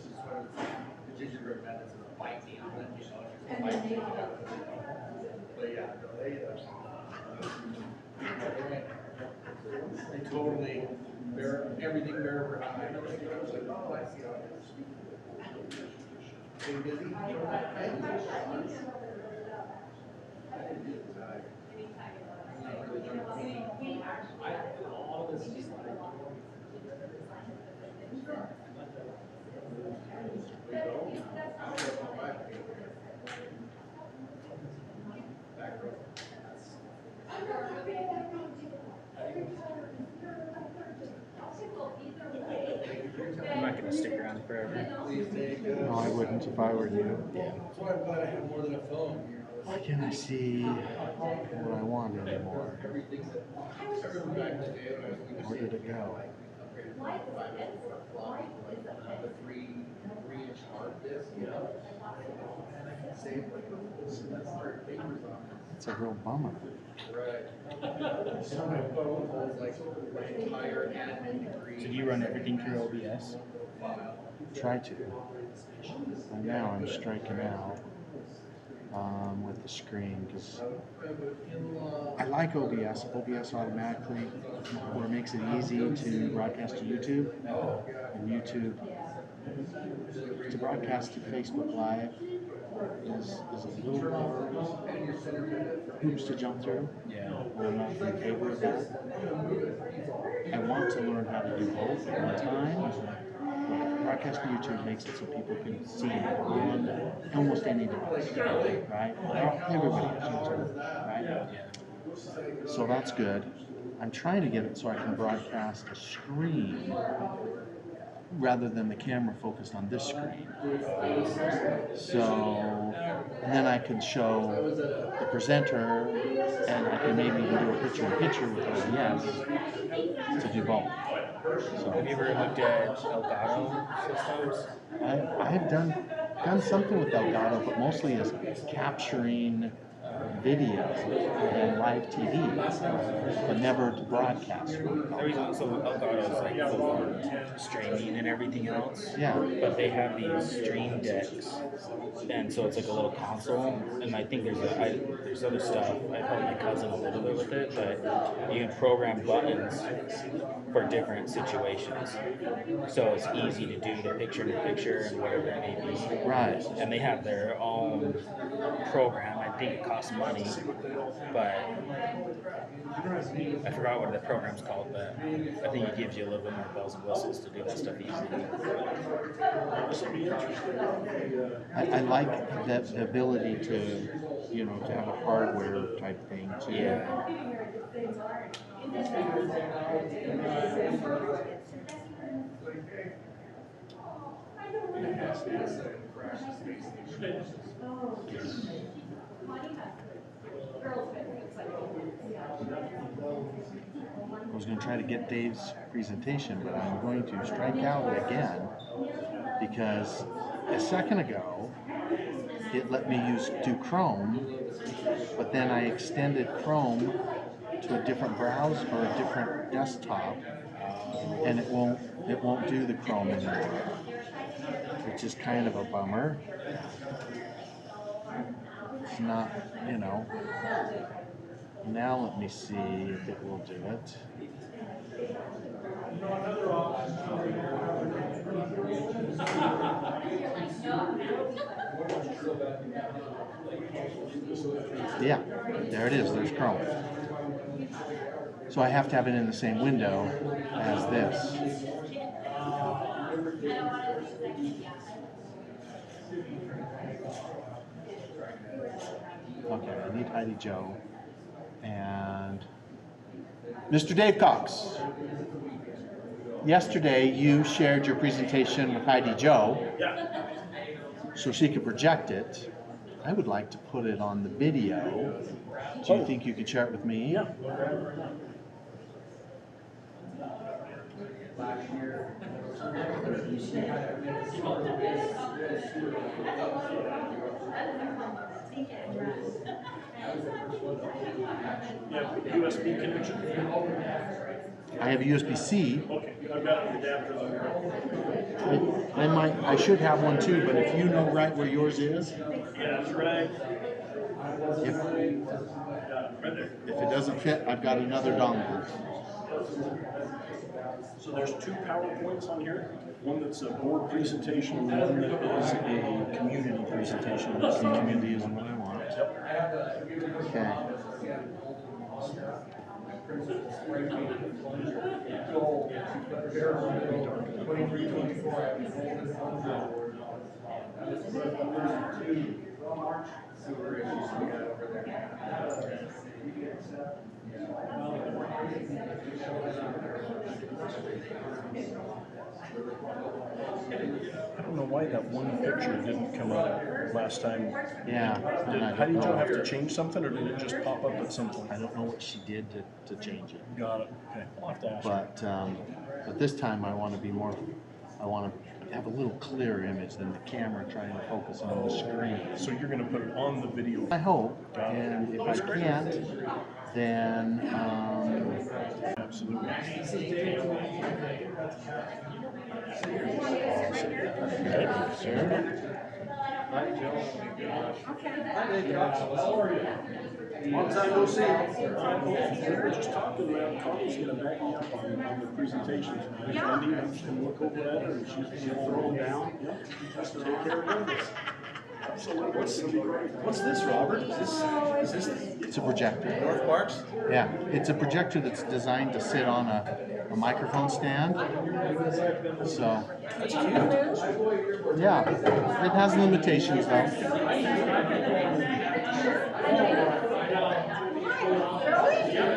the gingerbread man that's gonna bite me on it, you know, just bite me. But yeah, no, they totally everything bear behind. I was like, oh, I see how it is. Been busy? All this is like, we go. Back row. I'm not going to stick around forever. No, I wouldn't if I were you. Yeah. That's why I'm glad I have more than a phone. Why can't I see what I want anymore? Where did it go? It's a real bummer. Right. So my phone holds like my entire admin degree. So do you run everything through OBS? Try to. And now I'm striking out with the screen because I like OBS. OBS automatically, where it makes it easy to broadcast to YouTube, and YouTube to broadcast to Facebook Live is a little more hoops to jump through. Yeah. I'm not in favor of that. I want to learn how to do both at one time. Broadcast to YouTube makes it so people can see it on almost any device, right? Everybody has YouTube, right? Yeah. So that's good. I'm trying to get it so I can broadcast a screen rather than the camera focused on this screen. So, and then I can show the presenter, and I can maybe even do a picture-in-picture with OBS to do both. So, have you ever looked at Elgato systems? I've done something with Elgato, but mostly as capturing video and live TV, but never to broadcast. The reason, so Elgato is like for streaming and everything else. Yeah. But they have these stream decks, and so it's like a little console. And I think there's other stuff. I've helped my cousin a little bit with it, but you can program buttons for different situations. So it's easy to do the picture-in-picture and whatever it may be. Right. And they have their own program. I think it costs money, but I forgot what the program's called, but I think it gives you a little bit more bells and whistles to do that stuff easily. I like the ability to, to have a hardware type thing too. Yeah. I was going to try to get Dave's presentation, but I'm going to strike out again because a second ago it let me do Chrome, but then I extended Chrome to a different browser or a different desktop, and it won't do the Chrome anymore, which is kind of a bummer. It's not, Now let me see if it will do it. Yeah, there it is. There's Chrome. So I have to have it in the same window as this. Okay, I need Heidi Joe. And Mr. Dave Cox, yesterday you shared your presentation with Heidi Joe so she could project it. I would like to put it on the video. Do you think you could share it with me? Yeah. Yeah, USB connection. I have a USB-C. Okay, I've got an adapter there. I should have one too, but if you know right where yours is, Yeah, that's right. if, Got it right there. if it doesn't fit, I've got another dongle. So there's two PowerPoints on here. One that's a board presentation and one that is a community presentation. The community is what I want. Okay. I don't know why that one picture didn't come up last time. Yeah. and I How did don't you know. have to change something, or did it just pop up at some point? I don't know what she did to change it. Got it. Okay, I'll have to ask her. But this time I want to be more. I want to have a little clearer image than the camera trying to focus on the screen. So you're going to put it on the video. I hope, and if I can't, then Absolutely. Long time no see. We were just talking about Connie's going to back me up on the presentations. Andy, I'm just going to look over at her and she's going to throw them down. Yep. Just take care of business. Absolutely. What's this, Robert? Is this it's a projector. North Parks? Yeah, it's a projector that's designed to sit on a microphone stand. So, That's cute. yeah, it has limitations though.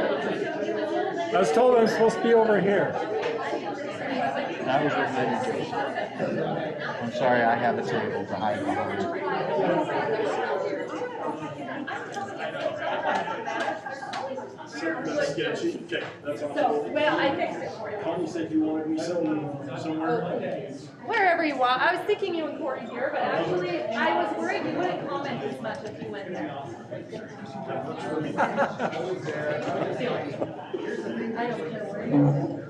I was told I was supposed to be over here. That was with Lady Jason. I'm sorry, I have a table to hide behind. Okay, that's awesome. So, well, I fixed it for you. Connie said you wanted me somewhere. Wherever you want. I was thinking you would Corey here, but actually, I was worried you wouldn't comment as much if you went there. I don't care where you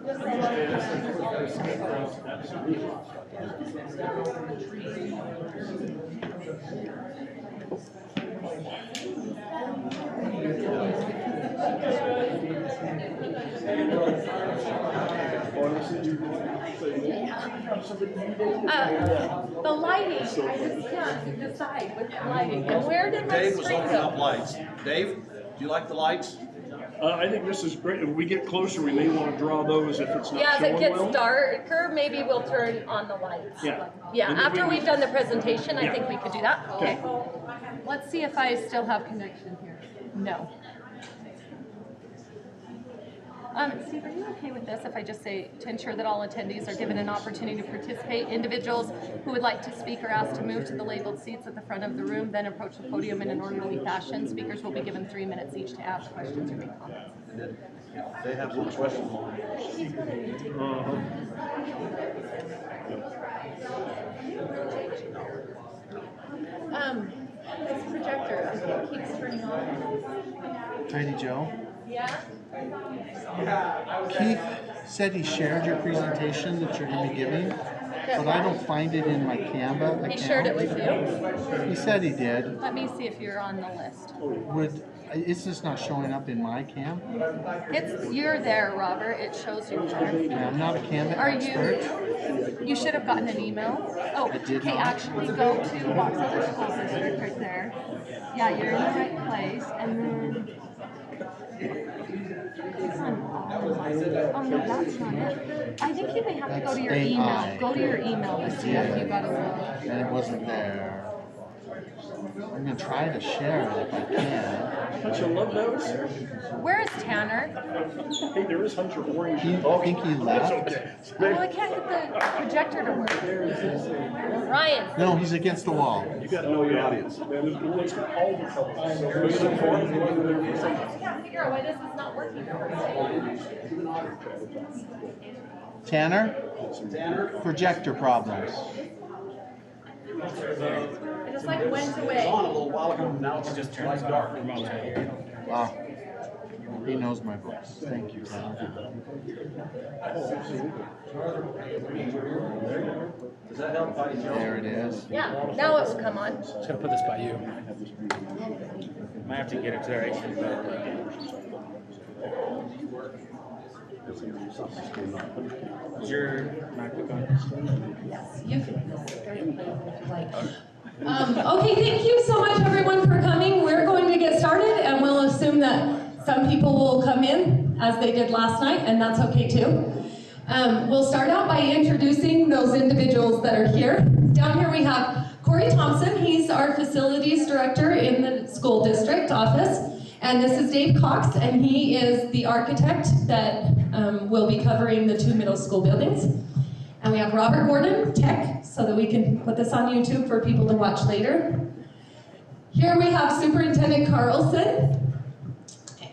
the lighting, I just can't decide with the lighting. And where did my Dave was screen opening up go? lights. Dave, do you like the lights? I think this is great. If we get closer, we may want to draw those if it's not Yeah, as showing it gets well. darker, maybe we'll turn on the lights. Yeah. Yeah, And then after we- we've done the presentation, I Yeah. think we could do that. Okay. Let's see if I still have connection here. No. Steve, are you okay with this if I just say, to ensure that all attendees are given an opportunity to participate, individuals who would like to speak are asked to move to the labeled seats at the front of the room, then approach the podium in an orderly fashion. Speakers will be given 3 minutes each to ask questions or make comments. They have some questions. This projector, I think keeps turning on. Heidi Joe, Yeah? Keith said he shared your presentation that you're going to be giving, but I don't find it in my Canva account. He shared it with you? He said he did. Let me see if you're on the list. It's just not showing up in my cam? You're there, Robert. It shows you there. Yeah, I'm not a Canva Are expert. you should have gotten an email. Oh, I did okay, not. actually go to Box Elder School District right there. Yeah, you're in the right place. And then oh no, that's not it. I think you may have to go to your That's email. AI. Go to your email to see if you got a look. And it wasn't there. I'm going to try to share it if I can. Don't you love those? Where is Tanner? Hey, there is Hunter Orange. I think he left. Okay. Oh, I can't get the projector to work. Ryan. No, he's against the wall. You got to know your audience. Well, it's got all the colors. I can't figure out why this is not working. Tanner? Projector problems. It just like went It was away. on a little while ago, now it's just light dark. Wow. He knows my voice. Thank you, Tyler. Does that help? There it is. Yeah, now it will come on. Just gonna put this by you. Might have to get it to the right. Is your MacBook on? Yes, you can. Okay, thank you so much everyone for coming. We're going to get started and we'll assume that some people will come in as they did last night, and that's okay too. We'll start out by introducing those individuals that are here. Down here we have Corey Thompson. He's our facilities director in the school district office. And this is Dave Cox, and he is the architect that will be covering the 2 middle school buildings. And we have Robert Gordon, tech, so that we can put this on YouTube for people to watch later. Here we have Superintendent Carlson,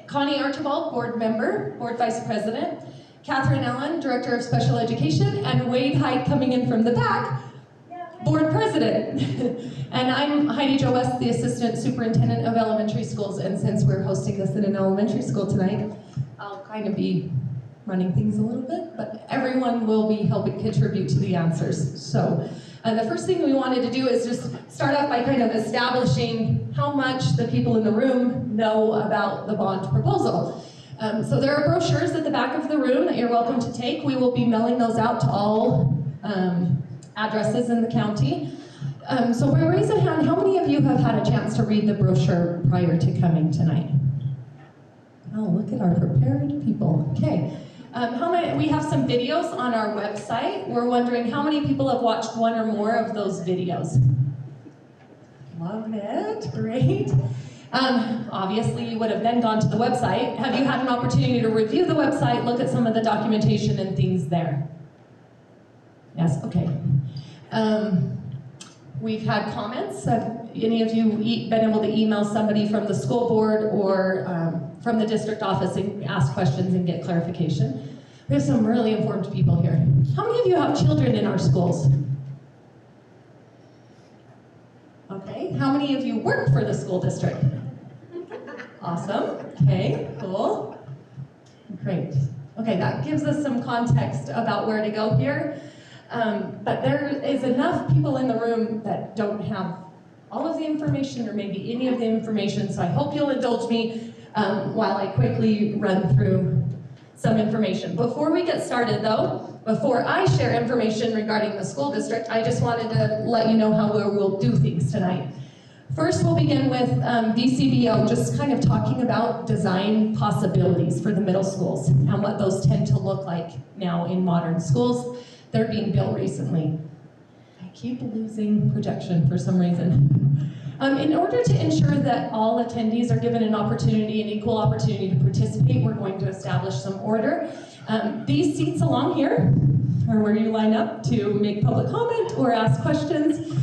Connie Archibald, board member, board vice president, Catherine Allen, director of special education, and Wade Hyde coming in from the back, board president. And I'm Heidi Jo West, the assistant superintendent of elementary schools, and since we're hosting this in an elementary school tonight, I'll kind of be running things a little bit, but everyone will be helping contribute to the answers. So the first thing we wanted to do is just start off by kind of establishing how much the people in the room know about the bond proposal. So there are brochures at the back of the room that you're welcome to take. We will be mailing those out to all addresses in the county. So we'll raise a hand. How many of you have had a chance to read the brochure prior to coming tonight? Oh, look at our prepared people. Okay. We have some videos on our website. We're wondering how many people have watched one or more of those videos? Love it. Great. Obviously, you would have then gone to the website. Have you had an opportunity to review the website, look at some of the documentation and things there? Yes, okay. We've had comments. Have any of you been able to email somebody from the school board or from the district office and ask questions and get clarification? We have some really informed people here. How many of you have children in our schools? Okay. How many of you work for the school district? Awesome. Okay, cool. Great. Okay, that gives us some context about where to go here. But there is enough people in the room that don't have all of the information or maybe any of the information, so I hope you'll indulge me while I quickly run through some information. Before we get started though, before I share information regarding the school district, I just wanted to let you know how we'll do things tonight. First, we'll begin with DCBO, just kind of talking about design possibilities for the middle schools and what those tend to look like now in modern schools. They're being built recently. I keep losing projection for some reason. In order to ensure that all attendees are given an opportunity, an equal opportunity to participate, we're going to establish some order. These seats along here are where you line up to make public comment or ask questions.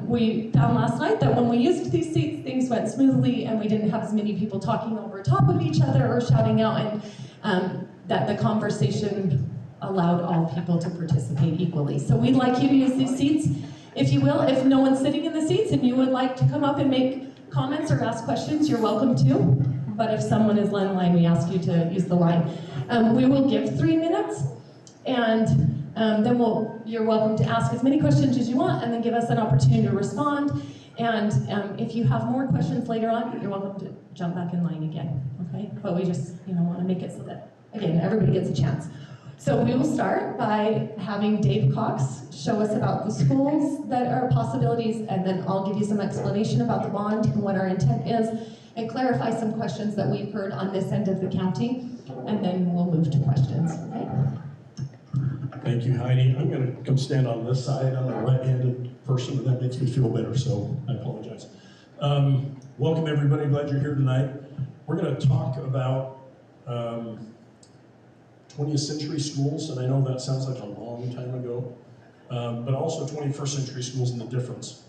We found last night that when we used these seats, things went smoothly and we didn't have as many people talking over top of each other or shouting out, and that the conversation allowed all people to participate equally. So we'd like you to use these seats, if you will. If no one's sitting in the seats and you would like to come up and make comments or ask questions, you're welcome to. But if someone is in line, we ask you to use the line. We will give 3 minutes, and then you're welcome to ask as many questions as you want and then give us an opportunity to respond. And if you have more questions later on, you're welcome to jump back in line again, okay? But we just want to make it so that, again, everybody gets a chance. So we will start by having Dave Cox show us about the schools that are possibilities, and then I'll give you some explanation about the bond and what our intent is, and clarify some questions that we've heard on this end of the county, and then we'll move to questions, okay? Thank you, Heidi. I'm going to come stand on this side. I'm a right-handed person, but that makes me feel better, so I apologize. Welcome, everybody. Glad you're here tonight. We're going to talk about 20th century schools, and I know that sounds like a long time ago, but also 21st century schools and the difference.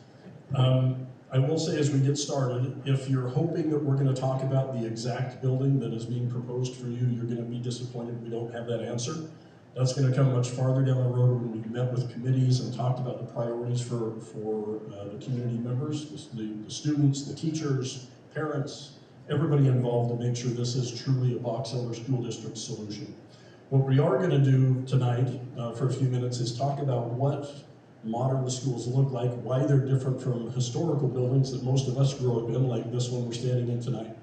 I will say as we get started, if you're hoping that we're going to talk about the exact building that is being proposed for you, you're going to be disappointed we don't have that answer. That's going to come much farther down the road when we've met with committees and talked about the priorities for the community members, the students, the teachers, parents, everybody involved to make sure this is truly a Box Elder School District solution. What we are going to do tonight for a few minutes is talk about what modern schools look like, why they're different from historical buildings that most of us grew up in, like this one we're standing in tonight,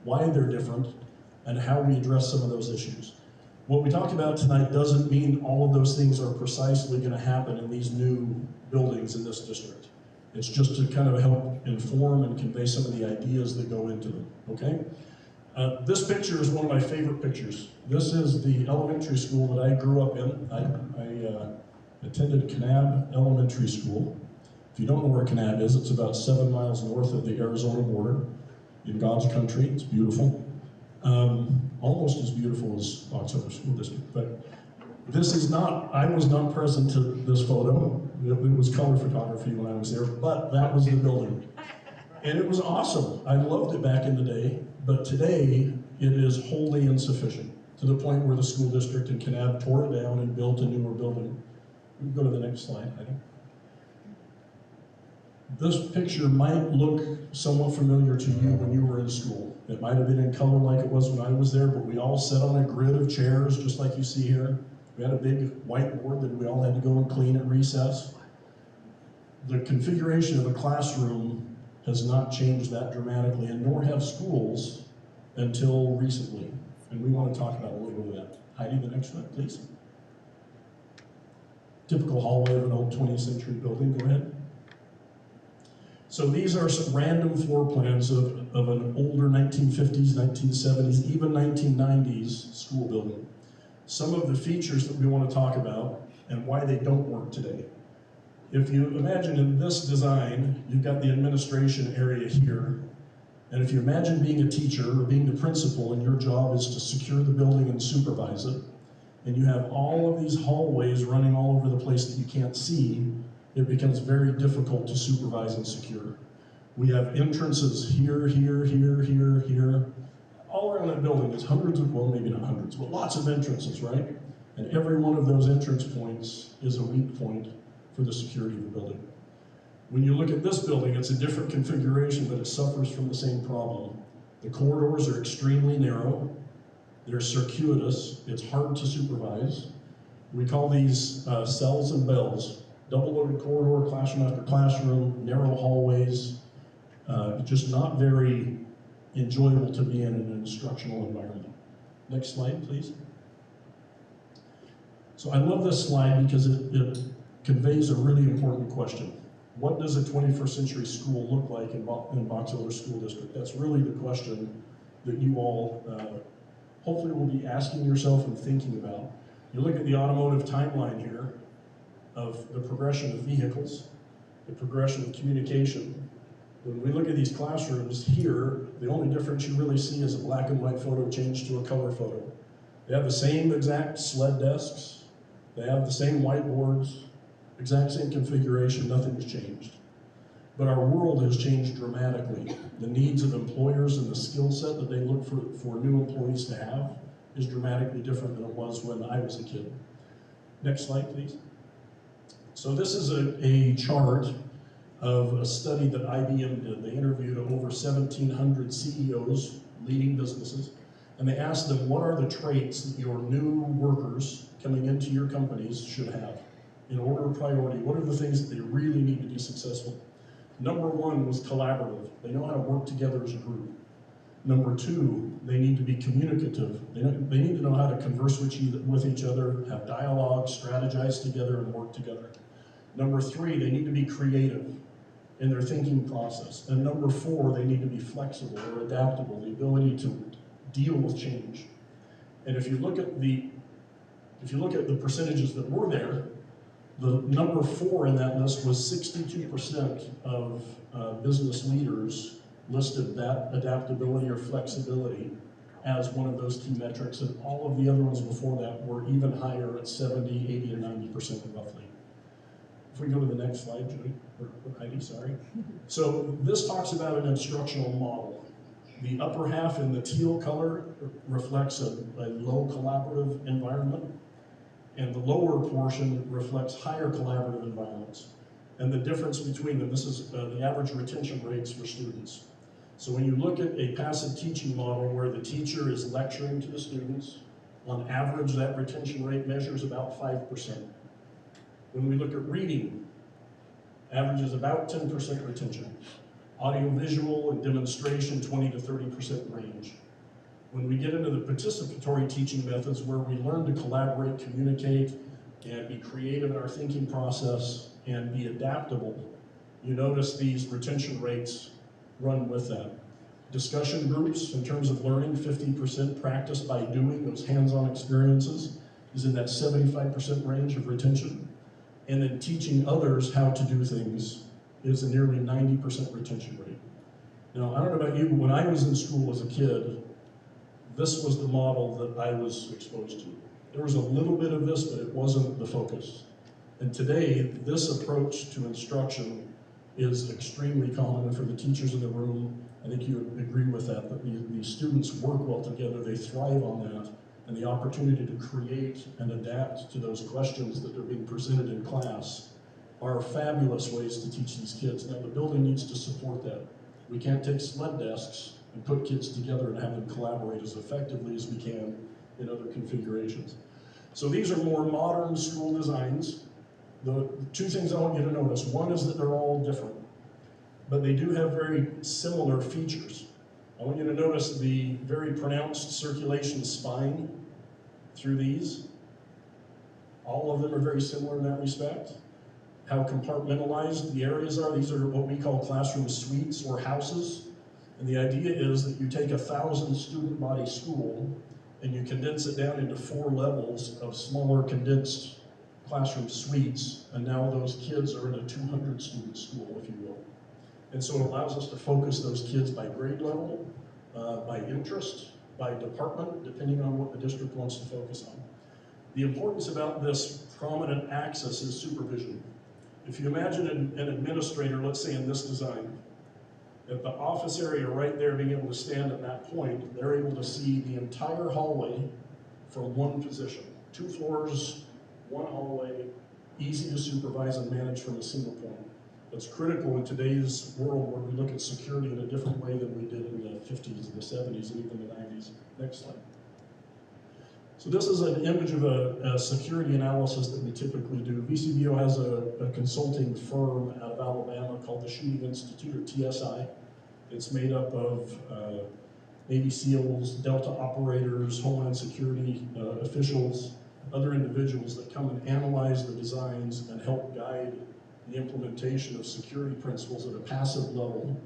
why they're different, and how we address some of those issues. What we talk about tonight doesn't mean all of those things are precisely going to happen in these new buildings in this district. It's just to kind of help inform and convey some of the ideas that go into them, okay? This picture is one of my favorite pictures. This is the elementary school that I grew up in. I attended Kanab Elementary School. If you don't know where Kanab is, it's about 7 miles north of the Arizona border in God's country. It's beautiful. Almost as beautiful as Box Elder School District. But this is not, I was not present to this photo. It was color photography when I was there, but that was the building. And it was awesome. I loved it back in the day, but today it is wholly insufficient to the point where the school district in Kanab tore it down and built a newer building. We can go to the next slide, Heidi. This picture might look somewhat familiar to you when you were in school. It might have been in color like it was when I was there, but we all sat on a grid of chairs, just like you see here. We had a big whiteboard that we all had to go and clean at recess. The configuration of a classroom has not changed that dramatically, and nor have schools until recently. And we want to talk about a little bit of that. Heidi, the next one, please. Typical hallway of an old 20th century building, go ahead. So these are some random floor plans of an older 1950s, 1970s, even 1990s school building. Some of the features that we want to talk about and why they don't work today. If you imagine in this design, you've got the administration area here. And if you imagine being a teacher or being the principal and your job is to secure the building and supervise it, and you have all of these hallways running all over the place that you can't see, it becomes very difficult to supervise and secure. We have entrances here, here, here, here, here. All around that building is hundreds of, well, maybe not hundreds, but lots of entrances, right? And every one of those entrance points is a weak point for the security of the building. When you look at this building, it's a different configuration, but it suffers from the same problem. The corridors are extremely narrow. They're circuitous. It's hard to supervise. We call these cells and bells. Double-loaded corridor, classroom after classroom, narrow hallways, just not very enjoyable to be in an instructional environment. Next slide, please. So I love this slide because it conveys a really important question. What does a 21st century school look like in Box Elder School District? That's really the question that you all hopefully will be asking yourself and thinking about. You look at the automotive timeline here of the progression of vehicles, the progression of communication. When we look at these classrooms here, the only difference you really see is a black and white photo changed to a color photo. They have the same exact sled desks, they have the same whiteboards, exact same configuration, nothing's changed. But our world has changed dramatically. The needs of employers and the skill set that they look for new employees to have is dramatically different than it was when I was a kid. Next slide, please. So this is a chart of a study that IBM did. They interviewed over 1,700 CEOs, leading businesses, and they asked them, what are the traits that your new workers coming into your companies should have? In order of priority, what are the things that they really need to be successful? Number one was collaborative. They know how to work together as a group. Number two, they need to be communicative. They need to know how to converse with each other, have dialogue, strategize together, and work together. Number three, they need to be creative in their thinking process. And number four, they need to be flexible or adaptable, the ability to deal with change. And if you look at the percentages that were there, the number four in that list was 62% of business leaders listed that adaptability or flexibility as one of those key metrics, and all of the other ones before that were even higher at 70, 80, and 90% roughly. If we go to the next slide, Judy, or Heidi, sorry. So this talks about an instructional model. The upper half in the teal color reflects a low collaborative environment, and the lower portion reflects higher collaborative environments. And the difference between them, this is the average retention rates for students. So when you look at a passive teaching model where the teacher is lecturing to the students, on average that retention rate measures about 5%. When we look at reading, average is about 10% retention. Audiovisual and demonstration, 20 to 30% range. When we get into the participatory teaching methods where we learn to collaborate, communicate, and be creative in our thinking process and be adaptable, you notice these retention rates run with that. Discussion groups, in terms of learning, 50% practice by doing, those hands-on experiences, is in that 75% range of retention. And then teaching others how to do things is a nearly 90% retention rate. Now, I don't know about you, but when I was in school as a kid, this was the model that I was exposed to. There was a little bit of this, but it wasn't the focus. And today, this approach to instruction is extremely common, and for the teachers in the room, I think you would agree with that the students work well together, they thrive on that, and the opportunity to create and adapt to those questions that are being presented in class are fabulous ways to teach these kids. Now, the building needs to support that. We can't take sled desks and put kids together and have them collaborate as effectively as we can in other configurations. So these are more modern school designs. The two things I want you to notice, one is that they're all different, but they do have very similar features. I want you to notice the very pronounced circulation spine through these. All of them are very similar in that respect. How compartmentalized the areas are. These are what we call classroom suites or houses. And the idea is that you take 1,000 student body school and you condense it down into 4 levels of smaller condensed classroom suites, and now those kids are in a 200 student school, if you will. And so it allows us to focus those kids by grade level, by interest, by department, depending on what the district wants to focus on. The importance about this prominent axis is supervision. If you imagine an administrator, let's say in this design, at the office area right there, being able to stand at that point, they're able to see the entire hallway from one position. 2 floors, 1 hallway, easy to supervise and manage from a single point. That's critical in today's world where we look at security in a different way than we did in the 50s, the 70s, and even the 90s. Next slide. So this is an image of a security analysis that we typically do. VCBO has a consulting firm out of Alabama called the Shooting Institute, or TSI. It's made up of Navy SEALs, Delta operators, Homeland Security officials, other individuals that come and analyze the designs and help guide the implementation of security principles at a passive level.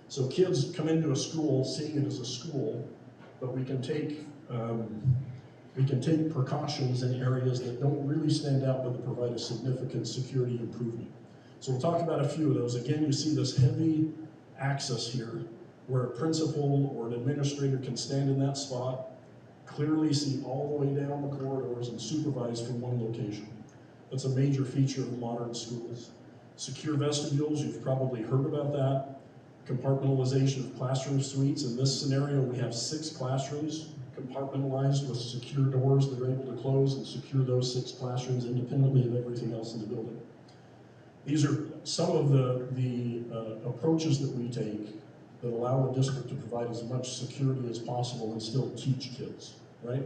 So kids come into a school seeing it as a school, but we can take precautions in areas that don't really stand out but that provide a significant security improvement. So we'll talk about a few of those. Again, you see this heavy axis here where a principal or an administrator can stand in that spot, clearly see all the way down the corridors and supervise from one location. That's a major feature of modern schools. Secure vestibules, you've probably heard about that. Compartmentalization of classroom suites. In this scenario, we have 6 classrooms compartmentalized with secure doors that are able to close and secure those 6 classrooms independently of everything else in the building. These are some of the approaches that we take that allow the district to provide as much security as possible and still teach kids, right?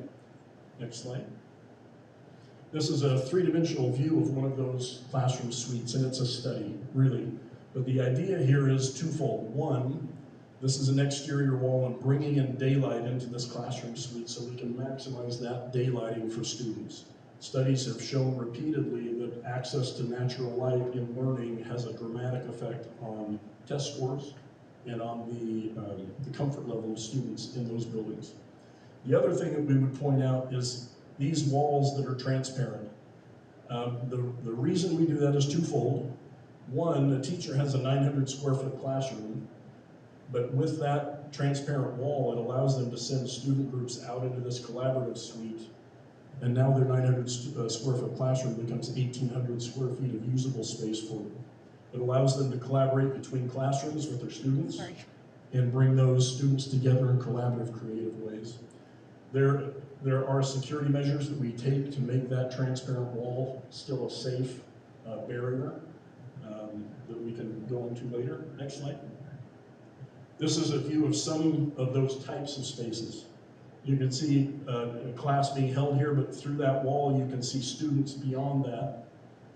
Next slide. This is a 3-dimensional view of one of those classroom suites, and it's a study, really. But the idea here is twofold. One, this is an exterior wall and bringing in daylight into this classroom suite so we can maximize that daylighting for students. Studies have shown repeatedly that access to natural light in learning has a dramatic effect on test scores and on the comfort level of students in those buildings. The other thing that we would point out is these walls that are transparent. The reason we do that is twofold. One, a teacher has a 900 square foot classroom, but with that transparent wall, it allows them to send student groups out into this collaborative suite, and now their 900 square foot classroom becomes 1,800 square feet of usable space for them. It allows them to collaborate between classrooms with their students and bring those students together in collaborative, creative ways. There are security measures that we take to make that transparent wall still a safe barrier that we can go into later. Next slide. This is a view of some of those types of spaces. You can see a class being held here, but through that wall you can see students beyond that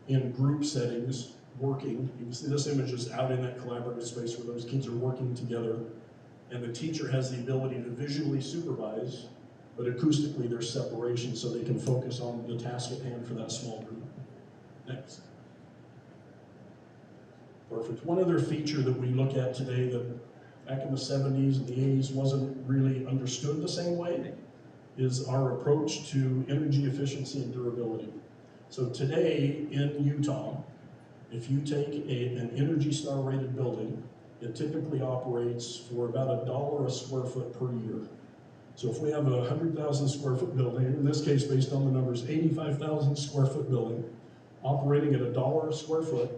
in group settings working. You can see this image is out in that collaborative space where those kids are working together, and the teacher has the ability to visually supervise, but acoustically there's separation so they can focus on the task at hand for that small group. Next. Perfect. One other feature that we look at today that back in the 70s and the 80s wasn't really understood the same way is our approach to energy efficiency and durability. So today in Utah, if you take an Energy Star rated building, it typically operates for about $1 a square foot per year. So if we have a 100,000 square foot building, in this case based on the numbers, 85,000 square foot building, operating at $1 a square foot,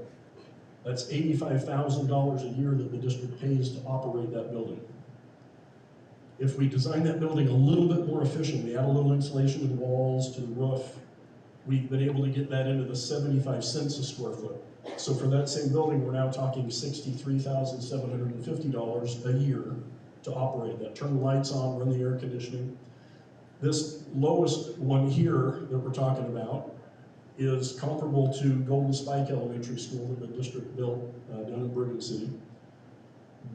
that's $85,000 a year that the district pays to operate that building. If we design that building a little bit more efficiently, add a little insulation to the walls, to the roof, we've been able to get that into the 75 cents a square foot. So for that same building, we're now talking $63,750 a year to operate that. Turn the lights on, run the air conditioning. This lowest one here that we're talking about is comparable to Golden Spike Elementary School that the district built down in Brigham City.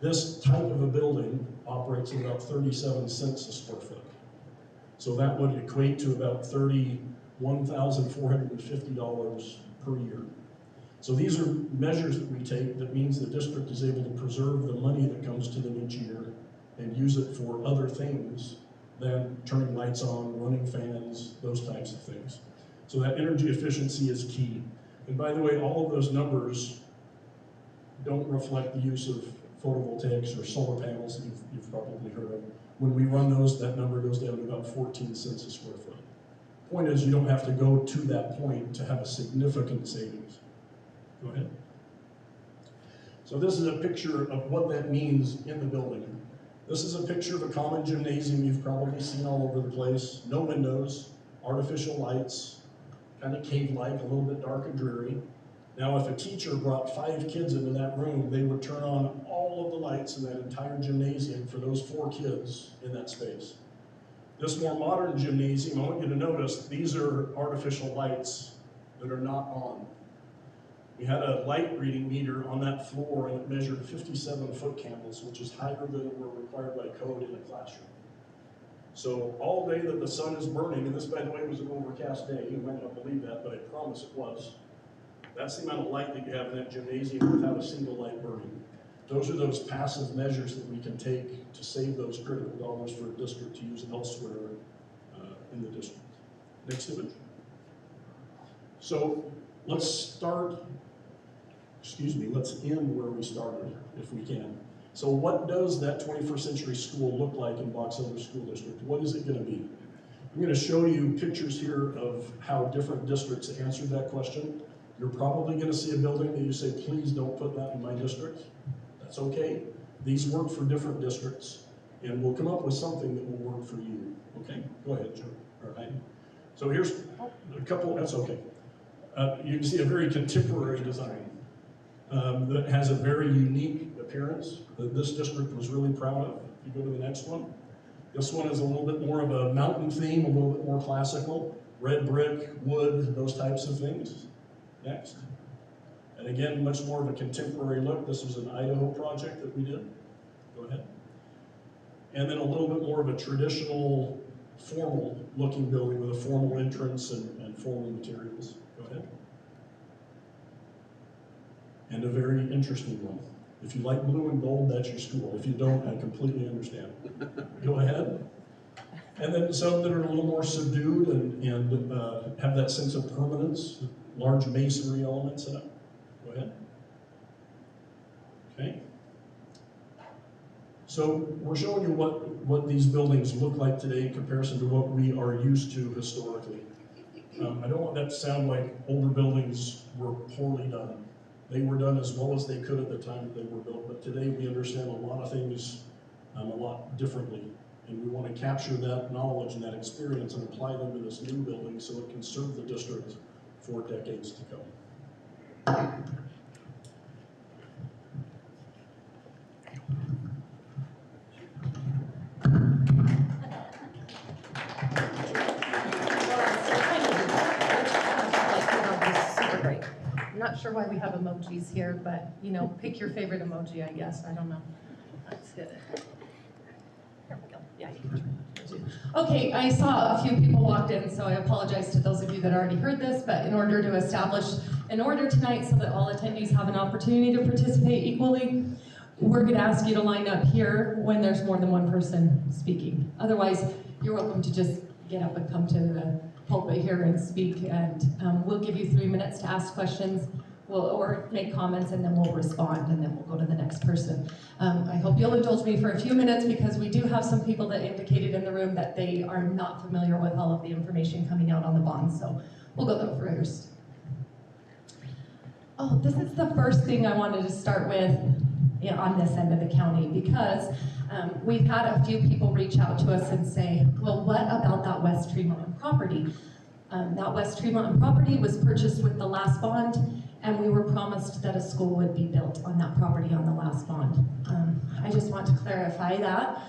This type of a building operates at about 37 cents a square foot. So that would equate to about $31,450 per year. So these are measures that we take that means the district is able to preserve the money that comes to them each year and use it for other things than turning lights on, running fans, those types of things. So that energy efficiency is key. And by the way, all of those numbers don't reflect the use of photovoltaics or solar panels that you've probably heard of. When we run those, that number goes down to about 14 cents a square foot. Point is, you don't have to go to that point to have a significant savings. Go ahead. So this is a picture of what that means in the building. This is a picture of a common gymnasium you've probably seen all over the place. No windows, artificial lights, kind of cave-like, a little bit dark and dreary. Now, if a teacher brought 5 kids into that room, they would turn on all of the lights in that entire gymnasium for those 4 kids in that space. This more modern gymnasium, I want you to notice, these are artificial lights that are not on. We had a light reading meter on that floor and it measured 57 foot candles, which is higher than were required by code in a classroom. So all day that the sun is burning, and this, by the way, was an overcast day, you might not believe that, but I promise it was. That's the amount of light that you have in that gymnasium without a single light burning. Those are those passive measures that we can take to save those critical dollars for a district to use elsewhere in the district. Next image. So let's end where we started, if we can. So what does that 21st century school look like in Box Elder School District? What is it going to be? I'm going to show you pictures here of how different districts answered that question. You're probably going to see a building that you say, please don't put that in my district. That's okay. These work for different districts, and we'll come up with something that will work for you. Okay? Go ahead, Joe. All right. So here's a couple, that's okay. You can see a very contemporary design that has a very unique appearance that this district was really proud of. If you go to the next one. This one is a little bit more of a mountain theme, a little bit more classical. Red brick, wood, those types of things. Next. And again, much more of a contemporary look. This was an Idaho project that we did. Go ahead. And then a little bit more of a traditional, formal looking building with a formal entrance and formal materials. Go ahead. And a very interesting one. If you like blue and gold, that's your school. If you don't, I completely understand. Go ahead. And then some that are a little more subdued and have that sense of permanence, large masonry elements in it. Go ahead. Okay. So we're showing you what these buildings look like today in comparison to what we are used to historically. I don't want that to sound like older buildings were poorly done. They were done as well as they could at the time that they were built, but today we understand a lot of things a lot differently. And we want to capture that knowledge and that experience and apply them to this new building so it can serve the district for decades to come. I'm not sure why we have emojis here, but you know, pick your favorite emoji, I guess. I don't know. That's good. There we go. Yeah, you can try. Okay, I saw a few people walked in, so I apologize to those of you that already heard this, but in order to establish an order tonight so that all attendees have an opportunity to participate equally, we're going to ask you to line up here when there's more than one person speaking. Otherwise, you're welcome to just get up and come to the pulpit here and speak, and we'll give you 3 minutes to ask questions or make comments, and then we'll respond, and then we'll go to the next person. I hope you'll indulge me for a few minutes because we do have some people that indicated in the room that they are not familiar with all of the information coming out on the bonds, so we'll go there first. Oh, this is the first thing I wanted to start with on this end of the county, because we've had a few people reach out to us and say, well, what about that West Tremont property? That West Tremont property was purchased with the last bond, and we were promised that a school would be built on that property on the last bond. I just want to clarify that.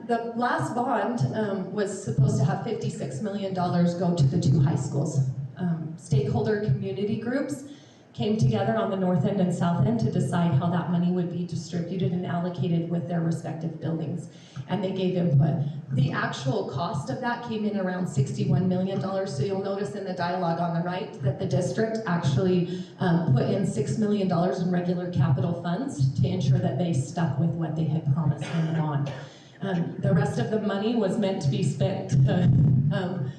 The last bond was supposed to have $56 million go to the 2 high schools. Stakeholder community groups came together on the north end and south end to decide how that money would be distributed and allocated with their respective buildings, and they gave input. The actual cost of that came in around $61 million, so you'll notice in the dialogue on the right that the district actually put in $6 million in regular capital funds to ensure that they stuck with what they had promised in the bond. The rest of the money was meant to be spent to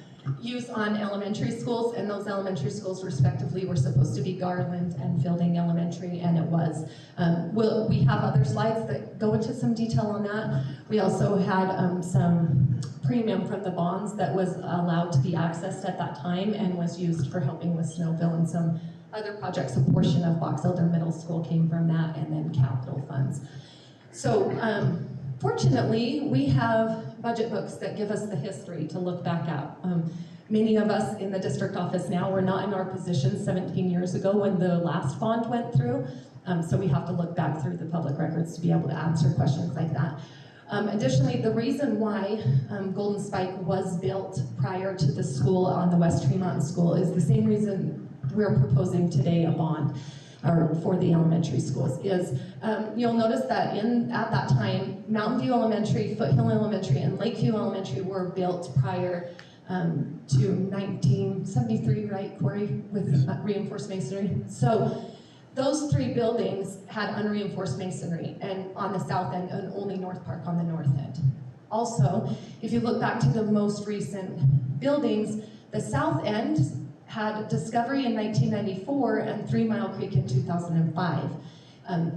use on elementary schools, and those elementary schools respectively were supposed to be Garland and Fielding Elementary, and it was. We have other slides that go into some detail on that. We also had some premium from the bonds that was allowed to be accessed at that time and was used for helping with Snowville and some other projects. A portion of Box Elder Middle School came from that, and then capital funds. So fortunately, we have budget books that give us the history to look back at. Many of us in the district office now were not in our position 17 years ago when the last bond went through, so we have to look back through the public records to be able to answer questions like that. Additionally, the reason why Golden Spike was built prior to the school on the West Tremont School is the same reason we're proposing today a bond or for the elementary schools is, you'll notice that at that time, Mountain View Elementary, Foothill Elementary, and Lakeview Elementary were built prior to 1973, right, Corey, with reinforced masonry? So those 3 buildings had unreinforced masonry, and on the south end, and only North Park on the north end. Also, if you look back to the most recent buildings, the south end had Discovery in 1994 and 3 Mile Creek in 2005.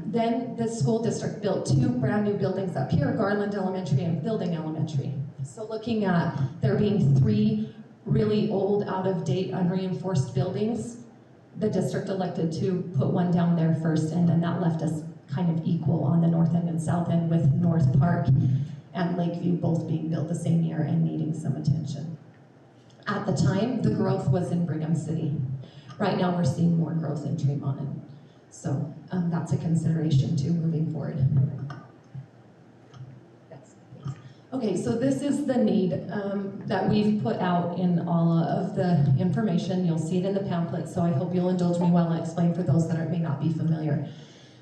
Then the school district built 2 brand new buildings up here, Garland Elementary and Fielding Elementary. So looking at there being 3 really old, out-of-date, unreinforced buildings, the district elected to put one down there first, and then that left us kind of equal on the north end and south end, with North Park and Lakeview both being built the same year and needing some attention. At the time, the growth was in Brigham City. Right now, we're seeing more growth in Tremont, and so that's a consideration too moving forward. Yes. Okay, so this is the need that we've put out in all of the information. You'll see it in the pamphlet, so I hope you'll indulge me while I explain for those that may not be familiar.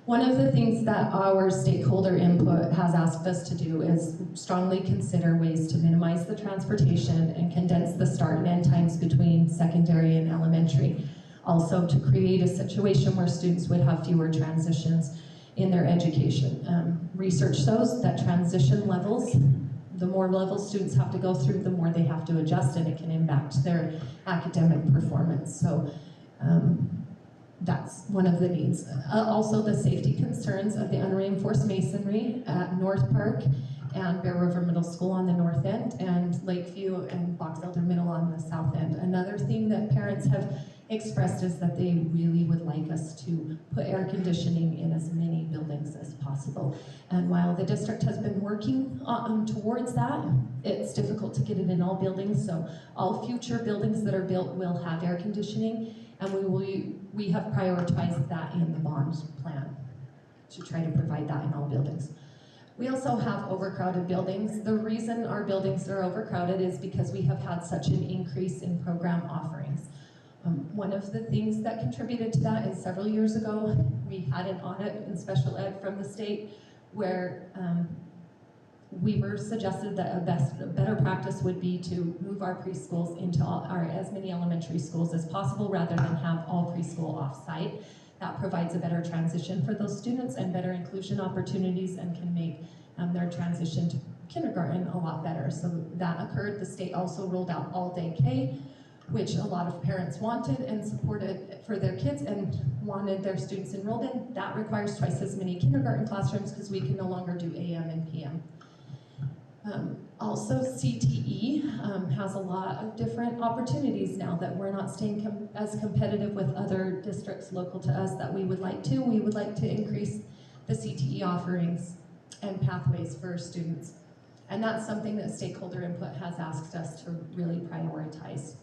One of the things that our stakeholder input has asked us to do is strongly consider ways to minimize the transportation and condense the start and end times between secondary and elementary. Also, to create a situation where students would have fewer transitions in their education. Research shows that transition levels, the more levels students have to go through, the more they have to adjust, and it can impact their academic performance. So that's one of the needs. Also, the safety concerns of the unreinforced masonry at North Park and Bear River Middle School on the north end, and Lakeview and Box Elder Middle on the south end. Another thing that parents have expressed is that they really would like us to put air conditioning in as many buildings as possible. And while the district has been working towards that, it's difficult to get it in all buildings, so all future buildings that are built will have air conditioning, and we have prioritized that in the bond plan to try to provide that in all buildings. We also have overcrowded buildings. The reason our buildings are overcrowded is because we have had such an increase in program offerings. One of the things that contributed to that is several years ago, we had an audit in special ed from the state where we were suggested that a better practice would be to move our preschools into as many elementary schools as possible rather than have all preschool off-site. That provides a better transition for those students and better inclusion opportunities and can make their transition to kindergarten a lot better. So that occurred. The state also rolled out all-day K, which a lot of parents wanted and supported for their kids and wanted their students enrolled in. That requires twice as many kindergarten classrooms because we can no longer do AM and PM. Also, CTE has a lot of different opportunities now that we're not staying as competitive with other districts local to us that we would like to. We would like to increase the CTE offerings and pathways for students. And that's something that stakeholder input has asked us to really prioritize.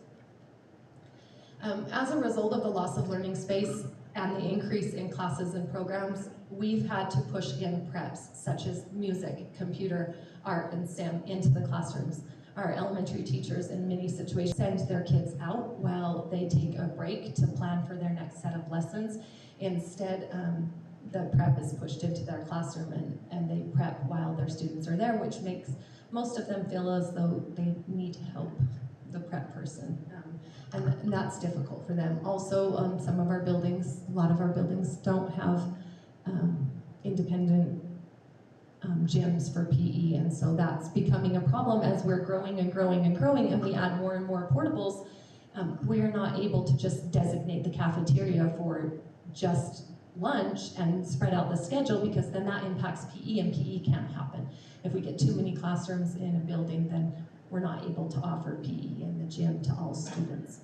As a result of the loss of learning space and the increase in classes and programs, we've had to push in preps such as music, computer, art, and STEM into the classrooms. Our elementary teachers in many situations send their kids out while they take a break to plan for their next set of lessons. Instead, the prep is pushed into their classroom and they prep while their students are there, which makes most of them feel as though they need to help the prep person. And that's difficult for them. Also, some of our buildings, a lot of our buildings don't have independent gyms for PE, and so that's becoming a problem as we're growing and growing and growing and we add more and more portables. We're not able to just designate the cafeteria for just lunch and spread out the schedule because then that impacts PE and PE can't happen. If we get too many classrooms in a building, then we're not able to offer PE in the gym to all students.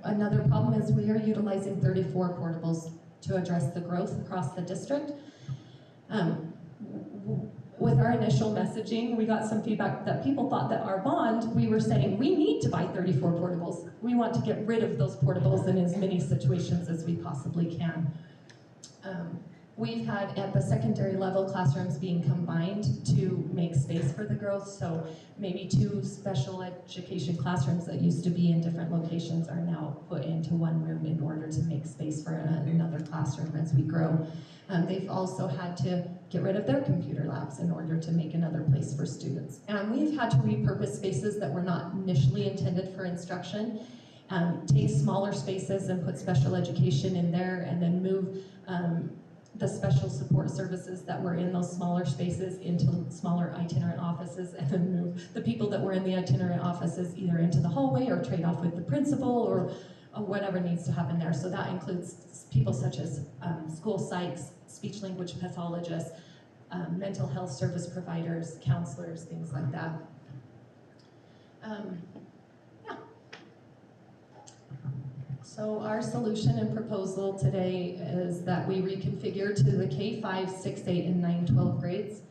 Another problem is we are utilizing 34 portables to address the growth across the district. With our initial messaging, we got some feedback that people thought that our bond, we were saying we need to buy 34 portables. We want to get rid of those portables in as many situations as we possibly can. We've had at the secondary level classrooms being combined to make space for the growth, so maybe 2 special education classrooms that used to be in different locations are now put into one room in order to make space for another classroom as we grow. They've also had to get rid of their computer labs in order to make another place for students. And we've had to repurpose spaces that were not initially intended for instruction, take smaller spaces and put special education in there, and then move the special support services that were in those smaller spaces into smaller itinerant offices, and then move the people that were in the itinerant offices either into the hallway or trade off with the principal or whatever needs to happen there. So that includes people such as school psychs, speech language pathologists, mental health service providers, counselors, things like that. So our solution and proposal today is that we reconfigure to the K-5, 6, 8, and 9, 12 grades.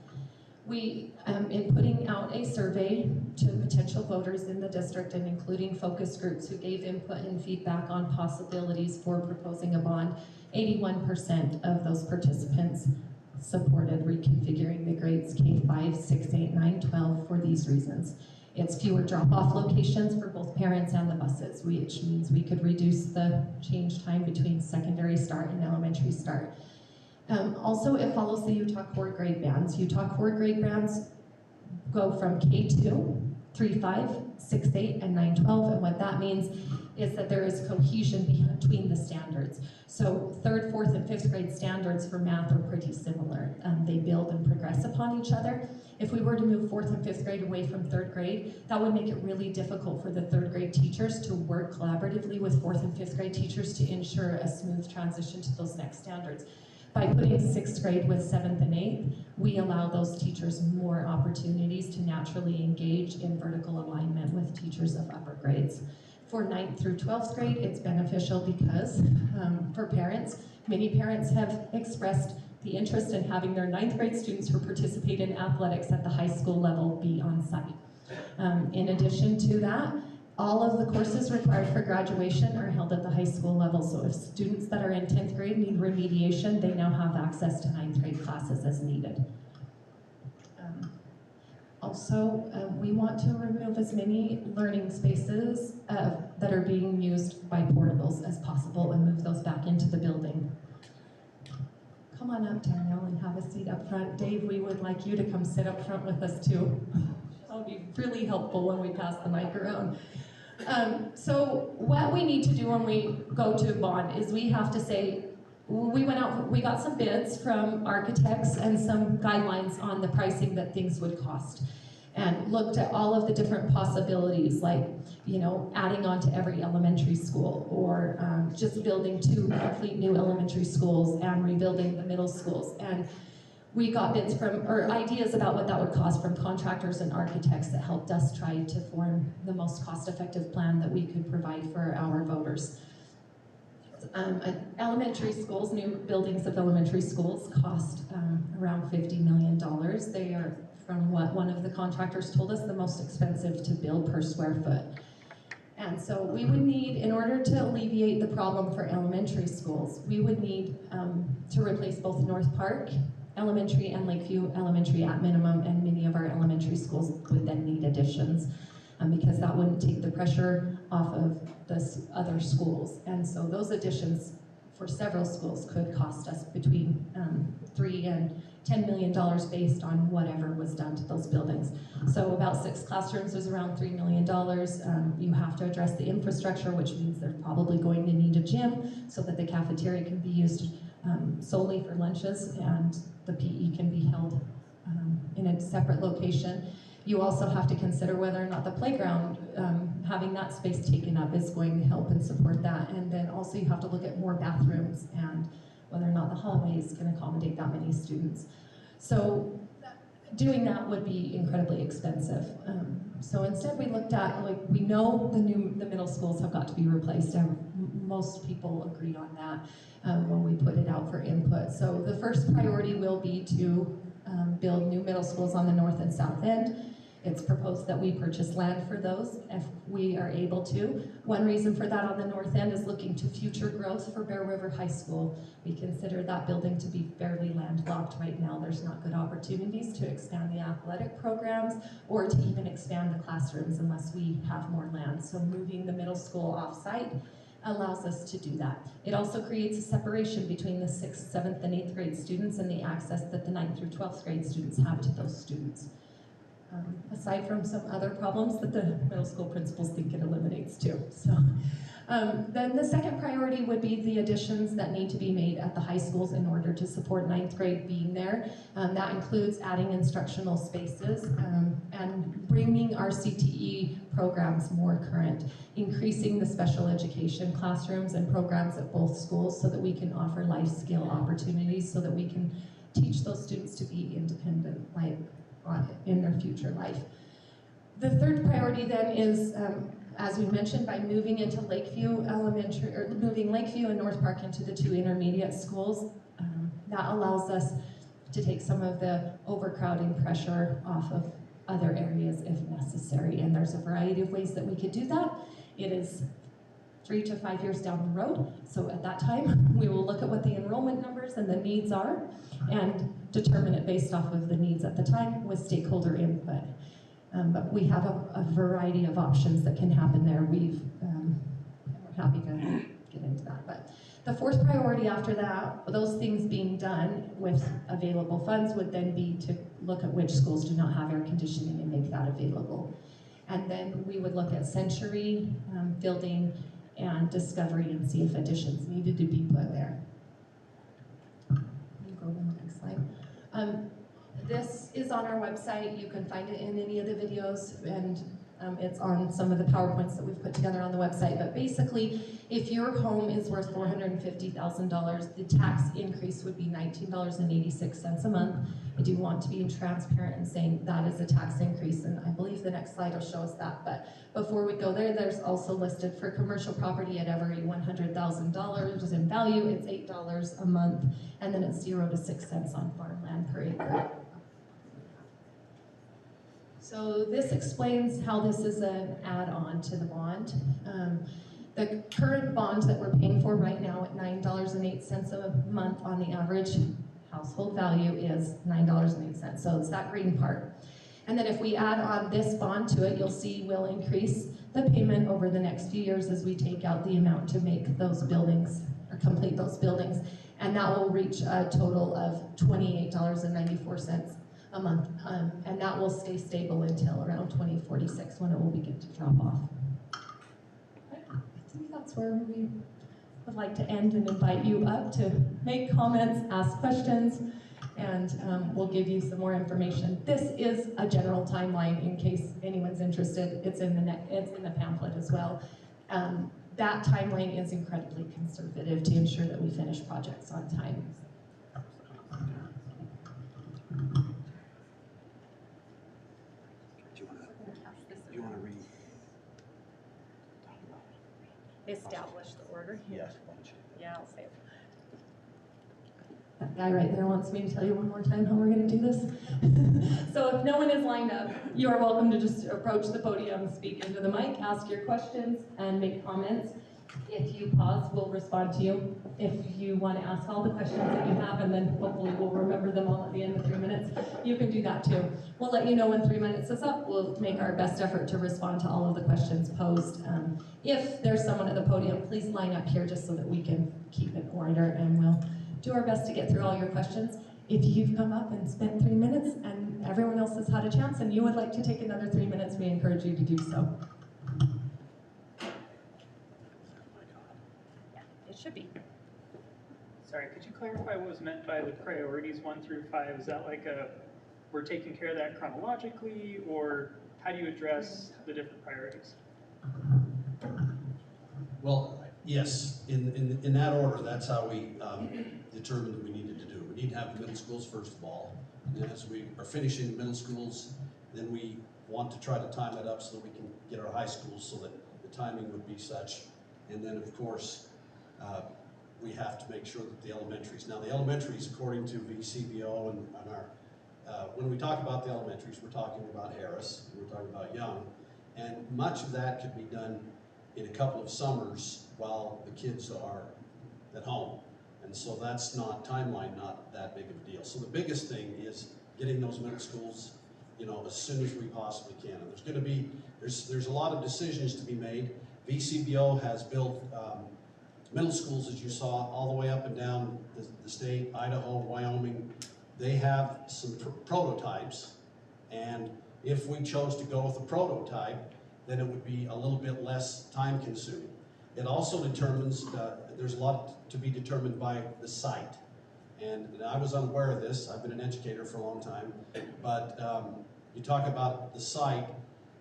We, in putting out a survey to potential voters in the district and including focus groups who gave input and feedback on possibilities for proposing a bond, 81% of those participants supported reconfiguring the grades K-5, 6, 8, 9, 12 for these reasons. It's fewer drop-off locations for both parents and the buses, which means we could reduce the change time between secondary start and elementary start. Also, it follows the Utah core grade bands. Utah core grade bands go from K2, 3, 5, 6, 8, and 9, 12, and what that means is that there is cohesion between the standards. So 3rd, 4th, and 5th grade standards for math are pretty similar. They build and progress upon each other. If we were to move 4th and 5th grade away from 3rd grade, that would make it really difficult for the 3rd grade teachers to work collaboratively with 4th and 5th grade teachers to ensure a smooth transition to those next standards. By putting 6th grade with 7th and 8th, we allow those teachers more opportunities to naturally engage in vertical alignment with teachers of upper grades. For 9th through 12th grade, it's beneficial because for parents, many parents have expressed the interest in having their 9th grade students who participate in athletics at the high school level be on site. In addition to that, all of the courses required for graduation are held at the high school level, so if students that are in 10th grade need remediation, they now have access to 9th grade classes as needed. Also, we want to remove as many learning spaces that are being used by portables as possible and move those back into the building. Come on up, Danielle, and have a seat up front. Dave, we would like you to come sit up front with us too. That would be really helpful when we pass the mic around. So what we need to do when we go to bond is we have to say, we got some bids from architects and some guidelines on the pricing that things would cost, and looked at all of the different possibilities, like, you know, adding on to every elementary school, or just building 2 complete new elementary schools and rebuilding the middle schools. And we got bids from, or ideas about what that would cost from contractors and architects that helped us try to form the most cost-effective plan that we could provide for our voters. Elementary schools, new buildings of elementary schools cost around $50 million. They are, from what one of the contractors told us, the most expensive to build per square foot. And so we would need, in order to alleviate the problem for elementary schools, we would need to replace both North Park Elementary and Lakeview Elementary at minimum, and many of our elementary schools would then need additions. Because that wouldn't take the pressure off of the other schools. And so those additions for several schools could cost us between $3 and $10 million based on whatever was done to those buildings. So about 6 classrooms is around $3 million. You have to address the infrastructure, which means they're probably going to need a gym so that the cafeteria can be used solely for lunches, and the PE can be held in a separate location. You also have to consider whether or not the playground, having that space taken up, is going to help and support that. And then also you have to look at more bathrooms and whether or not the hallways can accommodate that many students. So doing that would be incredibly expensive. So instead we looked at, like, we know the middle schools have got to be replaced, and most people agree on that when we put it out for input. So the first priority will be to build new middle schools on the north and south end. It's proposed that we purchase land for those if we are able to. One reason for that on the north end is looking to future growth for Bear River High School. We consider that building to be fairly landlocked right now. There's not good opportunities to expand the athletic programs or to even expand the classrooms unless we have more land. So moving the middle school off-site allows us to do that. It also creates a separation between the 6th, 7th, and 8th grade students and the access that the 9th through 12th grade students have to those students. Aside from some other problems that the middle school principals think it eliminates too. So, then the second priority would be the additions that need to be made at the high schools in order to support 9th grade being there. That includes adding instructional spaces and bringing our CTE programs more current, increasing the special education classrooms and programs at both schools so that we can offer life skill opportunities, so that we can teach those students to be independent, like, in their future life. The third priority then is, as we mentioned, by moving into Lakeview Elementary, or moving Lakeview and North Park into the 2 intermediate schools, that allows us to take some of the overcrowding pressure off of other areas if necessary. And there's a variety of ways that we could do that. It is 3 to 5 years down the road. So at that time, we will look at what the enrollment numbers and the needs are and determine it based off of the needs at the time with stakeholder input. But we have a variety of options that can happen there. We're happy to get into that. But the fourth priority after that, those things being done with available funds, would then be to look at which schools do not have air conditioning and make that available. And then we would look at Century, building, and Discovery, and see if additions needed to be put there. You go to the next slide. This is on our website. You can find it in any of the videos, and it's on some of the PowerPoints that we've put together on the website. But basically, if your home is worth $450,000, the tax increase would be $19.86 a month. I do want to be transparent in saying that is a tax increase, and I believe the next slide will show us that. But before we go there, there's also listed for commercial property at every $100,000 in value, it's $8 a month, and then it's 0 to 6 cents on farmland per acre. So this explains how this is an add-on to the bond. The current bond that we're paying for right now at $9.08 a month on the average household value is $9.08. So it's that green part. And then if we add on this bond to it, you'll see we'll increase the payment over the next few years as we take out the amount to make those buildings, or complete those buildings. And that will reach a total of $28.94 a month. And that will stay stable until around 2046 when it will begin to drop off. I think that's where we would like to end and invite you up to make comments, ask questions, and we'll give you some more information. This is a general timeline in case anyone's interested. It's in the pamphlet as well. That timeline is incredibly conservative to ensure that we finish projects on time. Do you want to read? Establish the order. Yes. Yeah, I'll say it. That guy right there wants me to tell you one more time how we're going to do this. So if no one is lined up, you are welcome to just approach the podium, speak into the mic, ask your questions, and make comments. If you pause, we'll respond to you. If you want to ask all the questions that you have, and then hopefully we'll remember them all at the end of 3 minutes, you can do that too. We'll let you know when 3 minutes is up. We'll make our best effort to respond to all of the questions posed. If there's someone at the podium, please line up here just so that we can keep it order, and we'll do our best to get through all your questions. If you've come up and spent 3 minutes and everyone else has had a chance and you would like to take another 3 minutes, we encourage you to do so. Yeah, it should be. Sorry, could you clarify what was meant by the priorities 1 through 5? Is that like we're taking care of that chronologically, or how do you address the different priorities? Well, yes, in that order, that's how we determined that we needed to do. We need to have the middle schools first of all, and then as we are finishing the middle schools, then we want to try to time it up so that we can get our high schools so that the timing would be such. And then of course, we have to make sure that the elementaries. Now the elementaries, according to VCBO and our, when we talk about the elementaries, we're talking about Harris, we're talking about Young, and much of that could be done in a couple of summers while the kids are at home. And so that's not, timeline, not that big of a deal. So the biggest thing is getting those middle schools, you know, as soon as we possibly can. And there's gonna be, there's a lot of decisions to be made. VCBO has built middle schools, as you saw, all the way up and down the state, Idaho, Wyoming. They have some prototypes, and if we chose to go with a prototype, then it would be a little bit less time consuming. It also determines, there's a lot to be determined by the site. And I was unaware of this, I've been an educator for a long time, but you talk about the site,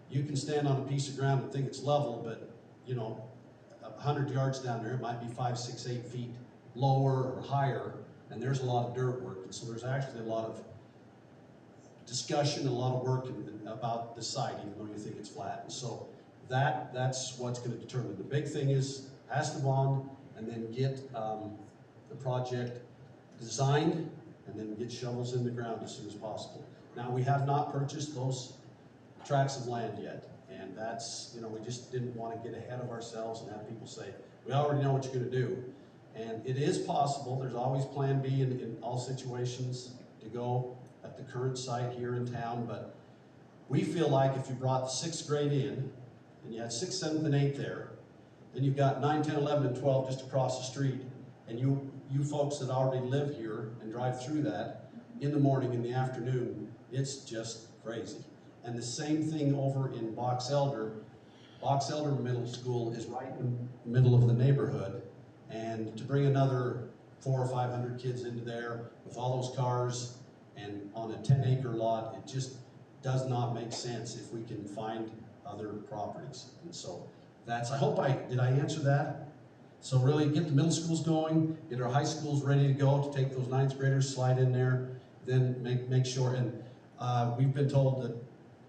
you can stand on a piece of ground and think it's level, but you know, 100 yards down there, it might be 5, 6, 8 feet lower or higher, and there's a lot of dirt work. And so there's actually a lot of discussion, a lot of work about the site, even though you think it's flat. And so that's what's going to determine. The big thing is pass the bond and then get the project designed and then get shovels in the ground as soon as possible. Now, we have not purchased those tracts of land yet, and that's, you know, we just didn't want to get ahead of ourselves and have people say, we already know what you're going to do. And it is possible, there's always plan B in all situations to go at the current site here in town, but we feel like if you brought the 6th grade in, and you had 6th, 7th, and 8th there, then you've got 9, 10, 11, and 12 just across the street, and you folks that already live here and drive through that in the morning, in the afternoon, it's just crazy. And the same thing over in Box Elder. Box Elder Middle School is right in the middle of the neighborhood, and to bring another 400 or 500 kids into there with all those cars and on a 10-acre lot, it just does not make sense if we can find other properties. And so that's, did I answer that? So really get the middle schools going, get our high schools ready to go to take those 9th graders, slide in there, then make sure, and we've been told that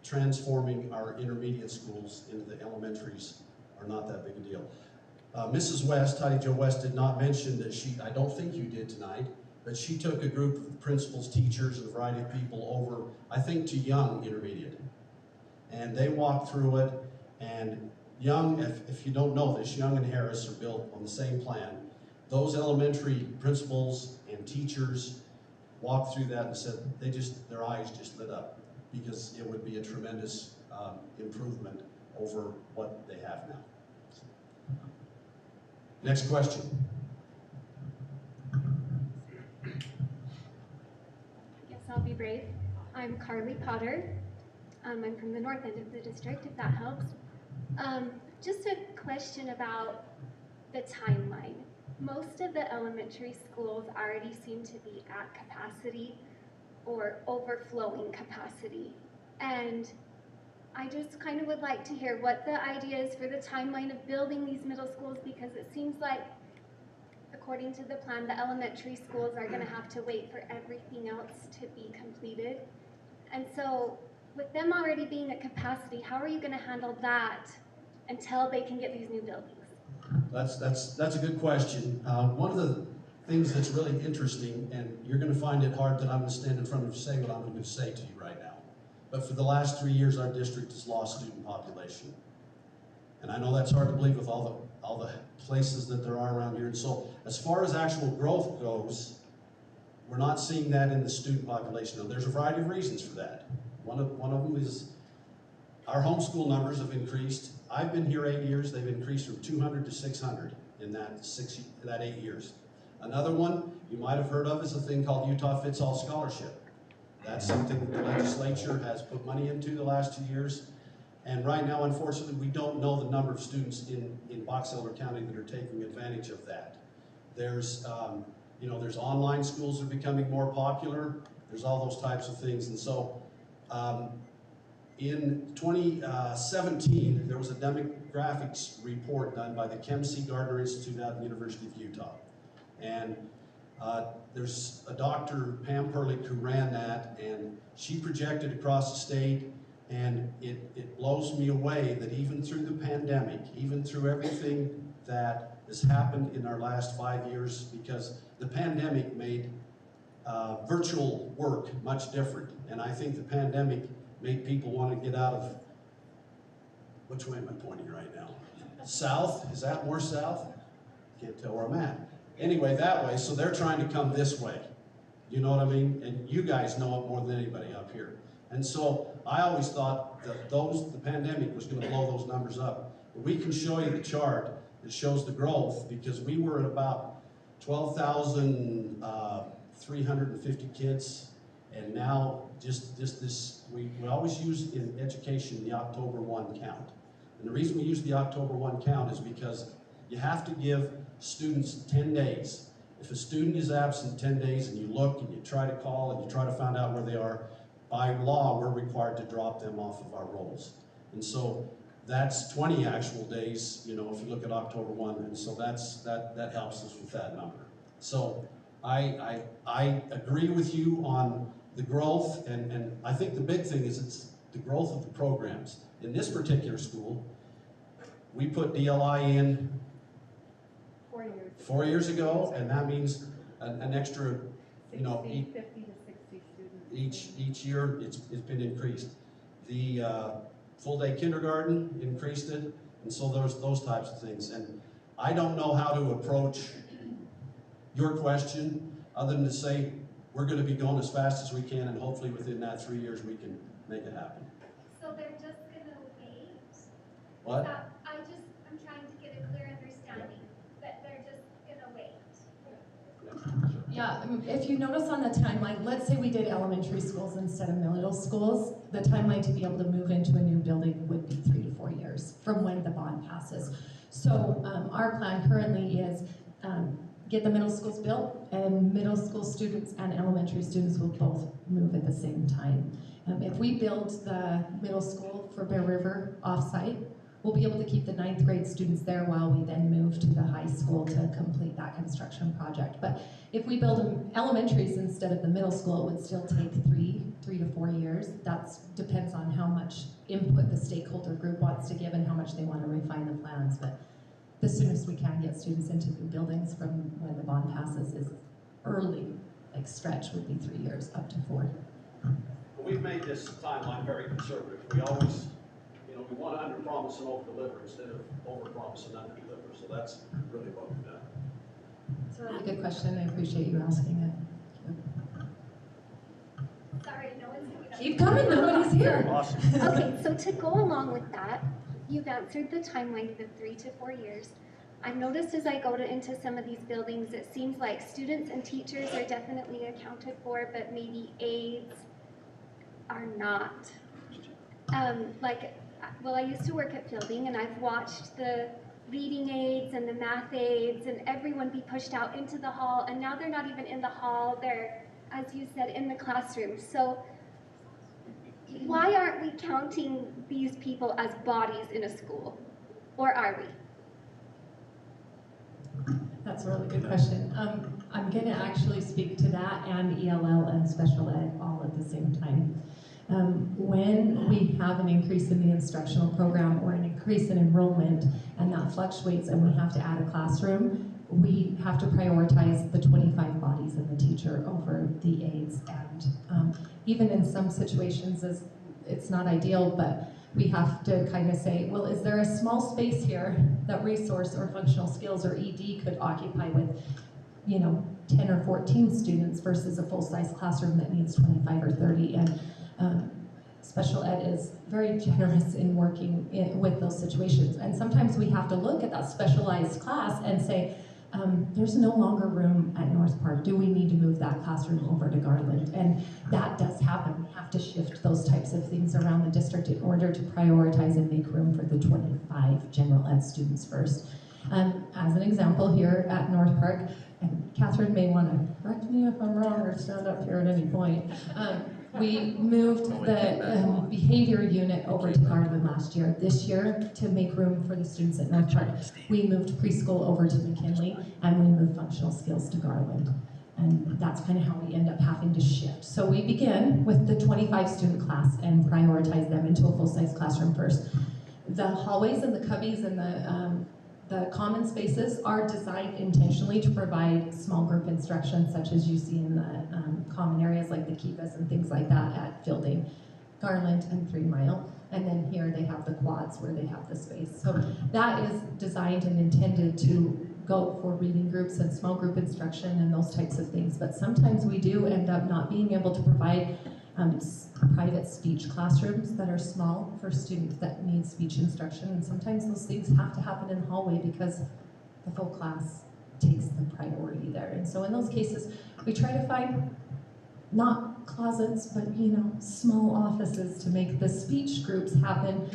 transforming our intermediate schools into the elementaries are not that big a deal. Mrs. West, Toddy Jo West, did not mention that I don't think you did tonight, but she took a group of principals, teachers, and a variety of people over, I think, to Young Intermediate. And they walked through it, and Young, if you don't know this, Young and Harris are built on the same plan. Those elementary principals and teachers walked through that and said, their eyes just lit up. because it would be a tremendous improvement over what they have now. Next question. Guess I'll be brave. I'm Carly Potter. I'm from the north end of the district, if that helps. Just a question about the timeline. Most of the elementary schools already seem to be at capacity or overflowing capacity. And I just kind of would like to hear what the idea is for the timeline of building these middle schools, because it seems like, according to the plan, the elementary schools are going to have to wait for everything else to be completed. And so with them already being at capacity, how are you going to handle that until they can get these new buildings? That's a good question. One of the things that's really interesting, and you're going to find it hard that I'm going to stand in front of you and say what I'm going to say to you right now, but for the last 3 years, our district has lost student population. And I know that's hard to believe with all the places that there are around here. And so as far as actual growth goes, we're not seeing that in the student population. Now, there's a variety of reasons for that. One of them is our homeschool numbers have increased. I've been here 8 years. They've increased from 200 to 600 in that 8 years. Another one you might have heard of is a thing called Utah Fits All Scholarship. That's something that the legislature has put money into the last 2 years. And right now, unfortunately, we don't know the number of students in Box Elder County that are taking advantage of that. There's, there's online schools that are becoming more popular. There's all those types of things. And so, in 2017, there was a demographics report done by the Kem C. Gardner Institute out at the University of Utah. And there's a Dr. Pam Perlich who ran that, and she projected across the state, and it blows me away that even through the pandemic, even through everything that has happened in our last 5 years, because the pandemic made virtual work much different. And I think the pandemic made people want to get out of, which way am I pointing right now? South? Is that more south? Can't tell where I'm at. Anyway, that way, so they're trying to come this way. You know what I mean? And you guys know it more than anybody up here. And so I always thought that the pandemic was going to blow those numbers up. But we can show you the chart that shows the growth, because we were at about 12,350 kids, and now just this, we always use in education the October 1 count. And the reason we use the October 1 count is because you have to give students 10 days. If a student is absent 10 days and you look and you try to call and you try to find out where they are, by law, we're required to drop them off of our rolls. And so that's 20 actual days, if you look at October 1, and so that helps us with that number. So I agree with you on the growth, and I think the big thing is it's the growth of the programs. In this particular school, we put DLI in 4 years ago, and that means an extra, 50 to 60 students. each year it's been increased. The full-day kindergarten increased it, and so there's those types of things. And I don't know how to approach your question other than to say we're going to be going as fast as we can, and hopefully within that 3 years we can make it happen. So they're just gonna wait? What? I'm trying to get a clear understanding, that they're just gonna wait. Yeah, if you notice on the timeline, let's say we did elementary schools instead of middle schools, the timeline to be able to move into a new building would be 3 to 4 years from when the bond passes. So our plan currently is get the middle schools built, and middle school students and elementary students will both move at the same time. If we build the middle school for Bear River offsite, we'll be able to keep the 9th grade students there while we then move to the high school to complete that construction project. But if we build them elementaries instead of the middle school, it would still take 3 to 4 years. That depends on how much input the stakeholder group wants to give and how much they want to refine the plans. But the soonest we can get students into new buildings from when the bond passes is early, stretch would be 3 years, up to 4. We've made this timeline very conservative. We always, we want to under-promise and over-deliver instead of over-promise and under-deliver. So that's really what we've done. It's a really good question. I appreciate you asking it. Sorry, no one's giving up. Keep coming, nobody's here. Awesome. Okay, so to go along with that, you've answered the timeline, the 3 to 4 years. I've noticed as I go into some of these buildings, it seems like students and teachers are definitely accounted for, but maybe aides are not. I used to work at Fielding, and I've watched the reading aides and the math aides and everyone be pushed out into the hall, and now they're not even in the hall, they're, as you said, in the classroom. So why aren't we counting these people as bodies in a school? Or are we? That's a really good question. I'm going to actually speak to that and ELL and special ed all at the same time. When we have an increase in the instructional program or an increase in enrollment, and that fluctuates and we have to add a classroom, we have to prioritize the 25 bodies and the teacher over the aides. And even in some situations, it's not ideal, but we have to kind of say, well, is there a small space here that resource or functional skills or ED could occupy with, 10 or 14 students versus a full-size classroom that needs 25 or 30? And special ed is very generous in working with those situations. And sometimes we have to look at that specialized class and say, there's no longer room at North Park. Do we need to move that classroom over to Garland? And that does happen. We have to shift those types of things around the district in order to prioritize and make room for the 25 general ed students first. As an example, here at North Park, and Catherine may want to correct me if I'm wrong or stand up here at any point, we moved the behavior unit over to Garland last year. This year, to make room for the students at North Park, we moved preschool over to McKinley, and we moved functional skills to Garland. And that's kind of how we end up having to shift. So we begin with the 25 student class and prioritize them into a full-size classroom first. The hallways and the cubbies and the common spaces are designed intentionally to provide small group instruction, such as you see in the common areas like the Kivas and things like that at Fielding, Garland, and 3 Mile. And then here they have the quads where they have the space. So that is designed and intended to go for reading groups and small group instruction and those types of things. But sometimes we do end up not being able to provide private speech classrooms that are small for students that need speech instruction, and sometimes those things have to happen in the hallway because the full class takes the priority there. And so in those cases, we try to find not closets, but small offices to make the speech groups happen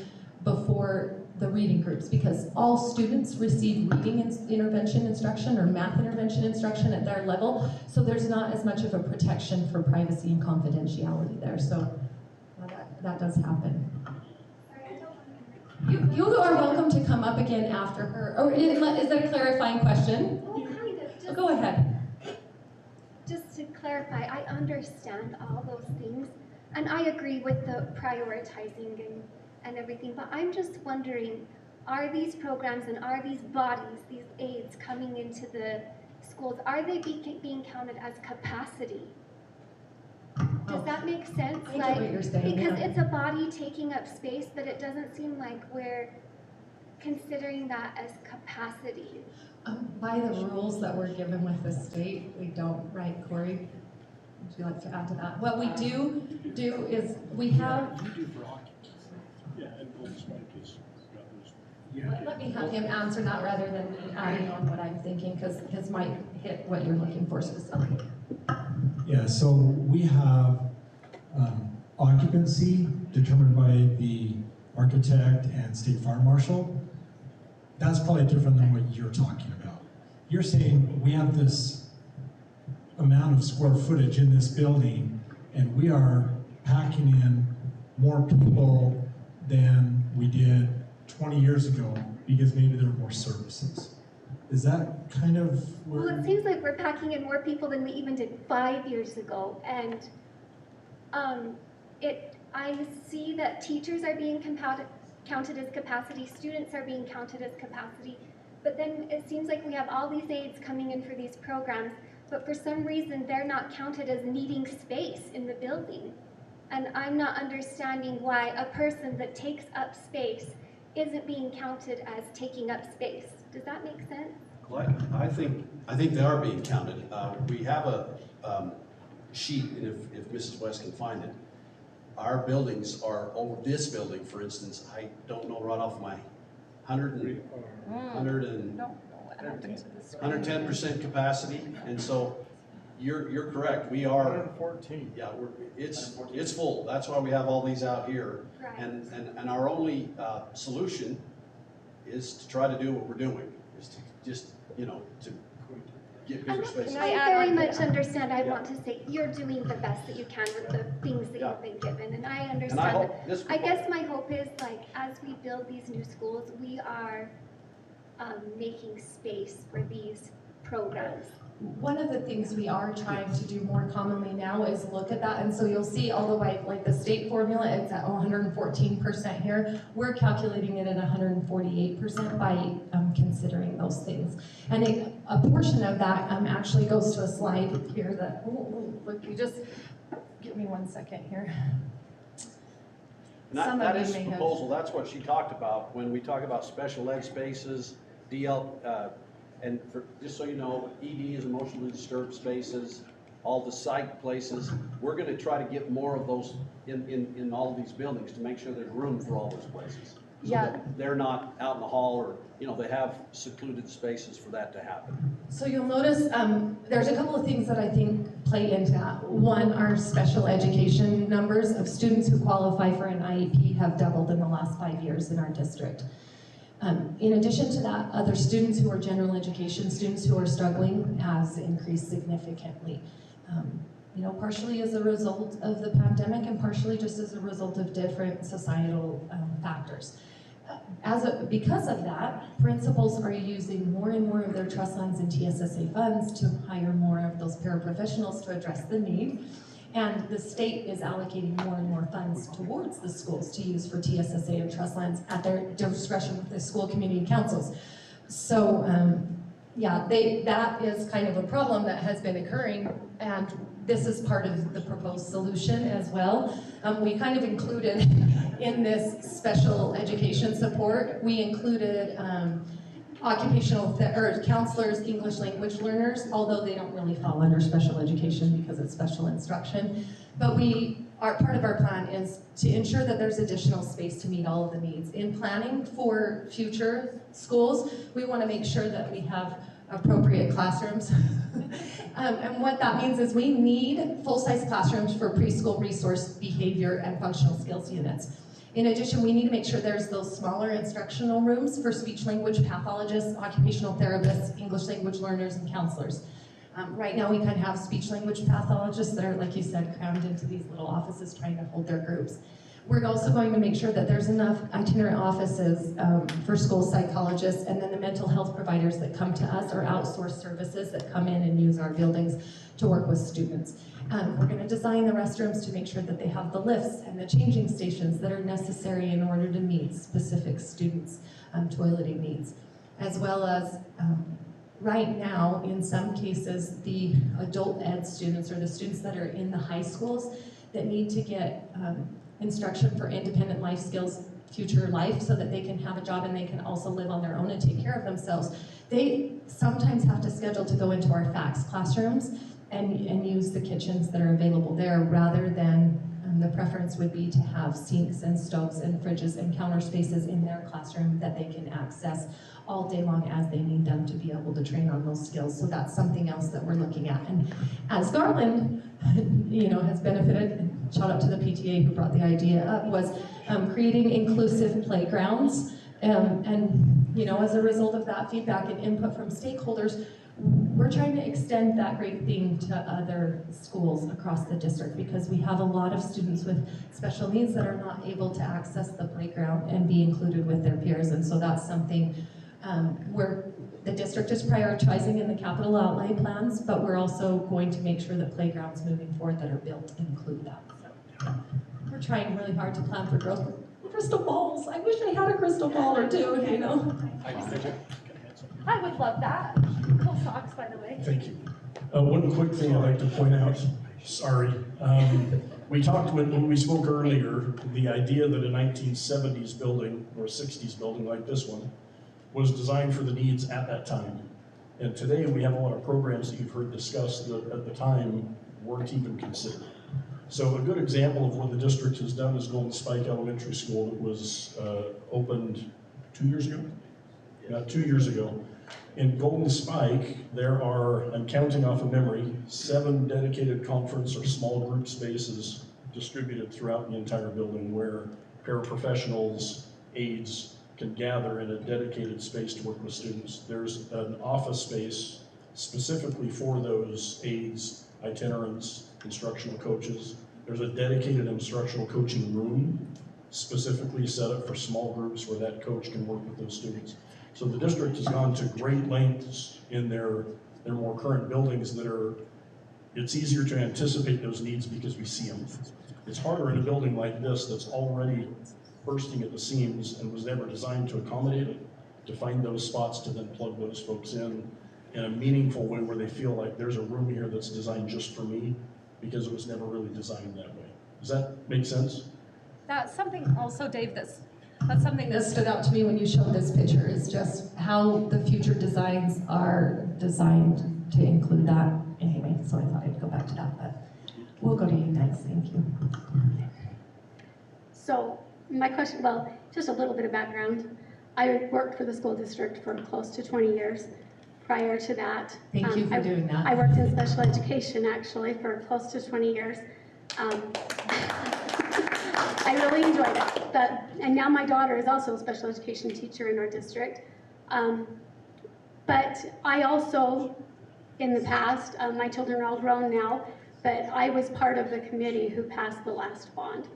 before the reading groups, because all students receive reading intervention instruction or math intervention instruction at their level, so there's not as much of a protection for privacy and confidentiality there. So that does happen. You are welcome to come up again after her. Or is that a clarifying question? Well, kind of. Go ahead. Just to clarify, I understand all those things, and I agree with the prioritizing and everything, but I'm just wondering, are these programs and are these bodies, these aides coming into the schools, are they being counted as capacity? Does that make sense? I get what you're saying, because yeah. it's a body taking up space, but it doesn't seem like we're considering that as capacity. By the rules that we're given with the state, we don't, right, Corey? Would you like to add to that? What we do is we have. You do for occupancy. Yeah, and Golden's Mike is got those. Let me have him answer that rather than me adding on what I'm thinking, because his might hit what you're looking for specifically. Yeah, so we have occupancy determined by the architect and state fire marshal. That's probably different than what you're talking about. You're saying we have this amount of square footage in this building, and we are packing in more people than we did 20 years ago because maybe there are more services. Is that kind of where... Well, it seems like we're packing in more people than we even did 5 years ago, and I see that teachers are being counted as capacity, students are being counted as capacity, but then it seems like we have all these aides coming in for these programs, but for some reason they're not counted as needing space in the building. And I'm not understanding why a person that takes up space isn't being counted as taking up space. Does that make sense? Well, I think they are being counted. We have a sheet, and if Mrs. West can find it, our buildings are, over this building, for instance, I don't know right off my 110% Don't know what happened to the screen. capacity, and so you're correct. We are, 114. yeah, it's full. That's why we have all these out here, Right. and our only solution is to try to do what we're doing, is to just, you know, to get bigger spaces. I add very on to much that? understand. I Yeah. want to say you're doing the best that you can with the things that Yeah. you've been given, and I And understand. I hope this. I guess my hope is, like, as we build these new schools, we are making space for these programs. One of the things we are trying to do more commonly now is look at that, and so you'll see, although like the state formula, it's at 114% here, we're calculating it at 148% by considering those things. And a portion of that actually goes to a slide here that, look, you just, give me 1 second here. And Some that of is you the may have- proposal, that's what she talked about, when we talk about special ed spaces, and just so you know, ED is emotionally disturbed spaces, all the psych places, we're gonna try to get more of those in all of these buildings to make sure there's room for all those places. So Yeah. that they're not out in the hall, or, you know, they have secluded spaces for that to happen. So you'll notice there's a couple of things that I think play into that. One, our special education numbers of students who qualify for an IEP have doubled in the last 5 years in our district. In addition to that, other students who are general education students who are struggling has increased significantly. You know, partially as a result of the pandemic and partially just as a result of different societal factors. Because of that, principals are using more and more of their trust funds and TSSA funds to hire more of those paraprofessionals to address the need. And the state is allocating more and more funds towards the schools to use for TSSA and trust lands at their discretion with the school community councils. So, yeah, that is kind of a problem that has been occurring, and this is part of the proposed solution as well. We kind of included in this special education support, we included occupational counselors, English language learners, although they don't really fall under special education because it's special instruction. But part of our plan is to ensure that there's additional space to meet all of the needs. In planning for future schools, we want to make sure that we have appropriate classrooms. And what that means is we need full-size classrooms for preschool resource behavior and functional skills units. In addition, we need to make sure there's those smaller instructional rooms for speech language pathologists, occupational therapists, English language learners, and counselors. Right now, we kind of have speech language pathologists that are, like you said, crammed into these little offices trying to hold their groups. We're also going to make sure that there's enough itinerant offices for school psychologists, and then the mental health providers that come to us are outsourced services that come in and use our buildings to work with students. We're going to design the restrooms to make sure that they have the lifts and the changing stations that are necessary in order to meet specific students' toileting needs, as well as right now, in some cases, the adult ed students or the students that are in the high schools that need to get instruction for independent life skills, future life, so that they can have a job and they can also live on their own and take care of themselves. They sometimes have to schedule to go into our FACS classrooms and use the kitchens that are available there, rather than the preference would be to have sinks and stoves and fridges and counter spaces in their classroom that they can access all day long as they need them to be able to train on those skills. So that's something else that we're looking at. And as Garland, you know, has benefited, and shout out to the PTA who brought the idea up, was creating inclusive playgrounds. And you know, as a result of that feedback and input from stakeholders, we're trying to extend that great thing to other schools across the district, because we have a lot of students with special needs that are not able to access the playground and be included with their peers. And so that's something where the district is prioritizing in the capital outlay plans, but we're also going to make sure that playgrounds moving forward that are built include that. So we're trying really hard to plan for growth. Crystal balls, I wish I had a crystal ball or two, you know? I would love that. Cool socks, by the way. Thank you. One quick thing I'd like to point out, sorry. We talked when we spoke earlier, the idea that a 1970s building or a 60s building like this one was designed for the needs at that time. And today we have a lot of programs that you've heard discussed that at the time weren't even considered. So a good example of what the district has done is Golden Spike Elementary School that was opened 2 years ago? Yeah, 2 years ago. In Golden Spike, there are, I'm counting off of memory, 7 dedicated conference or small group spaces distributed throughout the entire building where paraprofessionals, aides can gather in a dedicated space to work with students. There's an office space specifically for those aides, itinerants, instructional coaches. There's a dedicated instructional coaching room specifically set up for small groups where that coach can work with those students. So the district has gone to great lengths in their more current buildings that are, it's easier to anticipate those needs because we see them. It's harder in a building like this that's already bursting at the seams and was never designed to accommodate it, to find those spots to then plug those folks in a meaningful way where they feel like there's a room here that's designed just for me because it was never really designed that way. Does that make sense? That's something also, Dave, that's something That that's stood out to me when you showed this picture is just how the future designs are designed to include that. Anyway, so I thought I'd go back to that, but we'll go to you next. Thank you. So my question, well, just a little bit of background. I worked for the school district for close to 20 years. Prior to that, Thank you for doing that. I worked in special education actually for close to 20 years. I really enjoyed it. And now my daughter is also a special education teacher in our district. But I also, in the past, my children are all grown now, but I was part of the committee who passed the last bond.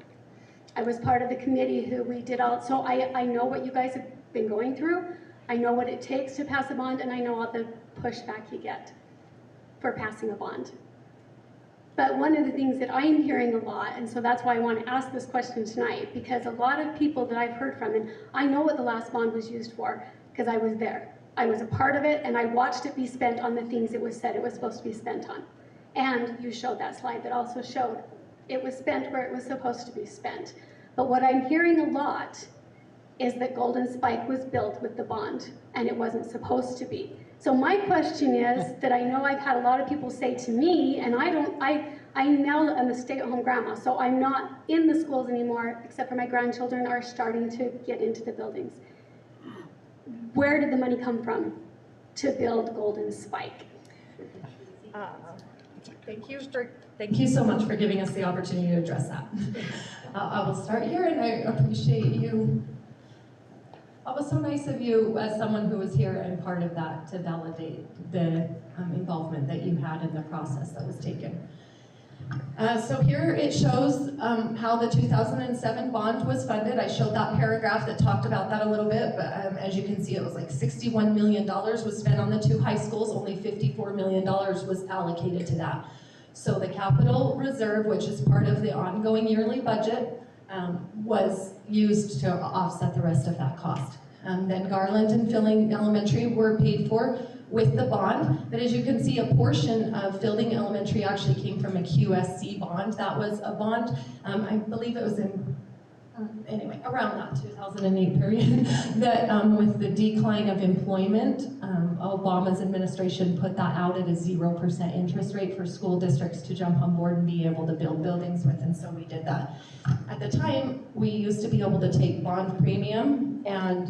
I was part of the committee who we did all, so I know what you guys have been going through. I know what it takes to pass a bond, and I know all the pushback you get for passing a bond. But one of the things that I'm hearing a lot, and so that's why I want to ask this question tonight, because a lot of people that I've heard from, and I know what the last bond was used for, because I was there. I was a part of it, and I watched it be spent on the things it was said it was supposed to be spent on. And you showed that slide that also showed it was spent where it was supposed to be spent. But what I'm hearing a lot is that Golden Spike was built with the bond, and it wasn't supposed to be. So my question is that I know I've had a lot of people say to me, and I now am a stay-at-home grandma, so I'm not in the schools anymore, except for my grandchildren are starting to get into the buildings. Where did the money come from to build Golden Spike? Thank you so much for giving us the opportunity to address that. I will start here, and I appreciate you. It was so nice of you, as someone who was here and part of that, to validate the involvement that you had in the process that was taken. So here it shows how the 2007 bond was funded. I showed that paragraph that talked about that a little bit, but as you can see, it was like $61 million was spent on the 2 high schools. Only $54 million was allocated to that. So the capital reserve, which is part of the ongoing yearly budget, was used to offset the rest of that cost. Then Garland and Fielding Elementary were paid for with the bond, but as you can see, a portion of Fielding Elementary actually came from a QSC bond. That was a bond, I believe it was in, anyway, around that 2008 period, that with the decline of employment, Obama's administration put that out at a 0% interest rate for school districts to jump on board and be able to build buildings with, and so we did that. At the time, we used to be able to take bond premium, and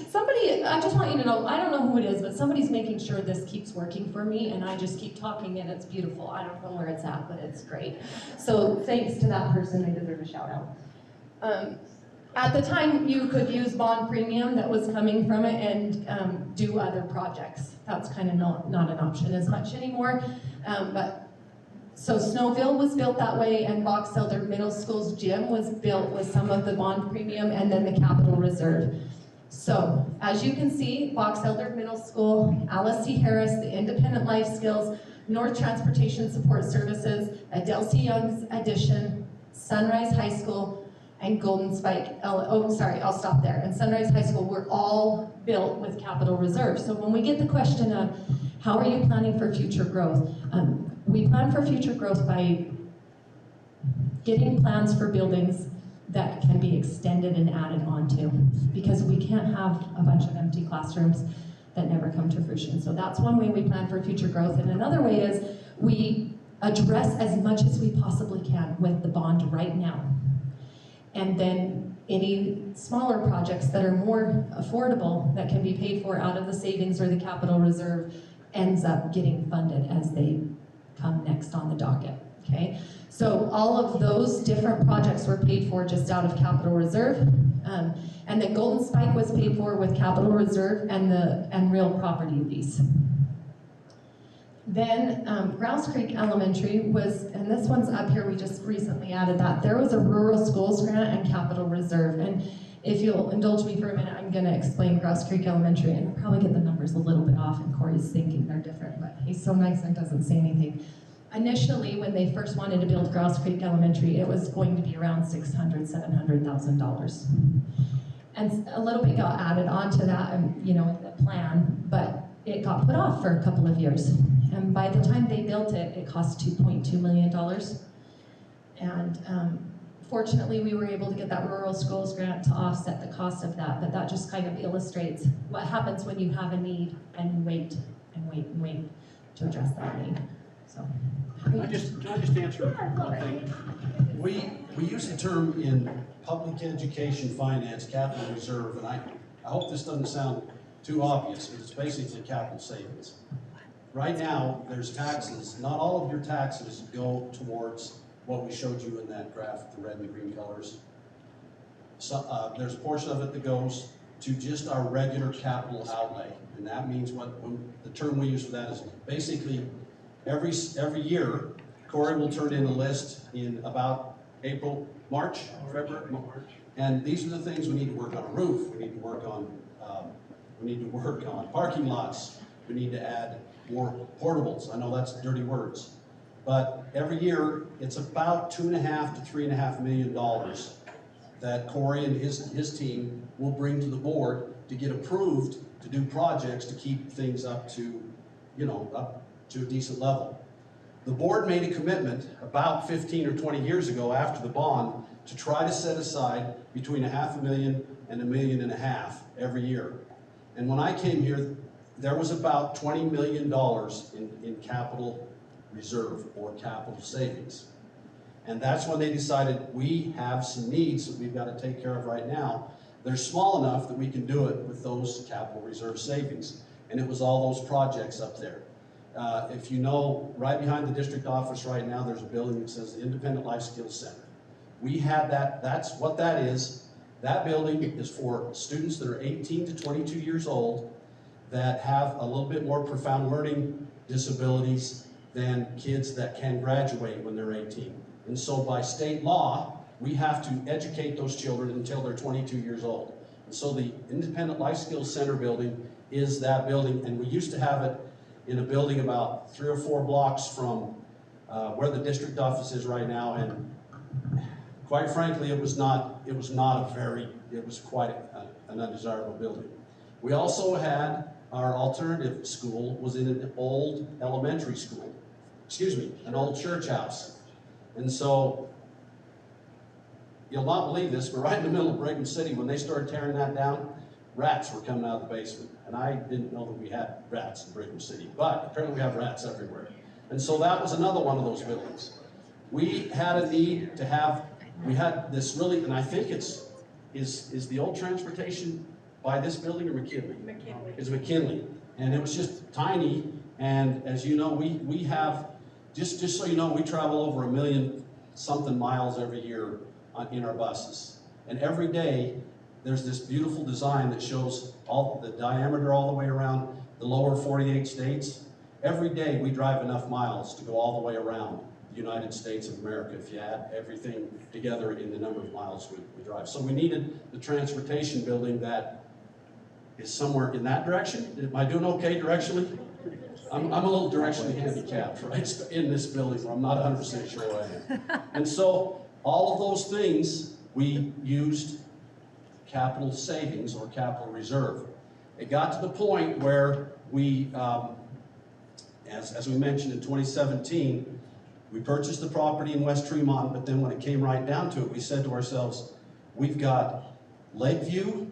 somebody, I just want you to know, I don't know who it is, but somebody's making sure this keeps working for me, and I just keep talking, and it's beautiful. I don't know where it's at, but it's great. So thanks to that person, they deserve a shout out. At the time, you could use bond premium that was coming from it and do other projects. That's kind of not an option as much anymore. So Snowville was built that way, and Box Elder Middle School's gym was built with some of the bond premium and then the capital reserve. So, as you can see, Box Elder Middle School, Alice C. Harris, the Independent Life Skills, North Transportation Support Services, Adelcy Young's Addition, Sunrise High School, and Golden Spike, I'll stop there. And Sunrise High School were all built with capital reserve. So when we get the question of, how are you planning for future growth? We plan for future growth by getting plans for buildings that can be extended and added onto, because we can't have a bunch of empty classrooms that never come to fruition. So that's one way we plan for future growth. And another way is we address as much as we possibly can with the bond right now. And then any smaller projects that are more affordable that can be paid for out of the savings or the capital reserve ends up getting funded as they come next on the docket, okay? So all of those different projects were paid for just out of capital reserve. And the Golden Spike was paid for with capital reserve and real property lease. Then Grouse Creek Elementary was, and this one's up here, we just recently added that. There was a rural schools grant and capital reserve. And if you'll indulge me for a minute, I'm gonna explain Grouse Creek Elementary, and I'll probably get the numbers a little bit off, and Corey's thinking they're different, but he's so nice and doesn't say anything. Initially, when they first wanted to build Grouse Creek Elementary, it was going to be around $600,000, $700,000. And a little bit got added onto that, you know, in the plan, but it got put off for a couple of years. And by the time they built it, it cost $2.2 million. And fortunately, we were able to get that rural schools grant to offset the cost of that, but that just kind of illustrates what happens when you have a need and you wait and wait and wait to address that need. So, Can I just answer one thing? We use the term in public education finance, capital reserve, and I hope this doesn't sound too obvious, but it's basically capital savings. Right now, there's taxes. Not all of your taxes go towards what we showed you in that graph, the red and green colors. So, there's a portion of it that goes to just our regular capital outlay, and that means the term we use for that is basically every year, Corey will turn in a list in about April, March, February, and these are the things we need to work on: a roof, we need to work on parking lots, we need to add more portables. I know that's dirty words, but every year it's about $2.5 to $3.5 million that Corey and his team will bring to the board to get approved to do projects to keep things up to, up to a decent level. The board made a commitment about 15 or 20 years ago after the bond to try to set aside between $500,000 and $1.5 million every year. And when I came here, there was about $20 million in capital reserve or capital savings. And that's when they decided we have some needs that we've got to take care of right now. They're small enough that we can do it with those capital reserve savings. And it was all those projects up there. If you know, right behind the district office right now, there's a building that says the Independent Life Skills Center. We had that, that's what that is. That building is for students that are 18 to 22 years old that have a little bit more profound learning disabilities than kids that can graduate when they're 18. And so by state law, we have to educate those children until they're 22 years old. And so the Independent Life Skills Center building is that building, and we used to have it in a building about 3 or 4 blocks from where the district office is right now, and quite frankly, it was quite an undesirable building. We also had our alternative school was in an old elementary school, an old church house. And so, you'll not believe this, but right in the middle of Brigham City, when they started tearing that down, rats were coming out of the basement. And I didn't know that we had rats in Brigham City, but apparently we have rats everywhere. And so that was another one of those buildings. We had a need to have, we had this really, and I think is the old transportation by this building or McKinley? McKinley. It's McKinley. And it was just tiny, and as you know, we have, just so you know, we travel over 1 million something miles every year in our buses. And every day, there's this beautiful design that shows all the diameter all the way around the lower 48 states. Every day we drive enough miles to go all the way around the United States of America if you add everything together in the number of miles we drive. So we needed the transportation building that is somewhere in that direction. Am I doing okay directionally? I'm a little directionally handicapped, right? In this building where I'm not 100% sure I am. And so all of those things we used capital savings or capital reserve. It got to the point where we, as we mentioned in 2017, we purchased the property in West Tremont, but then when it came right down to it, we said to ourselves, we've got Lakeview,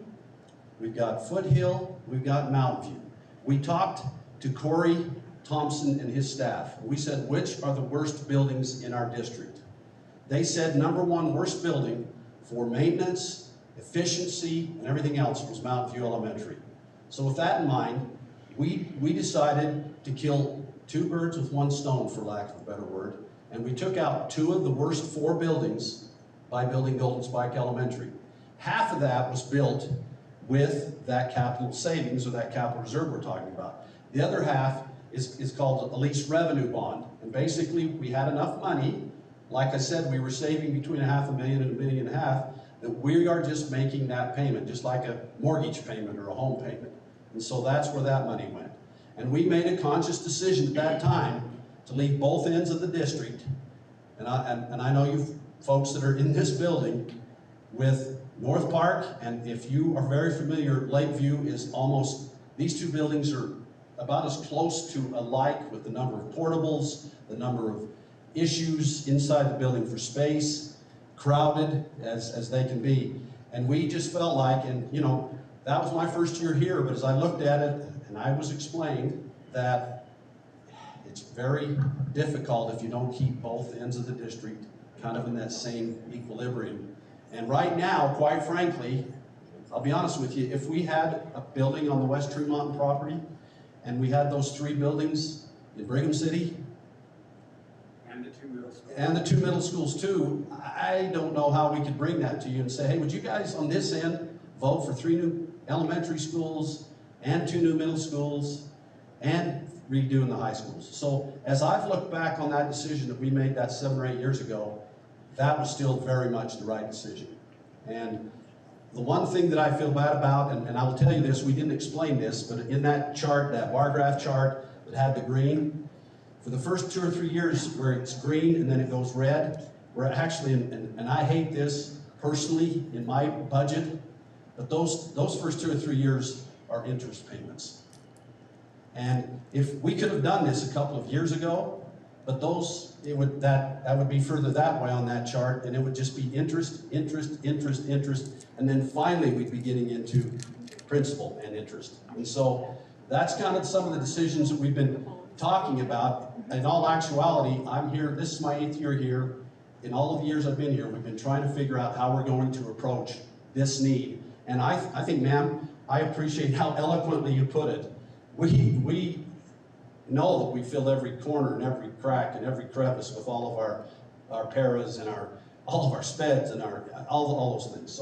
we've got Foothill, we've got Mountain View. We talked to Corey Thompson and his staff. We said, which are the worst buildings in our district? They said #1 worst building for maintenance, efficiency, and everything else was Mountain View Elementary. So with that in mind, we decided to kill 2 birds with 1 stone, for lack of a better word, and we took out 2 of the worst 4 buildings by building Golden Spike Elementary. Half of that was built with that capital savings or that capital reserve we're talking about. The other half is called a lease revenue bond. And basically, we had enough money, like I said, we were saving between $500,000 and $1.5 million, that we are just making that payment, just like a mortgage payment or a home payment. And so that's where that money went. And we made a conscious decision at that time to leave both ends of the district. And I know you folks that are in this building with North Park, and if you are very familiar, Lakeview is almost, these 2 buildings are about as close to alike with the number of portables, the number of issues inside the building for space, crowded as they can be. And we just felt like, and you know, that was my first year here, but as I looked at it, and I was explained that it's very difficult if you don't keep both ends of the district kind of in that same equilibrium. And right now, quite frankly, I'll be honest with you, if we had a building on the West Tremont property, and we had those 3 buildings in Brigham City, And the 2 middle schools. and the 2 middle schools too, I don't know how we could bring that to you and say, hey, would you guys on this end vote for 3 new elementary schools and 2 new middle schools and redoing the high schools? So as I've looked back on that decision that we made that 7 or 8 years ago, that was still very much the right decision. And the one thing that I feel bad about, and I will tell you this, we didn't explain this, but in that chart, that bar graph chart that had the green, for the first 2 or 3 years where it's green and then it goes red, we're actually, and I hate this personally in my budget, but those first 2 or 3 years are interest payments. And if we could have done this a couple of years ago, but that would be further that way on that chart, and it would just be interest, interest, interest, interest, and then finally we'd be getting into principal and interest. And so that's kind of some of the decisions that we've been talking about. In all actuality, I'm here, this is my 8th year here. In all of the years I've been here, we've been trying to figure out how we're going to approach this need. And I think, ma'am, I appreciate how eloquently you put it. We know that we fill every corner and every crack and every crevice with all of our paras and all of our speds and all those things.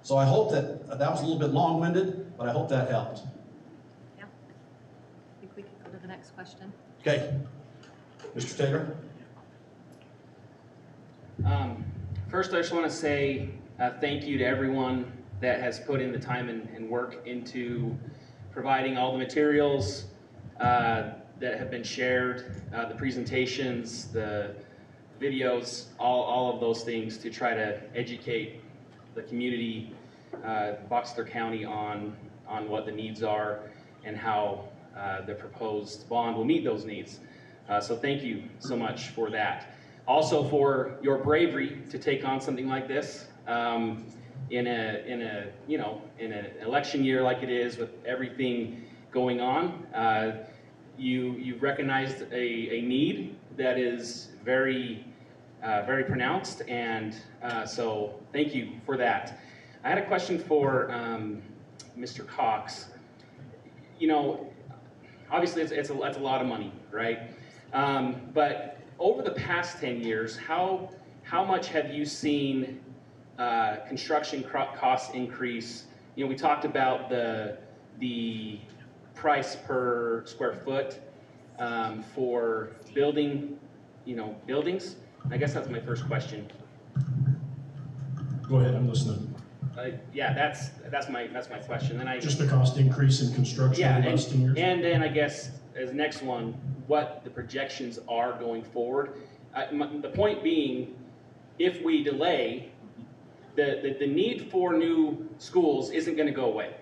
So I hope that was a little bit long-winded, but I hope that helped. Yeah. I think we can go to the next question. Okay, Mr. Taylor. First, I just want to say thank you to everyone that has put in the time and work into providing all the materials that have been shared, the presentations, the videos, all of those things to try to educate the community, Boxcar County on what the needs are and how the proposed bond will meet those needs. So thank you so much for that. Also for your bravery to take on something like this in an election year like it is with everything going on. You've recognized a need that is very pronounced, and so thank you for that. I had a question for Mr. Cox. You know, obviously it's a lot of money, right? But over the past 10 years, how much have you seen construction costs increase? You know, we talked about the price per square foot for buildings. I guess that's my first question. Go ahead, I'm listening. Yeah, that's my question. Then Just the cost increase in construction over the last 10 years? And then I guess as next one, what the projections are going forward. The point being, if we delay, the need for new schools isn't going to go away.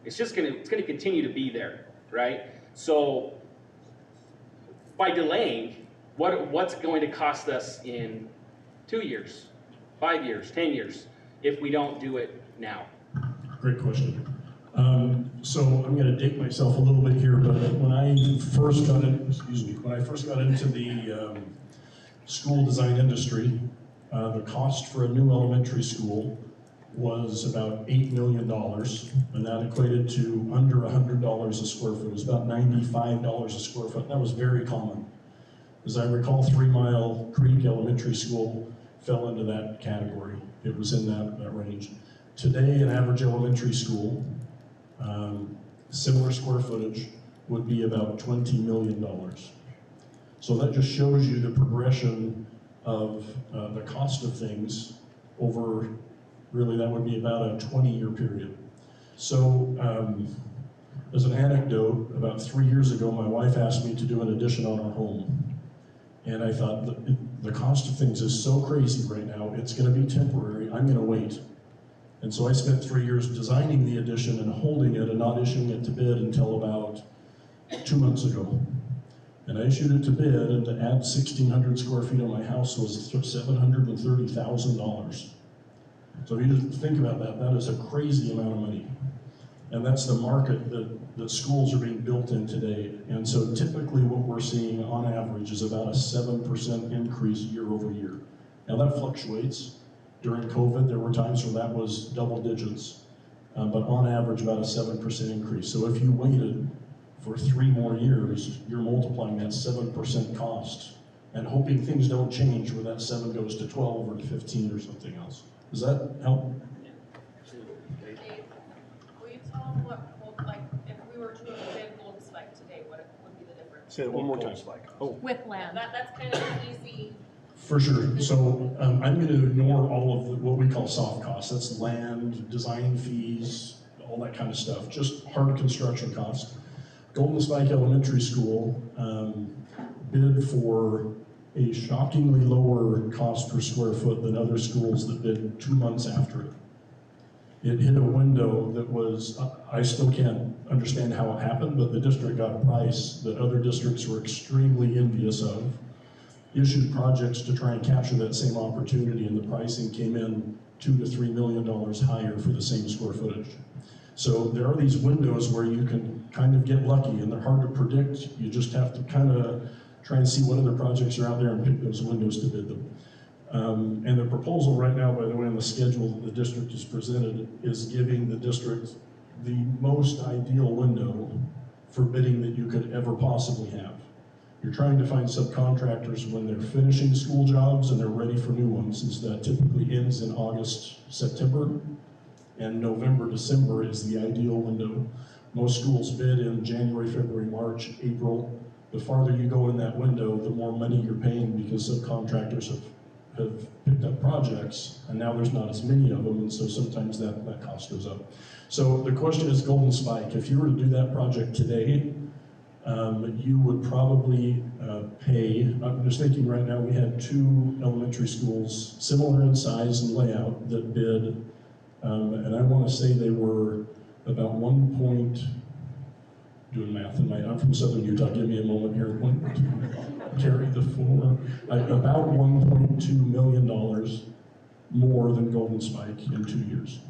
It's going to continue to be there, right? So by delaying, what's going to cost us in 2 years, 5 years, 10 years, if we don't do it now? Great question. So I'm going to date myself a little bit here, but when I first got in, when I first got into the school design industry, the cost for a new elementary school was about $8 million, and that equated to under $100 a square foot. It was about $95 a square foot. That was very common. As I recall, 3 Mile Creek Elementary School fell into that category. It was in that range. Today, an average elementary school, similar square footage, would be about $20 million. So that just shows you the progression of the cost of things over, really that would be about a 20-year period. So as an anecdote, about 3 years ago, my wife asked me to do an addition on our home. And I thought, the cost of things is so crazy right now, it's gonna be temporary, I'm gonna wait. And so I spent 3 years designing the addition and holding it and not issuing it to bid until about 2 months ago. And I issued it to bid, and to add 1,600 square feet on my house was $730,000. So if you just think about that, that is a crazy amount of money. And that's the market that schools are being built in today. And so typically what we're seeing on average is about a 7% increase year over year. Now that fluctuates. During COVID, there were times where that was double digits, but on average about a 7% increase. So if you waited for 3 more years, you're multiplying that 7% cost and hoping things don't change where that 7 goes to 12 or to 15 or something else. Does that help? Dave, will you tell them what, like, if we were to have bid Golden Spike today, what would be the difference? Say that one more time, Spike. Oh. With land. That's kind of an easy. For sure. So I'm going to ignore all of what we call soft costs. That's land, design fees, all that kind of stuff. Just hard construction costs. Golden Spike Elementary School bid for a shockingly lower cost per square foot than other schools that bid 2 months after it. It hit a window that was, I still can't understand how it happened, but the district got a price that other districts were extremely envious of, issued projects to try and capture that same opportunity, and the pricing came in $2 to $3 million higher for the same square footage. So there are these windows where you can kind of get lucky, and they're hard to predict. You just have to kind of try and see what other projects are out there and pick those windows to bid them. And the proposal right now, by the way, on the schedule that the district has presented is giving the district the most ideal window for bidding that you could ever possibly have. You're trying to find subcontractors when they're finishing school jobs and they're ready for new ones, since that typically ends in August, September, and November, December is the ideal window. Most schools bid in January, February, March, April. The farther you go in that window, the more money you're paying because subcontractors have picked up projects, and now there's not as many of them, and so sometimes that cost goes up. So the question is Golden Spike. If you were to do that project today, you would probably pay, I'm just thinking right now, we had 2 elementary schools, similar in size and layout, that bid, and I want to say they were about doing math in I'm from Southern Utah, give me a moment here, carry the floor, about $1.2 million more than Golden Spike in 2 years.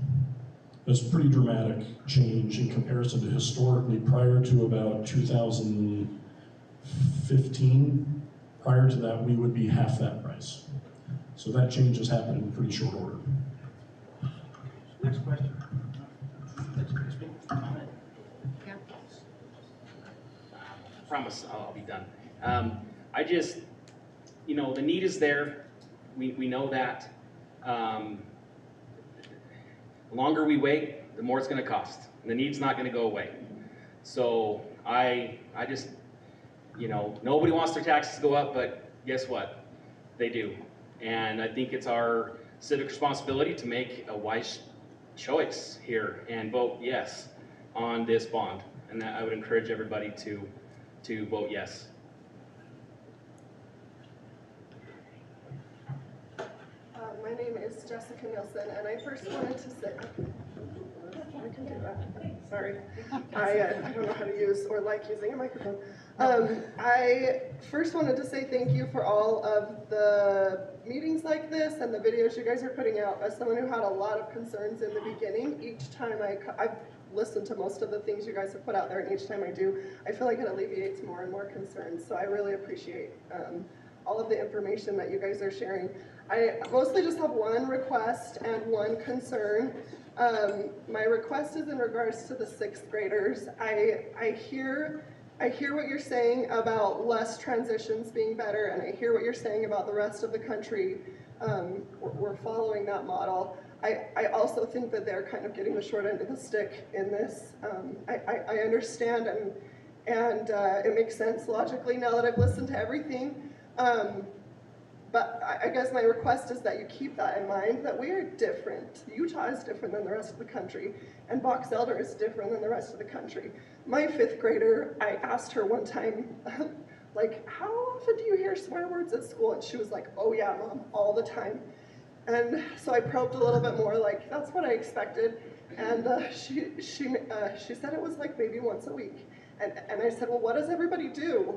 That's a pretty dramatic change in comparison to historically prior to about 2015. Prior to that, we would be half that price. So that change has happened in pretty short order. Next question. Yeah. I promise I'll be done. I just, the need is there. We know that. The longer we wait, the more it's going to cost. And the need's not going to go away. So I just, nobody wants their taxes to go up, but guess what? They do. And I think it's our civic responsibility to make a wise choice here and vote yes on this bond. And I would encourage everybody to vote yes. My name is Jessica Nielsen, and I first wanted to say, I can do that. Sorry, I don't know how to use or like using a microphone. I first wanted to say thank you for all of the meetings like this and the videos you guys are putting out. As someone who had a lot of concerns in the beginning, each time I've listened to most of the things you guys have put out there, and each time I do, I feel like it alleviates more and more concerns. So I really appreciate all of the information that you guys are sharing. I mostly just have one request and one concern. My request is in regards to the 6th graders. I hear what you're saying about less transitions being better, and I hear what you're saying about the rest of the country. We're following that model. I also think that they're kind of getting the short end of the stick in this. I understand, and it makes sense logically now that I've listened to everything. But I guess my request is that you keep that in mind, that we are different. Utah is different than the rest of the country, and Box Elder is different than the rest of the country. My 5th grader, I asked her one time, like, how often do you hear swear words at school? And she was like, oh yeah, Mom, all the time. And so I probed a little bit more, like, that's what I expected. And she said it was like maybe once a week. And I said, well, what does everybody do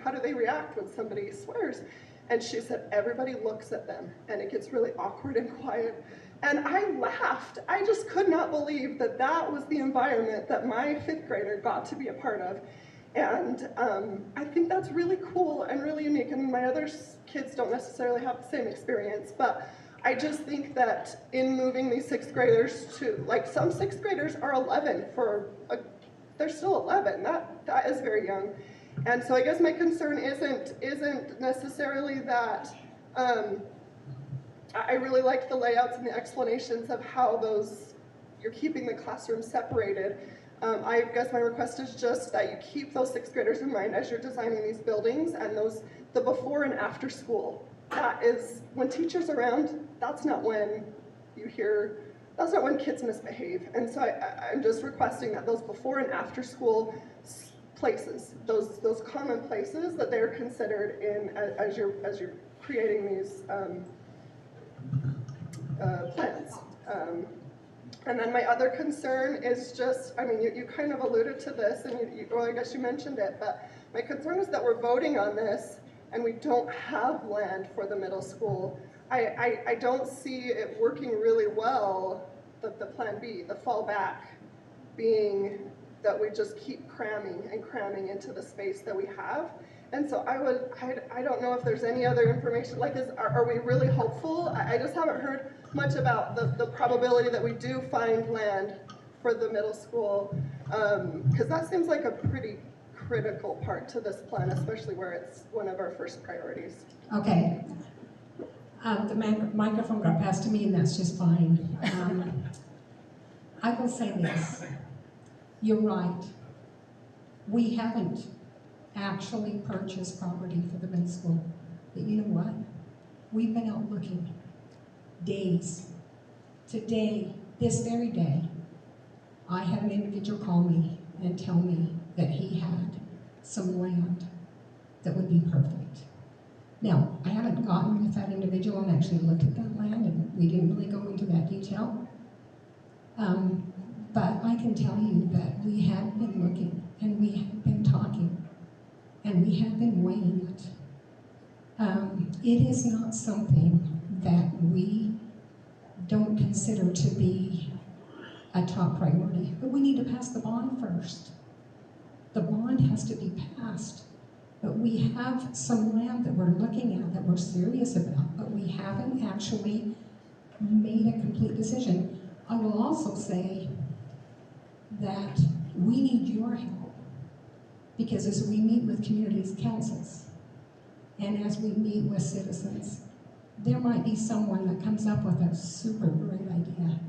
how do they react when somebody swears? And she said, everybody looks at them, and it gets really awkward and quiet. And I laughed. I just could not believe that that was the environment that my 5th grader got to be a part of. And I think that's really cool and really unique, and my other kids don't necessarily have the same experience, but I just think that in moving these 6th graders to, like, some 6th graders are 11 they're still 11, that is very young. And so I guess my concern isn't necessarily that, I really like the layouts and the explanations of how you're keeping the classrooms separated. I guess my request is just that you keep those 6th graders in mind as you're designing these buildings, and the before and after school. That is, when teachers are around, that's not when kids misbehave. And so I'm just requesting that those before and after school places, those common places, that they're considered in as you're creating these plans. And then my other concern is just, I mean, you kind of alluded to this, and well, I guess you mentioned it, but my concern is that we're voting on this and we don't have land for the middle school. I don't see it working really well, the plan B, the fallback being that we just keep cramming and cramming into the space that we have. And so I don't know if there's any other information, like are we really hopeful? I just haven't heard much about the probability that we do find land for the middle school, because that seems like a pretty critical part to this plan, especially where it's one of our first priorities. Okay. The microphone got passed to me, and that's just fine. I will say this. You're right. We haven't actually purchased property for the middle school. But you know what? We've been out looking days. Today, this very day, I had an individual call me and tell me that he had some land that would be perfect. Now, I haven't gotten with that individual and actually looked at that land, and we didn't really go into that detail. But I can tell you that we have been looking, and we have been talking, and we have been weighing it. It is not something that we don't consider to be a top priority, but we need to pass the bond first. The bond has to be passed. But we have some land that we're looking at that we're serious about, but we haven't actually made a complete decision. I will also say that we need your help, because as we meet with communities councils and as we meet with citizens, there might be someone that comes up with a super great idea.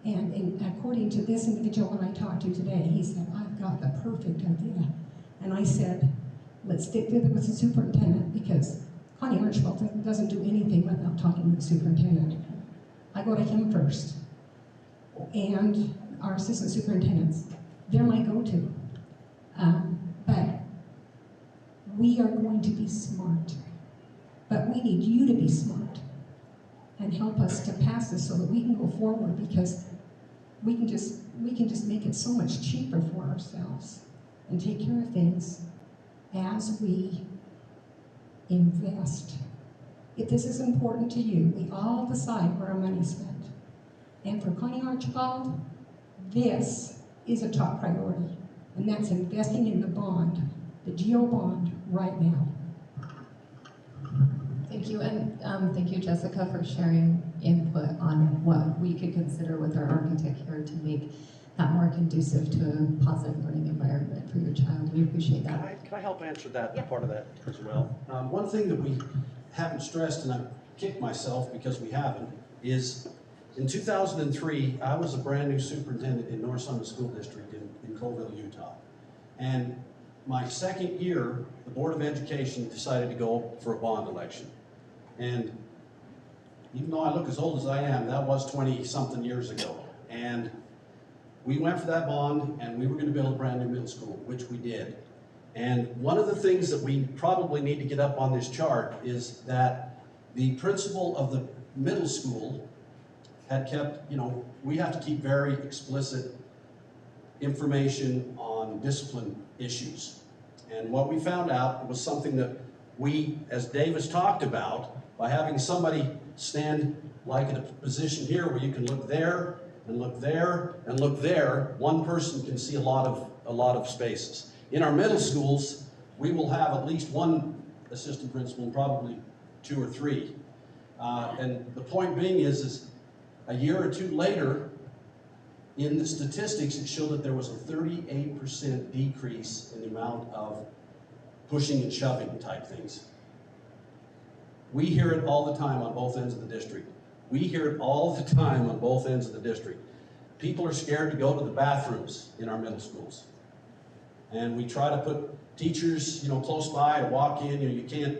And according to this individual that I talked to today, he said, I've got the perfect idea. And I said, let's stick with it with the superintendent, because Connie Archibald doesn't do anything without talking to the superintendent. I go to him first. And our assistant superintendents, they're my go-to. But we are going to be smart. But we need you to be smart and help us to pass this so that we can go forward, because we can just make it so much cheaper for ourselves and take care of things as we invest. If this is important to you, we all decide where our money's spent. And for Connie Archibald, this is a top priority. And that's investing in the bond, the GO bond, right now. Thank you, and thank you, Jessica, for sharing input on what we could consider with our architect here to make that more conducive to a positive learning environment for your child. We appreciate that. Can I help answer that part of that as well? One thing that we haven't stressed, and I've kicked myself because we haven't, is in 2003, I was a brand new superintendent in North Summit School District in Colville, Utah. And my second year, the Board of Education decided to go for a bond election. And even though I look as old as I am, that was 20-something years ago. And we went for that bond, and we were going to build a brand new middle school, which we did. And one of the things that we probably need to get up on this chart is that the principal of the middle school had kept, we have to keep very explicit information on discipline issues. And what we found out was something that we, as Davis talked about, by having somebody stand like in a position here where you can look there and look there and look there, one person can see a lot of spaces. In our middle schools, we will have at least one assistant principal and probably 2 or 3. And the point being is a year or 2 later, in the statistics, it showed that there was a 38% decrease in the amount of pushing and shoving type things. We hear it all the time on both ends of the district. We hear it all the time on both ends of the district. People are scared to go to the bathrooms in our middle schools. And we try to put teachers, close by, walk in, you can't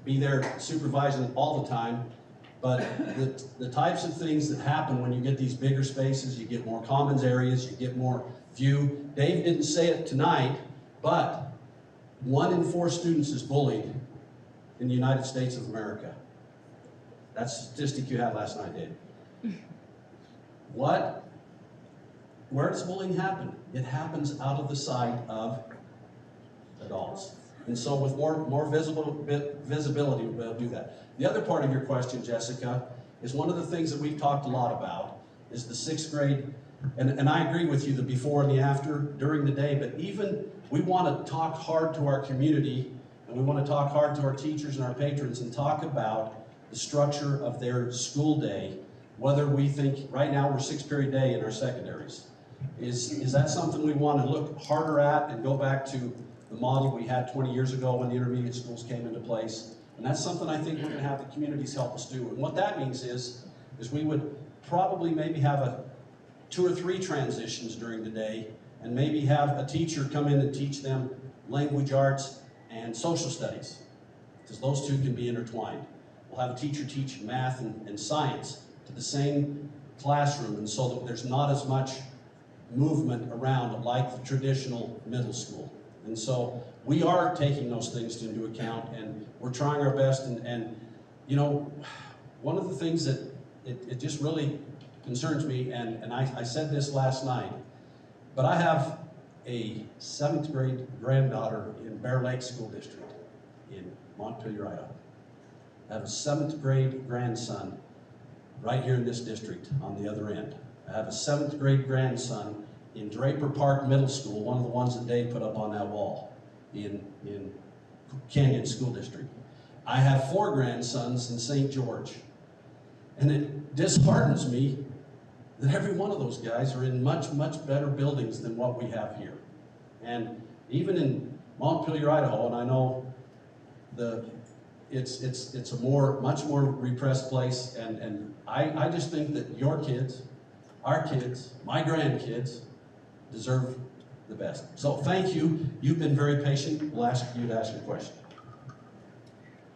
be there supervising all the time. But the types of things that happen when you get these bigger spaces, you get more commons areas, you get more view. Dave didn't say it tonight, but 1 in 4 students is bullied in the United States of America. That's a statistic you had last night, Dave. Where does bullying happen? It happens out of the sight of adults. And so with more visibility, we'll do that. The other part of your question, Jessica, is one of the things that we've talked a lot about is the 6th grade, and I agree with you, the before and the after, during the day, but even we want to talk hard to our community, and we want to talk hard to our teachers and our patrons and talk about the structure of their school day, whether we think, right now we're 6-period day in our secondaries. Is that something we want to look harder at and go back to the model we had 20 years ago when the intermediate schools came into place? And that's something I think we're going to have the communities help us do. And what that means is we would probably maybe have 2 or 3 transitions during the day, and maybe have a teacher come in and teach them language arts and social studies, because those 2 can be intertwined. We'll have a teacher teach math and science to the same classroom, and so that there's not as much movement around like the traditional middle school. And so we are taking those things into account, and we're trying our best. And one of the things that it just really concerns me, and I said this last night, but I have a 7th grade granddaughter in Bear Lake School District in Montpelier, Idaho. I have a 7th grade grandson right here in this district on the other end. I have a 7th grade grandson in Draper Park Middle School, one of the ones that Dave put up on that wall in Canyon School District. I have 4 grandsons in St. George. And it disheartens me that every one of those guys are in much, much better buildings than what we have here. And even in Montpelier, Idaho, and I know it's a much more repressed place, and I just think that your kids, our kids, my grandkids deserve the best. So thank you. You've been very patient. We'll ask you to ask your question.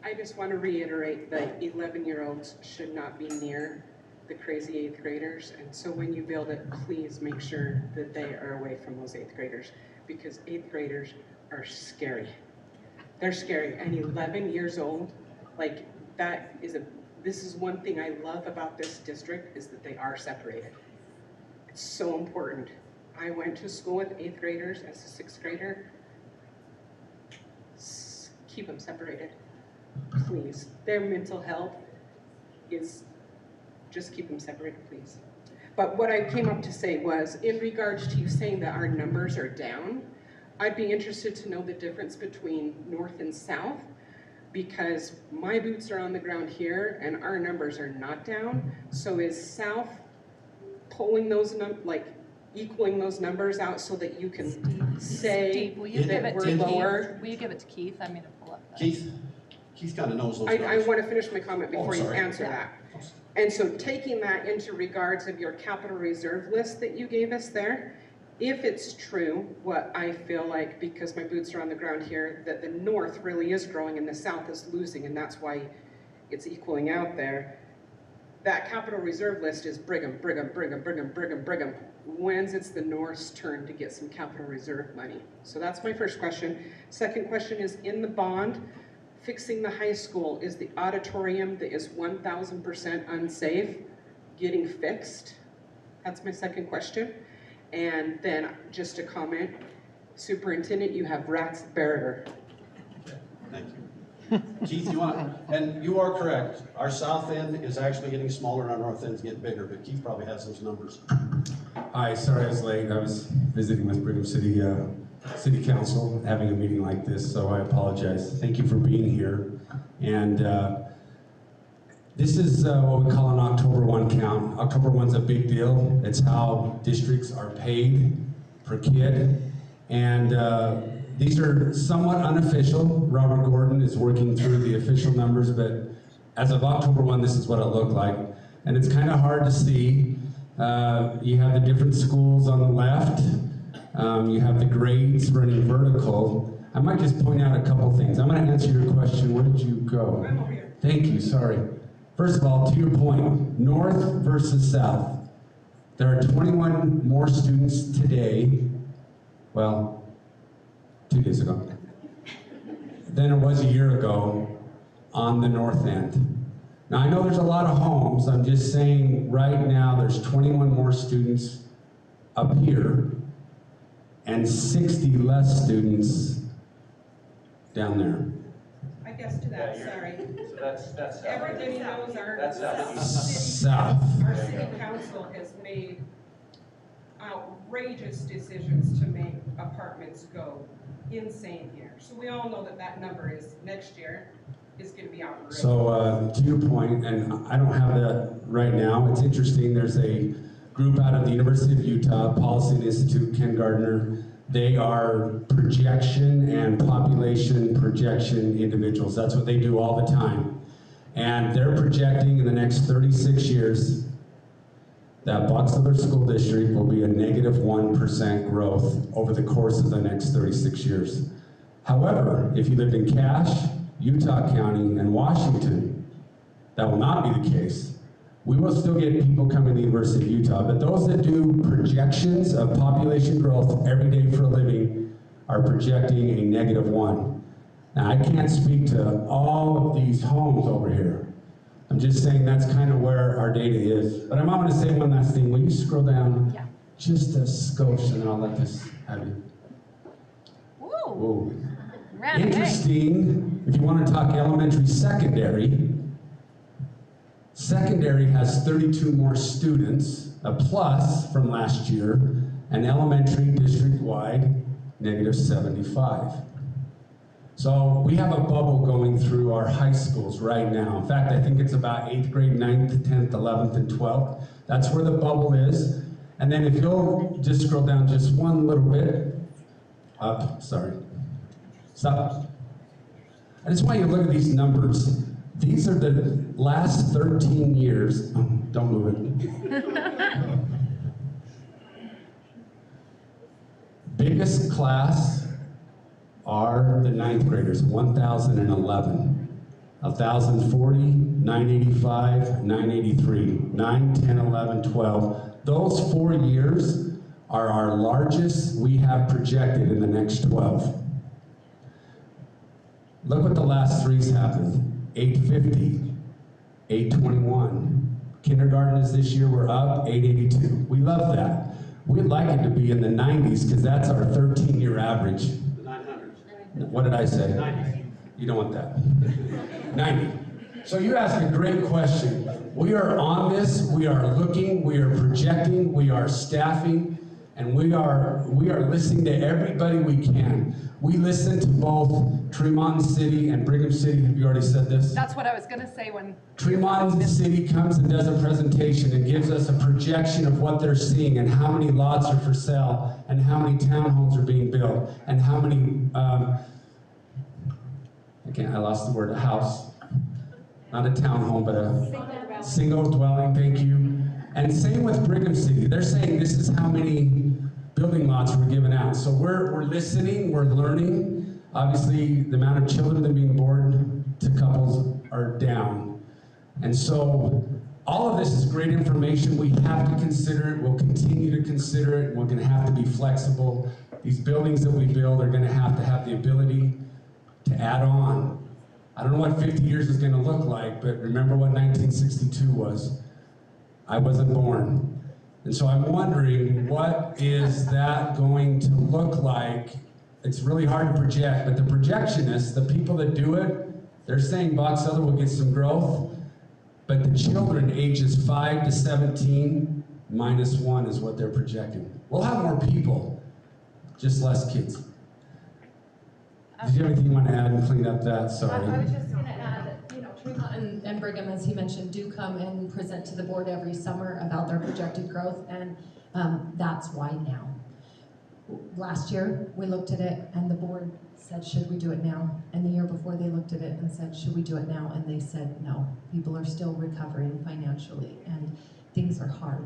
I just want to reiterate that 11-year-olds should not be near the crazy 8th graders, and so when you build it, please make sure that they are away from those 8th graders, because 8th graders are scary. They're scary, and 11 years old, like this is one thing I love about this district, is that they are separated. It's so important. I went to school with 8th graders as a 6th grader. Keep them separated, please. Their mental health is, just keep them separated, please. But what I came up to say was, in regards to you saying that our numbers are down, I'd be interested to know the difference between north and south, because my boots are on the ground here and our numbers are not down. So is south pulling those equaling those numbers out so that you can say Steve, will you give that it we're to lower? Keith? Will you give it to Keith? I'm gonna pull up that. Keith kind of knows those I numbers. want to finish my comment before you sorry. answer that. And so taking that into regards of your capital reserve list that you gave us there, if it's true, what I feel like, because my boots are on the ground here, that the north really is growing and the south is losing, and that's why it's equaling out there, that capital reserve list is Brigham. When's it's the north's turn to get some capital reserve money? So that's my first question. Second question is, in the bond, fixing the high school, is the auditorium that is 1,000% unsafe getting fixed? That's my second question. And then just a comment, Superintendent, you have rats barrier. Thank you. Keith, and you are correct. Our south end is actually getting smaller and our north end is getting bigger, but Keith probably has those numbers. Hi, sorry I was late. I was visiting with Brigham City City Council, having a meeting like this, so I apologize. Thank you for being here. And this is what we call an October 1 count. October 1's a big deal. It's how districts are paid per kid. And these are somewhat unofficial. Robert Gordon is working through the official numbers, but as of October 1, this is what it looked like. And it's kind of hard to see. You have the different schools on the left. You have the grades running vertical. I might just point out a couple things. I'm going to answer your question. Where did you go? I'm over here. Thank you, sorry. First of all, to your point, north versus south. There are 21 more students today, well, 2 days ago, than it was a year ago on the north end. Now, I know there's a lot of homes. I'm just saying right now there's 21 more students up here and 60 less students down there. I guess to that, sorry. So that's Everybody knows our South. Our city council has made outrageous decisions to make apartments go insane here. So we all know that that number is, next year, is gonna be outrageous. So to your point, and I don't have that right now, it's interesting, there's a group out of the University of Utah, Policy Institute, Ken Gardner. They are projection and population projection individuals. That's what they do all the time. And they're projecting in the next 36 years that Box Elder School District will be a -1% growth over the course of the next 36 years. However, if you lived in Cache, Utah County, and Washington, that will not be the case. We will still get people coming to the University of Utah, but those that do projections of population growth every day for a living are projecting a -1. Now, I can't speak to all of these homes over here. I'm just saying that's kind of where our data is. But I'm going to say one last thing. Will you scroll down just a skosh, and then I'll let this have you. Whoa. Ran Interesting, if you want to talk elementary, secondary. Secondary has 32 more students, a plus from last year, and elementary district-wide, -75. So we have a bubble going through our high schools right now. In fact, I think it's about 8th grade, 9th, 10th, 11th, and 12th. That's where the bubble is. And then if you'll just scroll down just one little bit, up, sorry, stop. I just want you to look at these numbers. These are the last 13 years. Oh, don't move it. Biggest class are the 9th graders, 1,011. 1,040, 985, 983, 9, 10, 11, 12. Those 4 years are our largest we have projected in the next 12. Look what the last three's happened. 850, 821. Kindergartens this year were up, 882. We love that. We'd like it to be in the 90s because that's our 13-year average. The 900s. What did I say? 90. You don't want that. 90. So you asked a great question. We are on this, we are looking, we are projecting, we are staffing, and we are listening to everybody we can. We listen to both Tremont City and Brigham City. Have you already said this? That's what I was gonna say when. Tremont City comes and does a presentation and gives us a projection of what they're seeing and how many lots are for sale and how many townhomes are being built and how many, I lost the word, a house. Not a townhome, but a single dwelling, thank you. And same with Brigham City. They're saying this is how many building lots were given out. So we're listening, we're learning. Obviously, the amount of children that are being born to couples are down. And so all of this is great information. We have to consider it. We'll continue to consider it. We're gonna have to be flexible. These buildings that we build are gonna have the ability to add on. I don't know what 50 years is gonna look like, but remember what 1962 was. I wasn't born. And so I'm wondering, what is that going to look like? It's really hard to project, but the projectionists, the people that do it, they're saying Box Elder will get some growth, but the children ages 5 to 17, -1 is what they're projecting. We'll have more people, just less kids. Did you have anything you want to add and clean up that? Sorry. I was just gonna add, Tremont and Brigham, as he mentioned, do come and present to the board every summer about their projected growth, and that's why now. Last year, we looked at it and the board said, should we do it now? And the year before, they looked at it and said, should we do it now? And they said, no. People are still recovering financially, and things are hard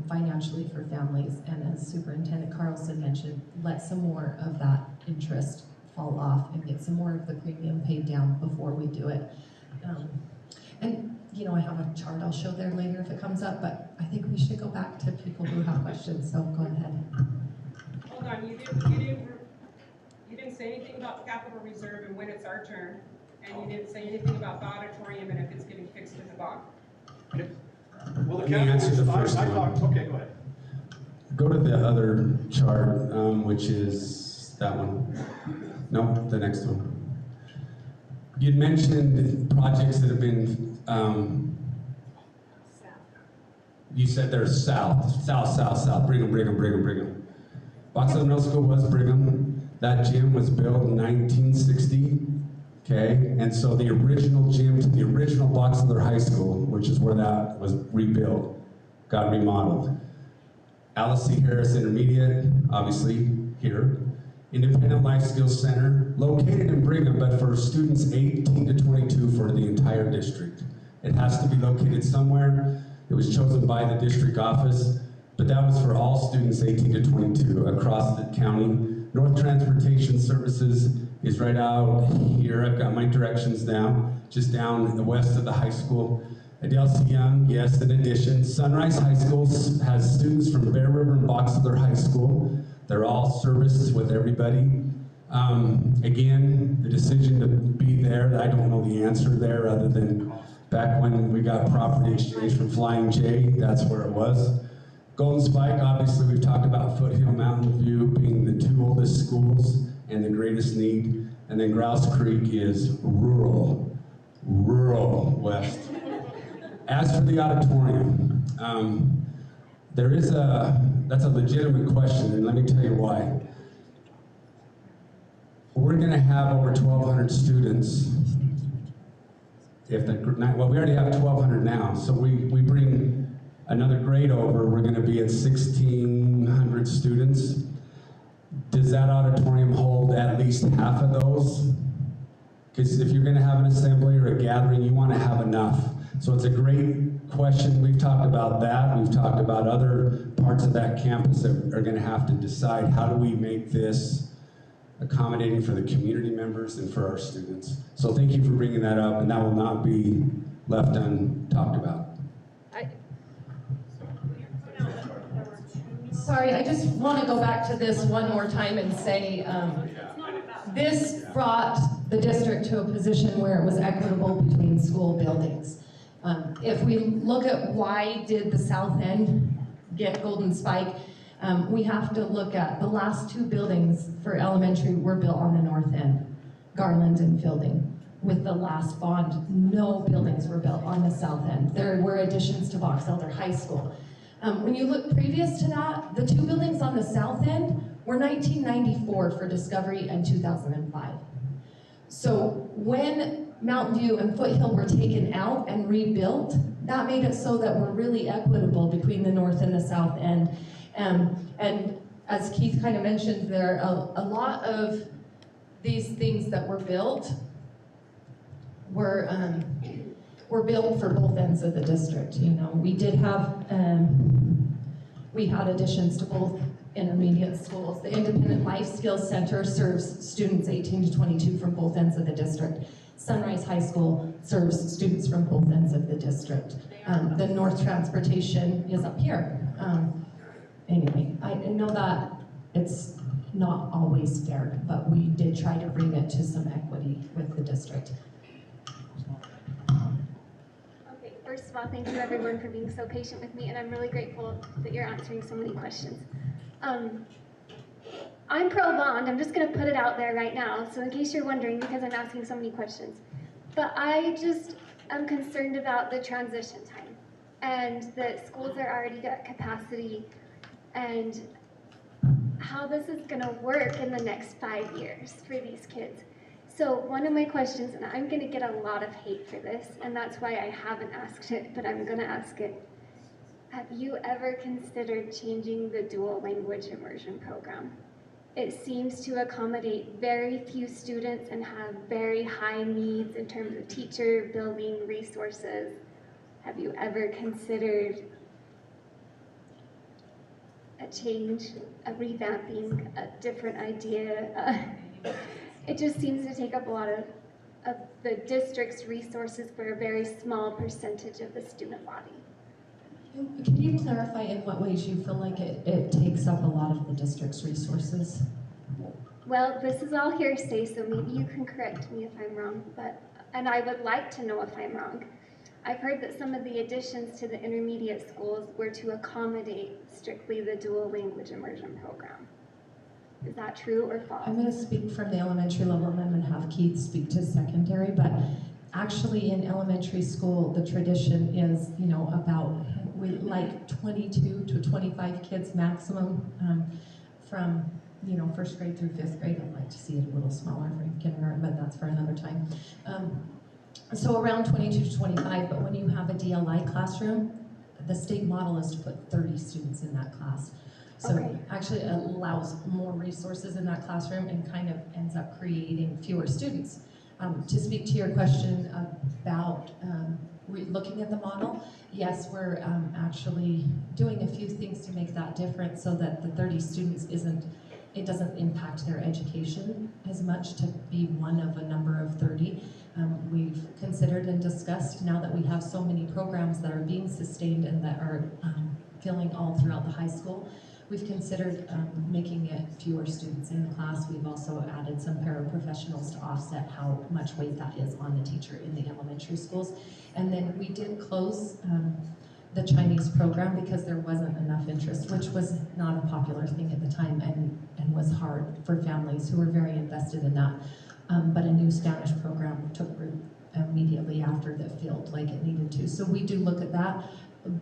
financially for families. And as Superintendent Carlson mentioned, let some more of that interest fall off and get some more of the premium paid down before we do it. And I have a chart I'll show there later if it comes up, but I think we should go back to people who have questions, so go ahead. Hold on, you didn't say anything about capital reserve and when it's our turn, and you didn't say anything about the auditorium and if it's getting fixed in the bog. Well, Let me answer the first one. Okay, go ahead. Go to the other chart, which is that one. No, the next one. You'd mentioned projects that have been, you said they're south, Brigham. Box Elder Middle School was Brigham. That gym was built in 1960, okay? And so the original gym to the original Box Elder High School, which is where that was rebuilt, got remodeled. Alice C. Harris Intermediate, obviously here. Independent Life Skills Center, located in Brigham, but for students 18 to 22 for the entire district. It has to be located somewhere. It was chosen by the district office, but that was for all students 18 to 22 across the county. North Transportation Services is right out here. I've got my directions now, just down west of the high school. Adelcy Young, yes, in addition. Sunrise High School has students from Bear River and Box Elder High School. They're all serviced with everybody. Again, the decision to be there, I don't know the answer there other than back when we got property exchange from Flying J, that's where it was. Golden Spike, obviously we've talked about Foothill Mountain View being the 2 oldest schools and the greatest need. And then Grouse Creek is rural west. As for the auditorium, that's a legitimate question, and let me tell you why. We're gonna have over 1,200 students. Well, we already have 1,200 now, so we bring another grade over, we're gonna be at 1,600 students. Does that auditorium hold at least half of those? Because if you're gonna have an assembly or a gathering, you wanna have enough. So it's a great question. We've talked about that. We've talked about other parts of that campus that are gonna have to decide how do we make this accommodating for the community members and for our students. So thank you for bringing that up, and that will not be left untalked about. Sorry, I just want to go back to this one more time and say this brought the district to a position where it was equitable between school buildings. If we look at why did the south end get Golden Spike, we have to look at the last 2 buildings for elementary were built on the north end, Garland and Fielding. with the last bond, no buildings were built on the south end. There were additions to Box Elder High School. When you look previous to that, the 2 buildings on the south end were 1994 for Discovery and 2005. So when Mountain View and Foothill were taken out and rebuilt, that made it so that we're really equitable between the north and the south end. And as Keith kind of mentioned, there are a lot of these things that were built were built for both ends of the district. You know, we did have, we had additions to both intermediate schools. The Independent Life Skills Center serves students 18 to 22 from both ends of the district. Sunrise High School serves students from both ends of the district. The North Transportation is up here. Anyway, I know that it's not always fair, but we did try to bring it to some equity with the district. Okay, first of all, thank you everyone for being so patient with me, and I'm really grateful that you're answering so many questions. I'm pro-bond, I'm just gonna put it out there right now, so in case you're wondering, because I'm asking so many questions. But I just am concerned about the transition time, and that schools are already at capacity, and how this is gonna work in the next 5 years for these kids. So one of my questions, and I'm gonna get a lot of hate for this, and that's why I haven't asked it, but I'm gonna ask it. Have you ever considered changing the dual language immersion program? It seems to accommodate very few students and have very high needs in terms of teacher, building, resources. Have you ever considered a change, a revamping, a different idea? It just seems to take up a lot of the district's resources for a very small percentage of the student body. Can you clarify in what ways you feel like it takes up a lot of the district's resources? Well, this is all hearsay, so maybe you can correct me if I'm wrong, and I would like to know if I'm wrong. I've heard that some of the additions to the intermediate schools were to accommodate strictly the dual language immersion program. Is that true or false? I'm going to speak from the elementary level and I'm going to have Keith speak to secondary, but actually in elementary school, the tradition is, you know, about like 22 to 25 kids maximum from, you know, first grade through 5th grade. I'd like to see it a little smaller for kindergarten, but that's for another time. So around 22 to 25, but when you have a DLI classroom, the state model is to put 30 students in that class. So Okay. actually it allows more resources in that classroom and kind of ends up creating fewer students. To speak to your question about looking at the model, yes, we're actually doing a few things to make that different so that the 30 students it doesn't impact their education as much to be one of a number of 30. We've considered and discussed, now that we have so many programs that are being sustained and that are filling all throughout the high school, we've considered making it fewer students in the class. We've also added some paraprofessionals to offset how much weight that is on the teacher in the elementary schools. And then we did close the Chinese program because there wasn't enough interest, which was not a popular thing at the time and was hard for families who were very invested in that. But a new Spanish program took root immediately after that felt like it needed to. So we do look at that,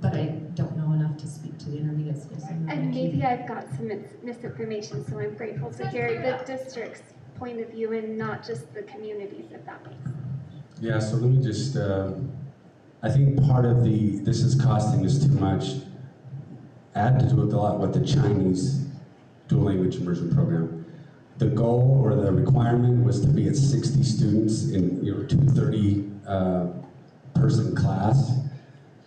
but I don't know enough to speak to the intermediate schools. And maybe I've got some misinformation, so I'm grateful to hear the district's point of view and not just the communities, if that makes sense. Yeah, so let me just, I think part of this is costing us too much, had to do with a lot with the Chinese dual language immersion program. The goal or the requirement was to be at 60 students in 230 person class.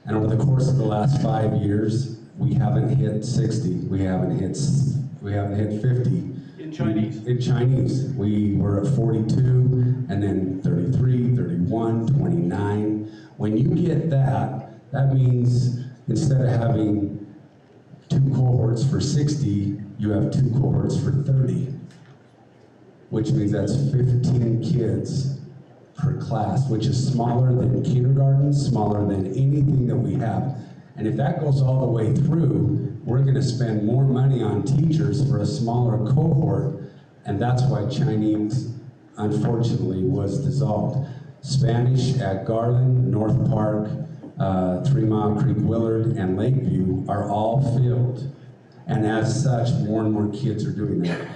And over the course of the last 5 years, we haven't hit 60. We haven't hit 50. In Chinese? In Chinese. We were at 42, and then 33, 31, 29. When you get that, that means instead of having 2 cohorts for 60, you have 2 cohorts for 30, which means that's 15 kids per class, which is smaller than kindergarten, smaller than anything that we have. And if that goes all the way through, we're gonna spend more money on teachers for a smaller cohort, and that's why Chinese, unfortunately, was dissolved. Spanish at Garland, North Park, 3 Mile Creek, Willard, and Lakeview are all filled. And as such, more and more kids are doing that.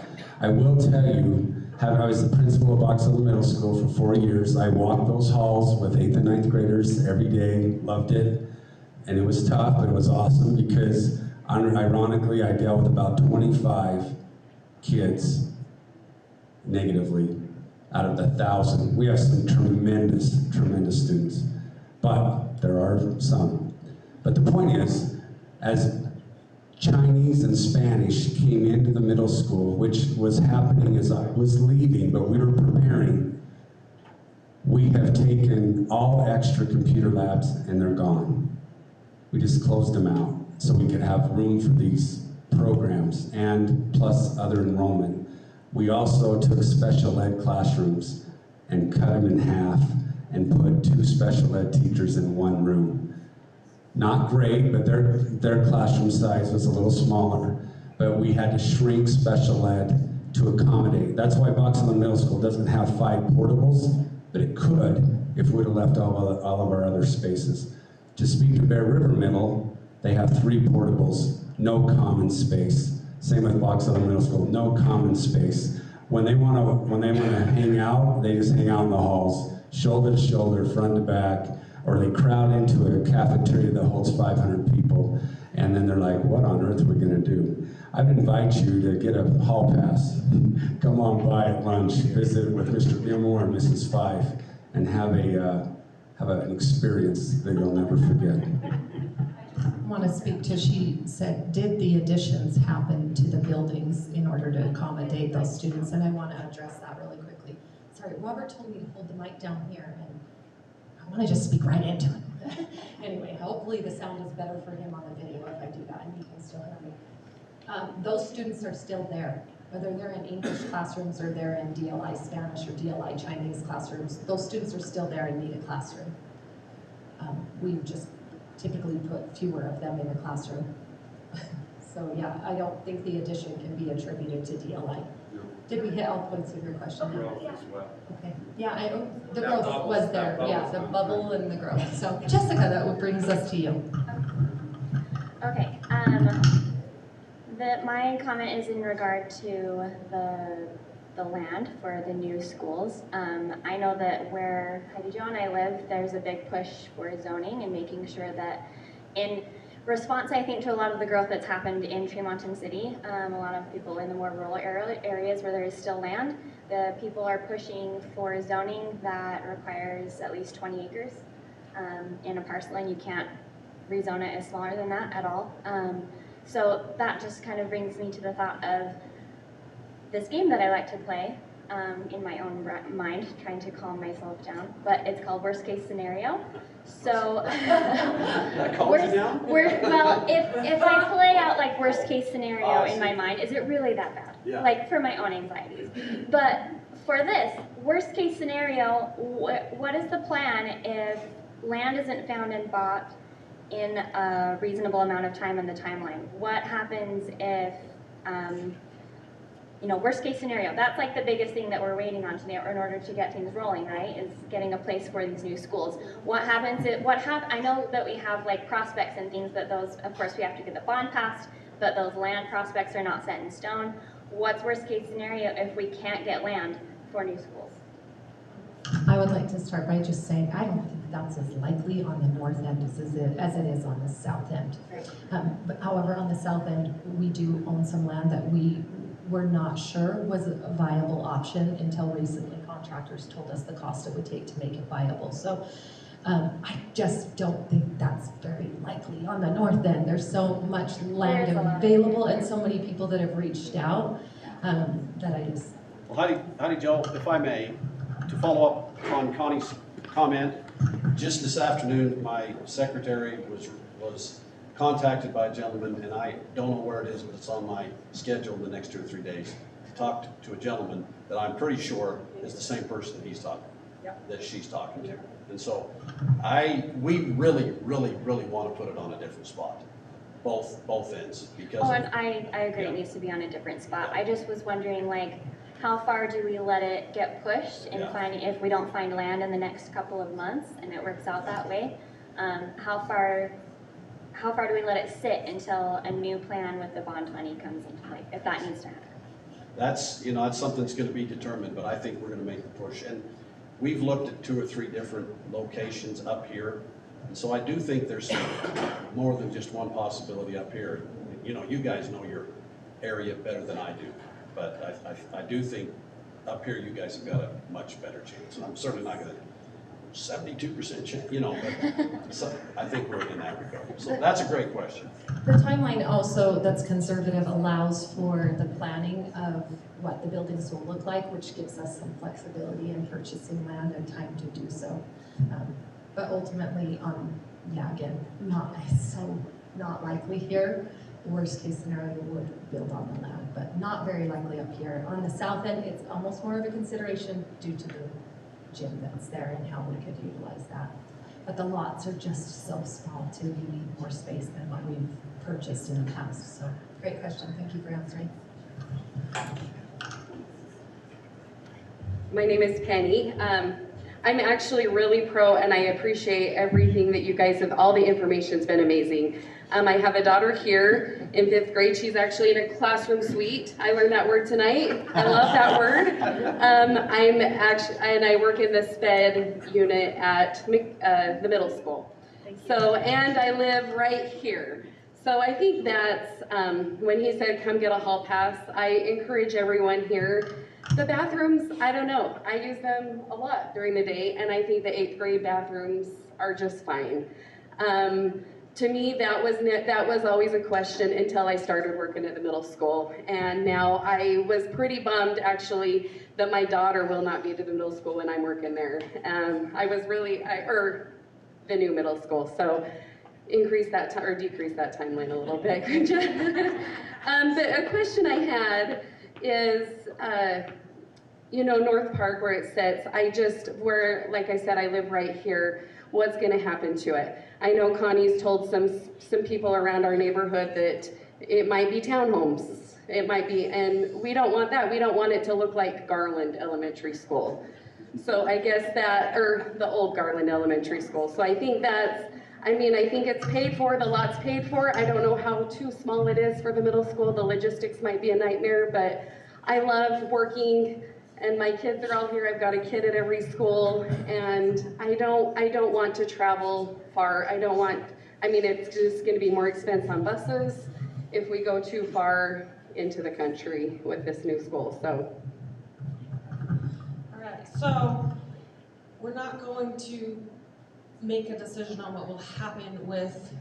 I will tell you, I was the principal of Box Elder Middle School for 4 years. I walked those halls with 8th and 9th graders every day, loved it. And it was tough, but it was awesome because, ironically, I dealt with about 25 kids negatively out of the 1,000. We have some tremendous, tremendous students, but there are some. But the point is, as Chinese and Spanish came into the middle school, which was happening as I was leaving, but we were preparing, we have taken all extra computer labs and they're gone. We just closed them out so we could have room for these programs and plus other enrollment. We also took special ed classrooms and cut them in half and put 2 special ed teachers in 1 room. Not great, but their classroom size was a little smaller, but we had to shrink special ed to accommodate. That's why Box Elder Middle School doesn't have 5 portables, but it could if we would have left all of our other spaces. To speak to Bear River Middle, they have 3 portables, no common space. Same with Box Elder Middle School, no common space. When they want to hang out, they just hang out in the halls, shoulder to shoulder, front to back, or they crowd into a cafeteria that holds 500 people, and then they're like, what on earth are we gonna do? I'd invite you to get a hall pass, come on by at lunch, visit with Mr. Gilmore and Mrs. Fife, and have an experience that you'll never forget. I want to speak to, she said, did the additions happen to the buildings in order to accommodate those students? And I want to address that really quickly. Sorry, Robert told me to hold the mic down here, and I want to just speak right into it. Anyway, hopefully the sound is better for him on the video if I do that and he can still hear me. Those students are still there. Whether they're in English classrooms or they're in DLI Spanish or DLI Chinese classrooms, those students are still there and need a classroom. We just typically put fewer of them in a classroom. So yeah, I don't think the addition can be attributed to DLI. Did we hit all points of your question? The growth as well. Okay. Yeah, the growth was there. Yeah, the bubble and the growth. So Jessica, that brings us to you. Okay. My comment is in regard to the land for the new schools. I know that where Heidi Jo and I live, there's a big push for zoning and making sure that in response, I think, to a lot of the growth that's happened in Tremont and City, a lot of people in the more rural areas where there is still land, the people are pushing for zoning that requires at least 20 acres in a parcel, and you can't rezone it as smaller than that at all. So that just kind of brings me to the thought of this game that I like to play in my own mind, trying to calm myself down, but it's called Worst Case Scenario. So, That calms you down? well, if I play out like worst case scenario in my mind, is it really that bad? Yeah. Like for my own anxieties. But for this, worst case scenario, what is the plan if land isn't found and bought in a reasonable amount of time in the timeline? What happens if, worst case scenario, that's like the biggest thing that we're waiting on today in order to get things rolling, right? Is getting a place for these new schools. What happens if, I know that we have like prospects and things, but those, of course, we have to get the bond passed, but those land prospects are not set in stone. What's worst case scenario if we can't get land for new schools? I would like to start by just saying, I don't think that's as likely on the north end as it is on the south end. But however, on the south end, we do own some land that we were not sure was a viable option until recently contractors told us the cost it would take to make it viable. So I just don't think that's very likely. On the north end, there's so much land available and so many people that have reached out that I just... Well, Heidi Jo, if I may, to follow up on Connie's comment, Just this afternoon, my secretary was contacted by a gentleman, and I don't know where it is, but it's on my schedule in the next 2 or 3 days, to talk to a gentleman that I'm pretty sure is the same person that he's talking, that she's talking to. And so we really, really, really want to put it on a different spot, both ends, because. Oh, and I agree, it needs to be on a different spot. I just was wondering, like, how far do we let it get pushed and Yeah. finding, if we don't find land in the next couple of months and it works out that way, how far do we let it sit until a new plan with the bond money comes into play, if that needs to happen? That's, you know, that's something that's gonna be determined, but I think we're gonna make the push. And we've looked at 2 or 3 different locations up here. And so I do think there's more than just one possibility up here. You know, you guys know your area better than I do, but I do think up here you guys have got a much better chance. And I'm certainly not gonna 72% chance, you know, but so I think we're in that regard. So that's a great question. The timeline also that's conservative allows for the planning of what the buildings will look like, which gives us some flexibility in purchasing land and time to do so. But ultimately, yeah, again, not likely here. Worst case scenario would build on the land, but not very likely up here. On the south end, it's almost more of a consideration due to the gym that's there and how we could utilize that. But the lots are just so small too, you need more space than what we've purchased in the past. So great question, thank you for answering. My name is Penny. I'm actually really pro and I appreciate everything that you guys have, all the information's been amazing. I have a daughter here in 5th grade. She's actually in a classroom suite. I learned that word tonight. I love that word. And I work in the SPED unit at the middle school. So, and I live right here. So I think that's, when he said come get a hall pass, I encourage everyone here. The bathrooms, I don't know. I use them a lot during the day, and I think the 8th grade bathrooms are just fine. To me, that was always a question until I started working at the middle school. And now I was pretty bummed, actually, that my daughter will not be at the middle school when I'm working there. I was really, or the new middle school. So increase that time, or decrease that timeline a little bit. But a question I had is, you know, North Park where it sits, like I said, I live right here. What's gonna happen to it? I know Connie's told some people around our neighborhood that it might be townhomes. It might be, and we don't want that. We don't want it to look like Garland Elementary School. So I guess that, or the old Garland Elementary School. So I think that's, I think it's paid for, the lot's paid for. I don't know how too small it is for the middle school. The logistics might be a nightmare, but I love working, and my kids are all here. I've got a kid at every school, and I don't want to travel far. It's just gonna be more expense on buses if we go too far into the country with this new school, so. All right, so we're not going to make a decision on what will happen with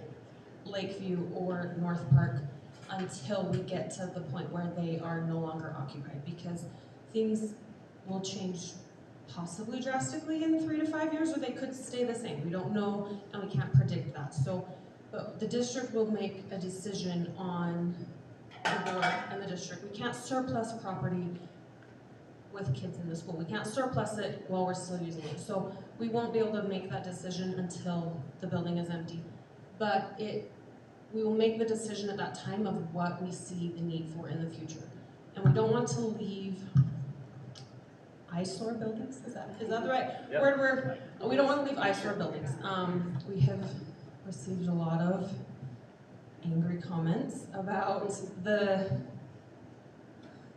Lakeview or North Park until we get to the point where they are no longer occupied, because things will change possibly drastically in 3 to 5 years, or they could stay the same. We don't know, and we can't predict that. So, but the district will make a decision on the board and the district. We can't surplus property with kids in the school. We can't surplus it while we're still using it. So we won't be able to make that decision until the building is empty. But we will make the decision at that time of what we see the need for in the future. And we don't want to leave eyesore buildings, is that the right word? We don't want to leave eyesore buildings. We have received a lot of angry comments about the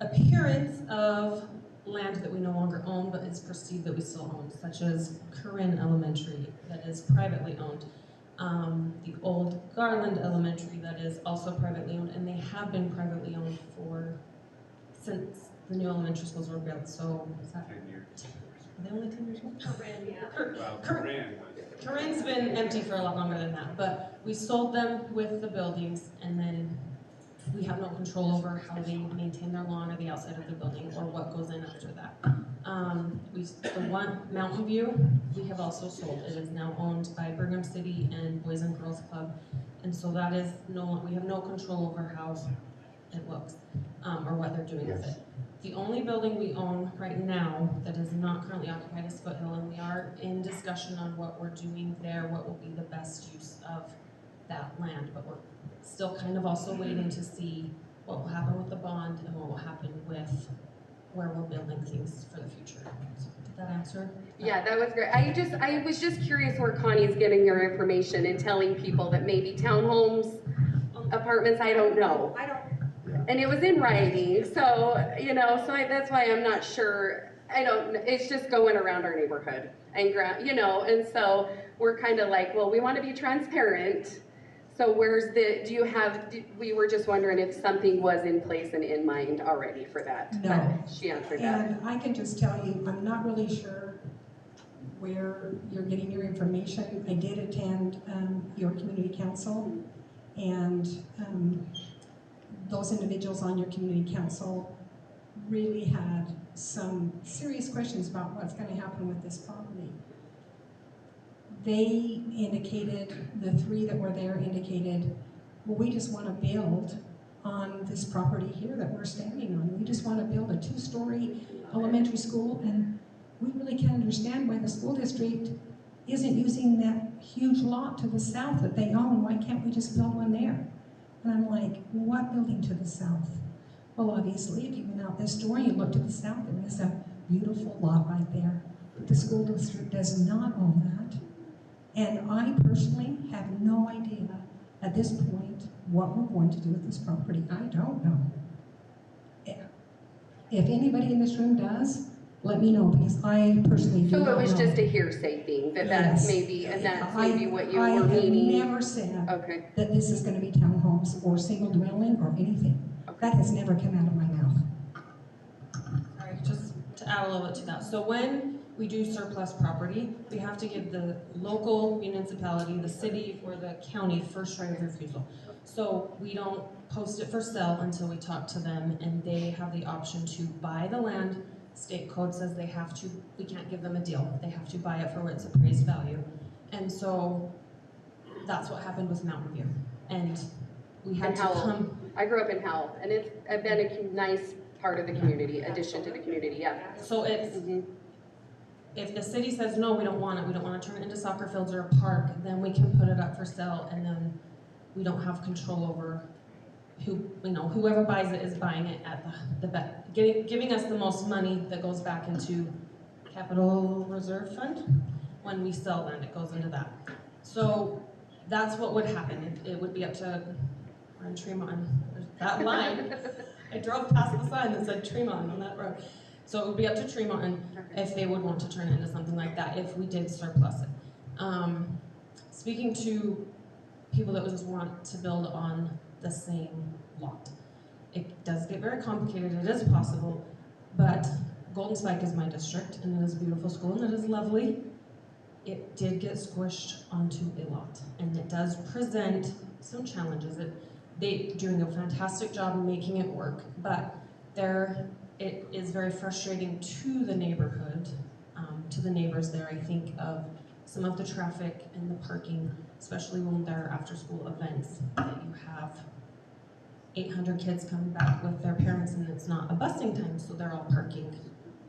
appearance of land that we no longer own, but is perceived that we still own, such as Corinne Elementary, that is privately owned. The old Garland Elementary, that is also privately owned, and they have been privately owned since the new elementary schools were built. So is that 10 years? Are they only 10 years old? Corinne, yeah. Corinne's been empty for a lot longer than that, but we sold them with the buildings, and then we have no control over how they maintain their lawn or the outside of the building or what goes in after that. The one, Mountain View, we have also sold. It is now owned by Brigham City and Boys and Girls Club, and so that is we have no control over how it looks or what they're doing with it. The only building we own right now that is not currently occupied is Foothill, and we are in discussion on what we're doing there, what will be the best use of that land, but we're still kind of also waiting to see what will happen with the bond and what will happen with where we're building things for the future. So, did that answer? Yeah, that was great. I was just curious where Connie's getting your information and telling people that maybe townhomes, apartments, I don't know. And it was in writing, so, you know, that's why I'm not sure. It's just going around our neighborhood and, you know, and so we're kind of like, well, we want to be transparent. So we were just wondering if something was in place and in mind already for that. No. But she answered that. And I can just tell you, I'm not really sure where you're getting your information. I did attend your community council, and those individuals on your community council really had some serious questions about what's going to happen with this property. They indicated, the three that were there indicated, well, we just want to build on this property here that we're standing on. We just want to build a 2-story elementary school, and we really can't understand why the school district isn't using that huge lot to the south that they own. Why can't we just build one there? And I'm like, what building to the south? Well, obviously, if you went out this door and you look to the south, there is a beautiful lot right there. But the school district does not own that. And I personally have no idea at this point what we're going to do with this property. I don't know. If anybody in this room does, let me know, because I personally do not know. So it was just a hearsay thing, that's maybe, and that's maybe what you were meaning? I have never said that this is going to be townhomes or single dwelling or anything. That has never come out of my mouth. Sorry, just to add a little bit to that. So when we do surplus property, we have to give the local municipality, the city, or the county first right of refusal. So we don't post it for sale until we talk to them, and they have the option to buy the land. State code says they have to, we can't give them a deal. They have to buy it for its appraised value. And so that's what happened with Mountain View. And we had to come. I grew up in Howell, and it's been a nice part of the community, addition to the community, yeah. So if the city says, no, we don't want it, we don't want to turn it into soccer fields or a park, then we can put it up for sale, and then we don't have control over whoever buys it is buying it at giving us the most money that goes back into capital reserve fund. When we sell land, it goes into that. So that's what would happen. It would be up to, we're in Tremont, there's that line. I drove past the sign that said Tremont on that road. So it would be up to Tremont if they would want to turn it into something like that, if we did surplus it. Speaking to people that would just want to build on the same lot. It does get very complicated, it is possible, but Golden Spike is my district, and it is a beautiful school, and it is lovely. It did get squished onto a lot, and it does present some challenges. They're doing a fantastic job making it work, but it is very frustrating to the neighborhood, to the neighbors there. I think of some of the traffic and the parking, especially when there are after-school events, that you have 800 kids coming back with their parents, and it's not a busing time, so they're all parking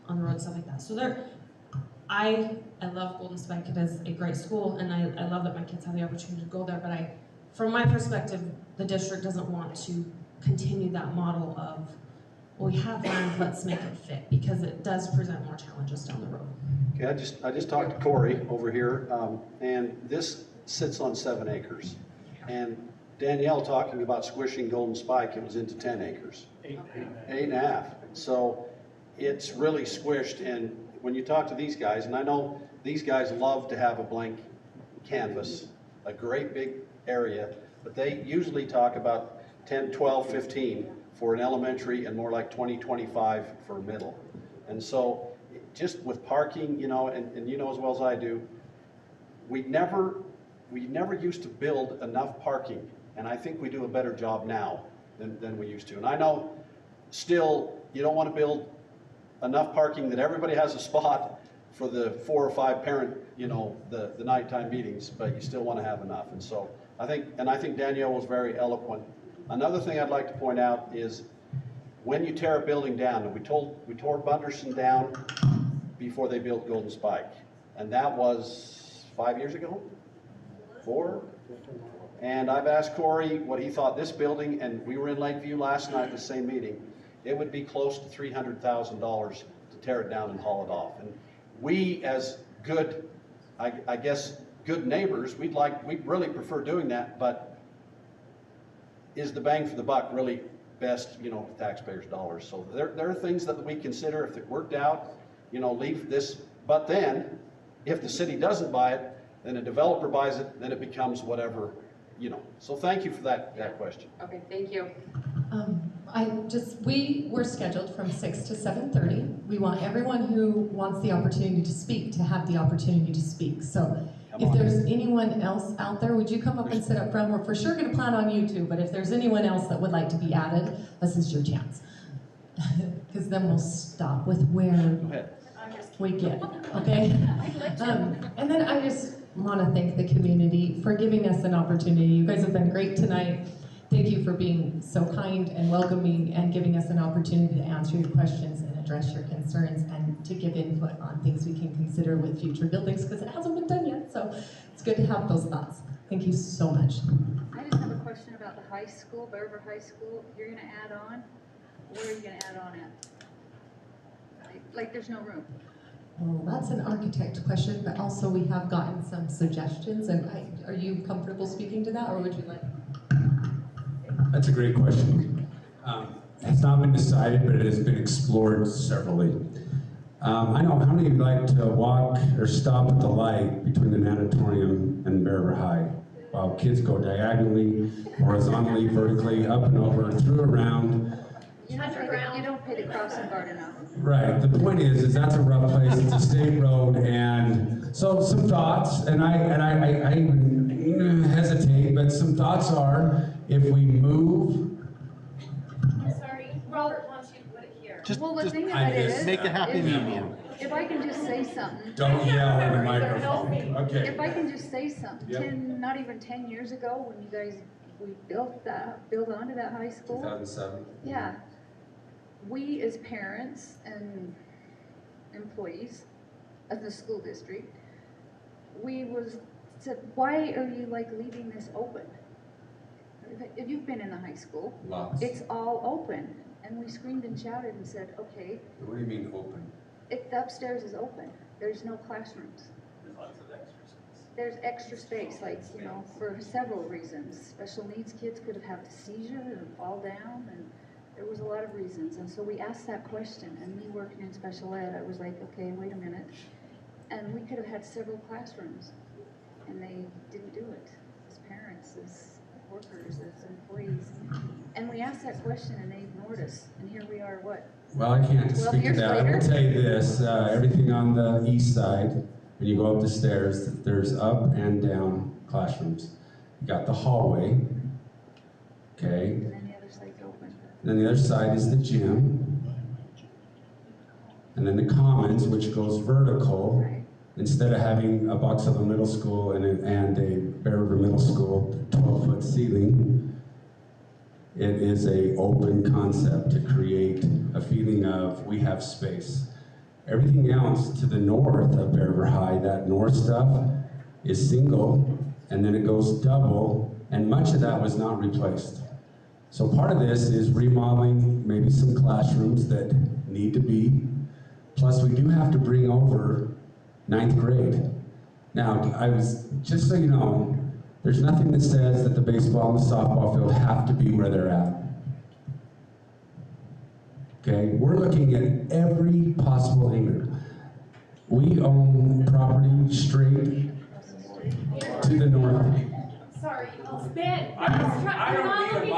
on the road, stuff like that. So I love Golden Spike. It is a great school, and I love that my kids have the opportunity to go there, but from my perspective, the district doesn't want to continue that model of, well, we have land, let's make it fit, because it does present more challenges down the road. Okay, I just talked to Corey over here, and this sits on 7 acres. And Danielle talking about squishing Golden Spike, it was into 10 acres. 8.5. So it's really squished, and when you talk to these guys, and I know these guys love to have a blank canvas, a great big area, but they usually talk about 10, 12, 15 for an elementary, and more like 20, 25 for middle. And so just with parking, you know, and you know as well as I do, we never used to build enough parking, and I think we do a better job now than we used to. And I know still you don't want to build enough parking that everybody has a spot for the 4 or 5 parent, you know, the nighttime meetings, but you still want to have enough. And so I think Danielle was very eloquent. Another thing I'd like to point out is when you tear a building down, and we tore Bunderson down before they built Golden Spike, and that was 5 years ago, 4. And I've asked Corey what he thought this building, and we were in Lakeview last night at the same meeting, it would be close to $300,000 to tear it down and haul it off. And we, as good, I guess, good neighbors, we'd really prefer doing that, but is the bang for the buck really best, you know, with taxpayers' dollars? So there are things that we consider if it worked out, you know, leave this, but then if the city doesn't buy it, then a developer buys it, then it becomes whatever, you know. So thank you for that question. Okay, thank you. We were scheduled from 6 to 7:30. We want everyone who wants the opportunity to speak to have the opportunity to speak. So if there's anyone else out there, would you come up and sit up front? We're for sure gonna plan on you two, but if there's anyone else that would like to be added, this is your chance. Because then we'll stop with where we get, okay? And then I just wanna thank the community for giving us an opportunity. You guys have been great tonight. Thank you for being so kind and welcoming and giving us an opportunity to answer your questions and address your concerns and to give input on things we can consider with future buildings, because it hasn't been done yet, so it's good to have those thoughts. Thank you so much. I just have a question about the high school, Bear High School. You're gonna add on? Where are you gonna add on at? Like there's no room. Well, that's an architect question, but also we have gotten some suggestions, and are you comfortable speaking to that, or would you like? That's a great question. It's not been decided, but it has been explored severally. I know how many of you like to walk or stop at the light between the natatorium and Bear High while kids go diagonally, horizontally, vertically, up and over, through, around. You don't pay the crossing guard enough. Right. The point is that's a rough place. It's a state road, and so some thoughts, and I even hesitate, but some thoughts are if we move. I'm sorry, Robert wants you to put it here. Just, well, the thing I about it just is, make a happy medium. If I can just say something. Don't yell in the microphone. Okay. If I can just say something, Yep. not even 10 years ago, when you guys, we built onto that high school. 2007. Yeah. We as parents and employees of the school district, we said, why are you like leaving this open? If you've been in the high school, Lots. it's all open. And we screamed and shouted and said, okay. What do you mean open? The upstairs is open. There's no classrooms. There's lots of extra space. There's extra space, like, you know, for several reasons. Special needs kids could have had a seizure and fall down, and there was a lot of reasons. And so we asked that question, and me working in special ed, I was like, okay, wait a minute. And we could have had several classrooms, and they didn't do it. As parents, as workers, as employees. And we asked that question, and they ignored us. And here we are, what? Well, I can't 12 speak to years that. I later? will tell you this, everything on the east side, when you go up the stairs, there's up and down classrooms. You got the hallway, okay? And then the other side's open. And then the other side is the gym. And then the commons, which goes vertical. Right. Instead of having a Box Elder Middle School and a Bear River Middle School 12-foot ceiling, it is a open concept to create a feeling of we have space. Everything else to the north of Bear River High, that north stuff, is single, and then it goes double, and much of that was not replaced. So part of this is remodeling maybe some classrooms that need to be, plus we do have to bring over 9th grade. Now, just so you know, there's nothing that says that the baseball and the softball field have to be where they're at. Okay, we're looking at every possible angle. We own property straight to the north. Sorry, Ben. I don't need a mic.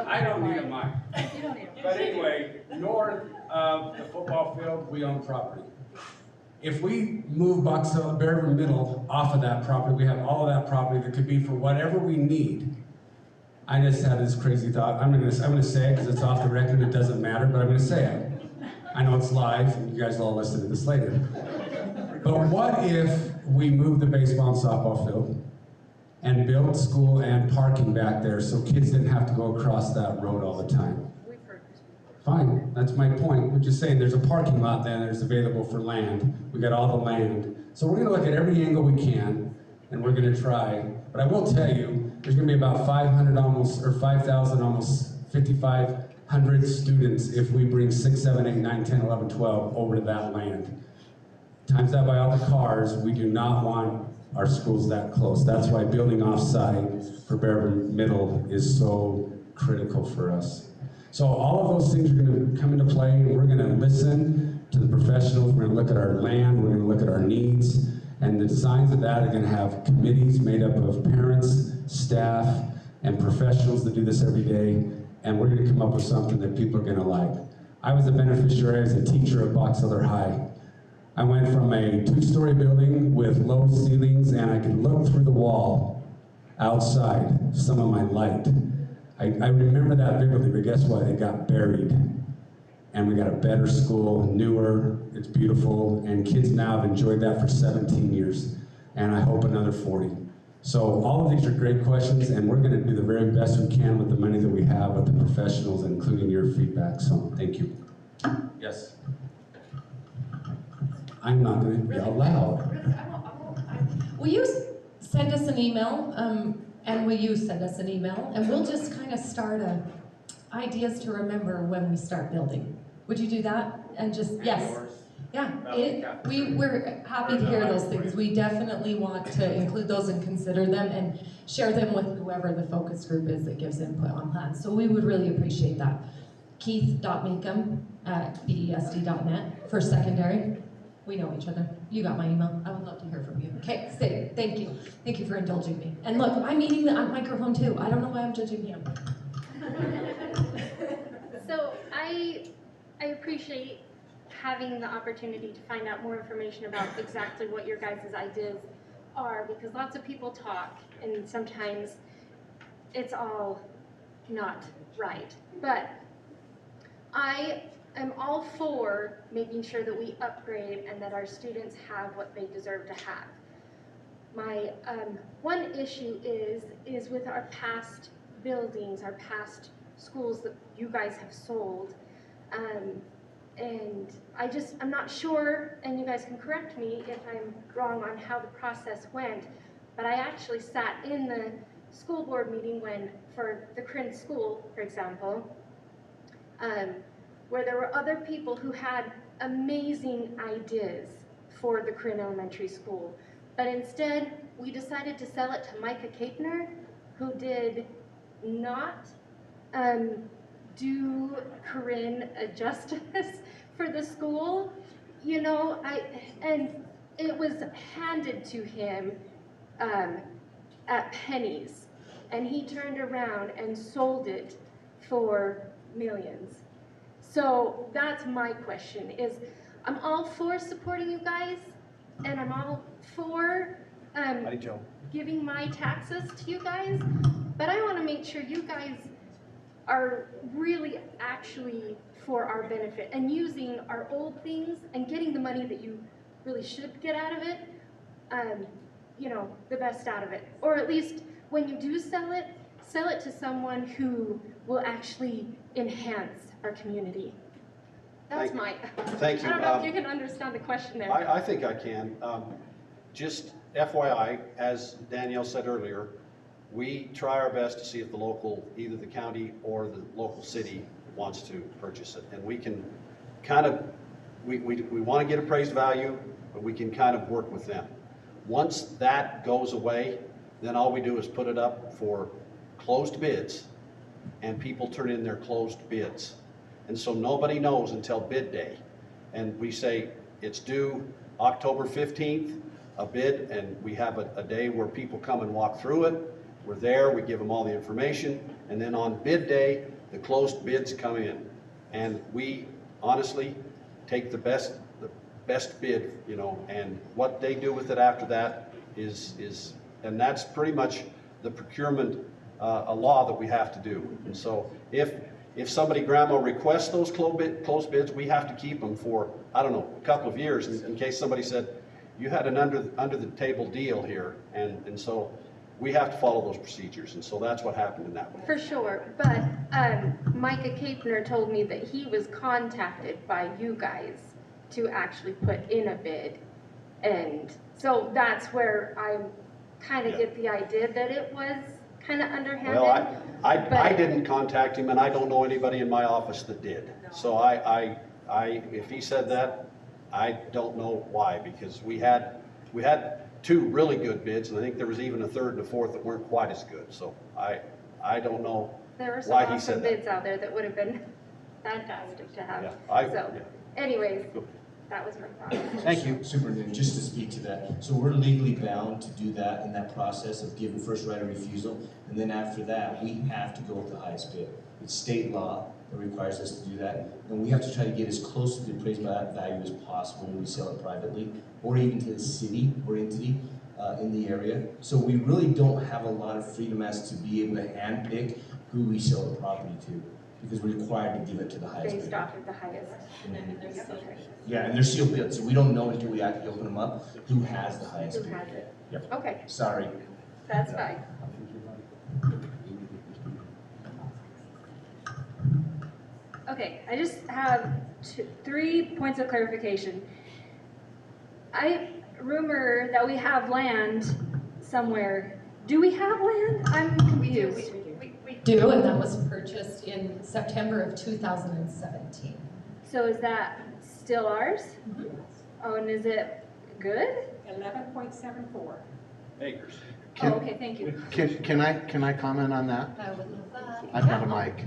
I don't need a mic. You don't need a But anyway, north of the football field, we own property. If we move Bear River Middle off of that property, we have all of that property that could be for whatever we need. I just had this crazy thought. I'm gonna say it because it's off the record. It doesn't matter, but I'm gonna say it. I know it's live, and you guys will all listen to this later. But what if we move the baseball and softball field and build school and parking back there so kids didn't have to go across that road all the time? Fine, that's my point. We're just saying there's a parking lot there that's available for land. We got all the land. So we're gonna look at every angle we can, and we're gonna try. But I will tell you, there's gonna be about 5,000, almost 5,500 100 students if we bring 6, 7, 8, 9, 10, 11, 12 over to that land. Times that by all the cars, we do not want our schools that close. That's why building off-site for Bear River Middle is so critical for us. So all of those things are going to come into play, and we're going to listen to the professionals. We're going to look at our land. We're going to look at our needs. And the designs of that are going to have committees made up of parents, staff, and professionals that do this every day. And we're going to come up with something that people are going to like. I was a beneficiary as a teacher at Box Elder High. I went from a 2-story building with low ceilings, and I could look through the wall outside, some of my light. I remember that vividly, but guess what? It got buried. And we got a better school, newer, it's beautiful, and kids now have enjoyed that for 17 years, and I hope another 40. So all of these are great questions, and we're going to do the very best we can with the money that we have with the professionals, including your feedback, so thank you. Yes? I'm not going to yell loud. Will you send us an email, and will you send us an email, and we'll just kind of start ideas to remember when we start building. Would you do that? And just, yes. Yeah, we're happy to hear those things. We definitely want to include those and consider them and share them with whoever the focus group is that gives input on plans. So we would really appreciate that. Keith.Meekum@BESD.net for secondary. We know each other. You got my email. I would love to hear from you. Okay, stay. Thank you. Thank you for indulging me. And look, I'm eating the microphone too. I don't know why I'm judging him. So I appreciate having the opportunity to find out more information about exactly what your guys' ideas are, because lots of people talk and sometimes it's all not right. But I am all for making sure that we upgrade and that our students have what they deserve to have. My one issue is with our past buildings, our past schools that you guys have sold. And I'm not sure, and you guys can correct me if I'm wrong on how the process went, but I actually sat in the school board meeting for the Corinne School, for example, where there were other people who had amazing ideas for the Corinne Elementary School. But instead, we decided to sell it to Micah Kapner, who did not do Corinne a justice for the school. You know, and it was handed to him at pennies, and he turned around and sold it for millions. So that's my question, is I'm all for supporting you guys, and I'm all for giving my taxes to you guys, but I want to make sure you guys are really actually for our benefit and using our old things and getting the money that you really should get out of it, you know, the best out of it. Or at least when you do sell it to someone who will actually enhance our community. That's Thank you. I don't know if you can understand the question there. I think I can. Just FYI, as Danielle said earlier, we try our best to see if either the county or the local city wants to purchase it. And we can kind of, we want to get appraised value, but we can kind of work with them. Once that goes away, then all we do is put it up for closed bids, and people turn in their closed bids. And so nobody knows until bid day. And we say it's due October 15th, a bid, and we have a day where people come and walk through it. We're there, we give them all the information, and then on bid day, the closed bids come in. And we honestly take the best bid, you know, and what they do with it after that and that's pretty much the procurement a law that we have to do. And so if somebody, grandma, requests those closed bids, we have to keep them for, I don't know, a couple of years in case somebody said, you had an under the table deal here, and so we have to follow those procedures, and so that's what happened in that one. For sure, but Micah Kapner told me that he was contacted by you guys to actually put in a bid, and so that's where I kind of get the idea that it was kind of underhanded. Well, I but- didn't contact him, and I don't know anybody in my office that did. So if he said that, I don't know why, because we had 2 really good bids, and I think there was even a third and a fourth that weren't quite as good. So I don't know There were some why he awesome said that. bids out there that would have been fantastic to have. Yeah, Anyways, that was my thought. Thank you. Superintendent, just to speak to that, so we're legally bound to do that in that process of giving first right of refusal, and then after that, we have to go with the highest bid. It's state law that requires us to do that, and we have to try to get as close to the appraised value as possible when we sell it privately, or even to the city or entity in the area. So we really don't have a lot of freedom as to be able to handpick who we sell the property to, because we're required to give it to the highest Based bidder. off of the highest. Yeah, and they're sealed bids, so we don't know until we actually open them up who has the highest Who bid. has it? Yep. Okay, Sorry. that's fine. Okay, I just have 3 points of clarification. I rumor that we have land somewhere. Do we have land? I'm confused. We do, and that was purchased in September of 2017. So is that still ours? Oh, and is it good? 11.74. Acres. Oh, okay, thank you. Can I comment on that? I would love that. I've got a mic.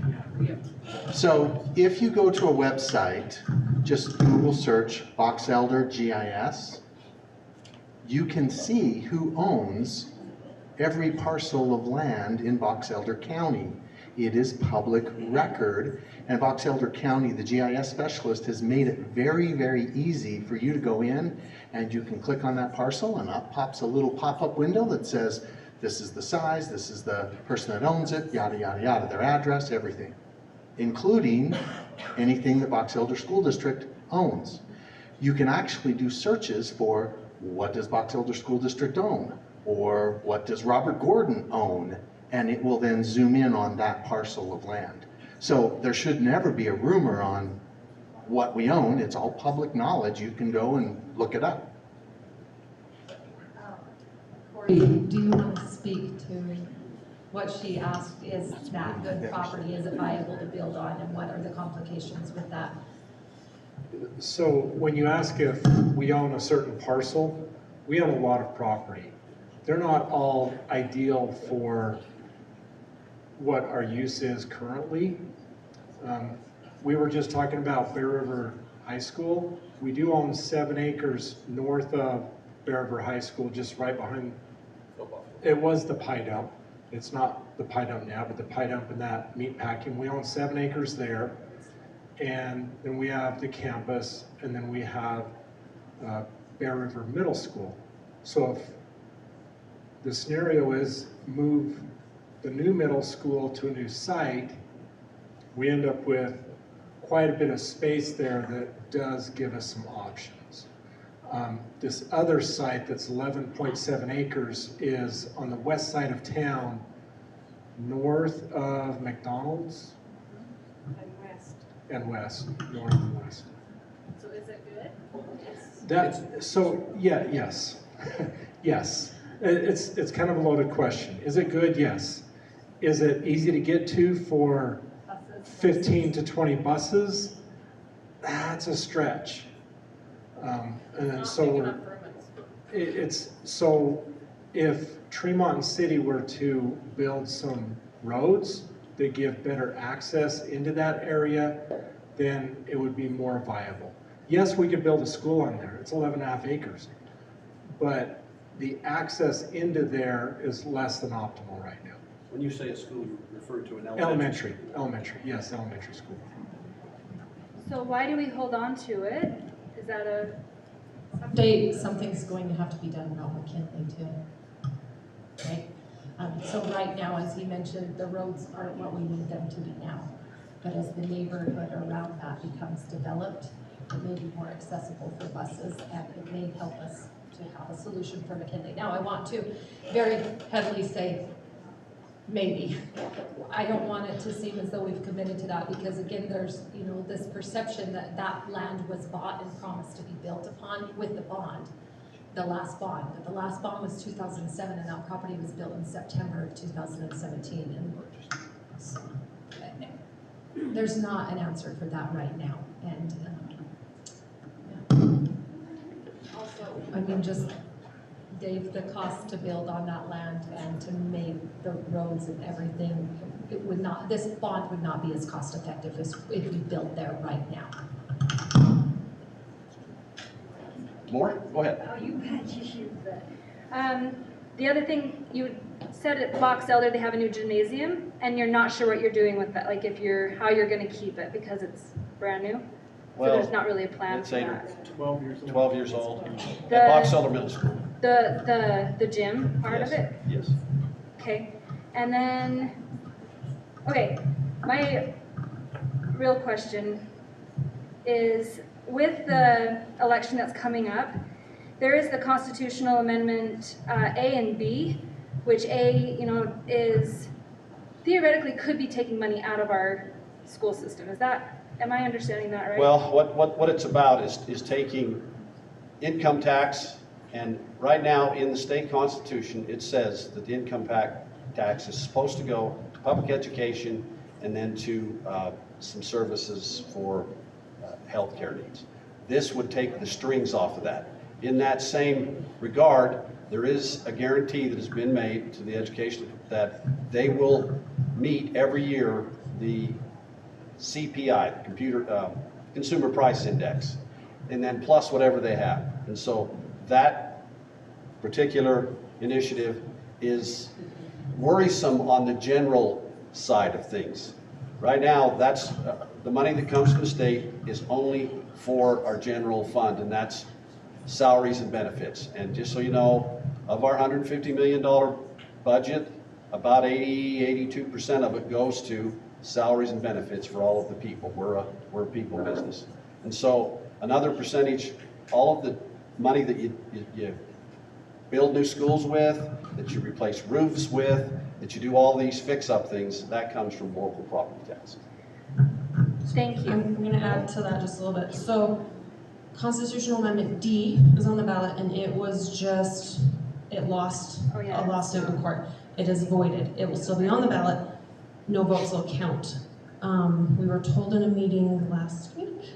So if you go to a website, just Google search Box Elder GIS, you can see who owns every parcel of land in Box Elder County. It is public record, and Box Elder County, the GIS specialist, has made it very, very easy for you to go in, and you can click on that parcel, and up pops a little pop-up window that says, this is the size, this is the person that owns it, yada, yada, yada, their address, everything, including anything that Box Elder School District owns. You can actually do searches for, what does Box Elder School District own? Or what does Robert Gordon own? And it will then zoom in on that parcel of land. So there should never be a rumor on what we own. It's all public knowledge. You can go and look it up. Corey, do you want to speak to what she asked? Is that good property? Is it viable to build on? And what are the complications with that? So when you ask if we own a certain parcel, we own a lot of property. They're not all ideal for what our use is currently. We were just talking about Bear River High School. We do own 7 acres north of Bear River High School, just right behind. It was the pie dump. It's not the pie dump now, but the pie dump and that meat packing. We own 7 acres there. And then we have the campus, and then we have Bear River Middle School. So if the scenario is move the new middle school to a new site, we end up with quite a bit of space there that does give us some options. This other site that's 11.7 acres is on the west side of town, north of McDonald's. And west, north and west. So is it good? Yes. Yes. It's kind of a loaded question. Is it good? Yes. Is it easy to get to for 15 to 20 buses? That's a stretch. And then so if Tremont and City were to build some roads that give better access into that area, then it would be more viable. Yes, we could build a school on there. It's 11.5 acres. But the access into there is less than optimal right now. When you say a school, you refer to an Elementary, yes, elementary school. So why do we hold on to it? Is that a? Someday, something's going to have to be done about McKinley too, right? So right now, as he mentioned, the roads aren't what we need them to be now. But as the neighborhood around that becomes developed, it may be more accessible for buses, and it may help us to have a solution for McKinley. Now, I want to very heavily say, maybe. I don't want it to seem as though we've committed to that, because again, there's, this perception that that land was bought and promised to be built upon with the bond. the last bond, but the last bond was 2007, and that property was built in September of 2017. And so, there's not an answer for that right now. And also, I mean, just Dave, the cost to build on that land and to make the roads and everything, it would not, this bond would not be as cost effective as if we built there right now. More? Go ahead. Oh, you bet you bet. The other thing, you said at Box Elder they have a new gymnasium, and you're not sure what you're doing with that, like if you're, how you're gonna keep it because it's brand new? Well, so there's not really a plan it's for 8 that. or 12 years old. The- At Box Elder Middle School. The gym part of it? Yes. Okay, and then, okay, my real question is, with the election that's coming up, there is the constitutional amendment A and B, which A, is theoretically could be taking money out of our school system. Is that, am I understanding that right? Well, what it's about is taking income tax, and right now in the state constitution, it says that the income tax is supposed to go to public education and then to some services for healthcare needs. This would take the strings off of that. In that same regard, there is a guarantee that has been made to the education that they will meet every year the CPI, the Consumer Price Index, and then plus whatever they have. And so that particular initiative is worrisome on the general side of things. Right now, that's the money that comes from the state is only for our general fund, and that's salaries and benefits. And just so you know, of our $150 million budget, about 82% of it goes to salaries and benefits for all of the people. We're a people business. And so another percentage, all of the money that you build new schools with, that you replace roofs with, that you do all these fix-up things, that comes from local property tax. Thank you. I'm going to add to that just a little bit. So, Constitutional Amendment D is on the ballot, and it was just, it lost a lawsuit in court. It is voided. It will still be on the ballot. No votes will count. We were told in a meeting last week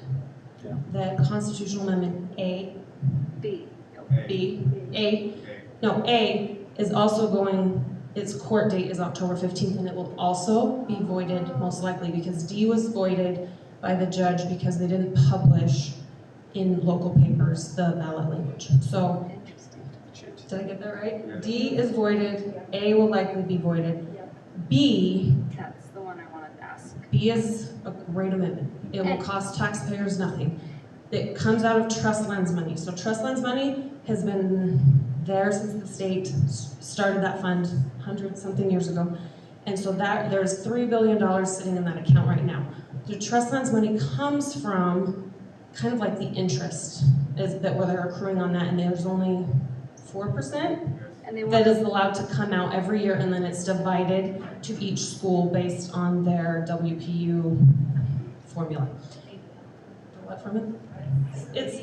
that Constitutional Amendment A is also going, its court date is October 15th, and it will also be voided most likely because D was voided by the judge because they didn't publish in local papers the ballot language. So, did I get that right? D is voided, A will likely be voided. B, that's the one I wanted to ask. B is a great amendment. It will cost taxpayers nothing. It comes out of trust lands money. So trust lands money has been there since the state started that fund 100-something years ago. And so that there's $3 billion sitting in that account right now. The trust lands money comes from kind of like the interest is that where they're accruing on that, and there's only 4% that is allowed to come out every year, and then it's divided to each school based on their WPU formula. What from it? It's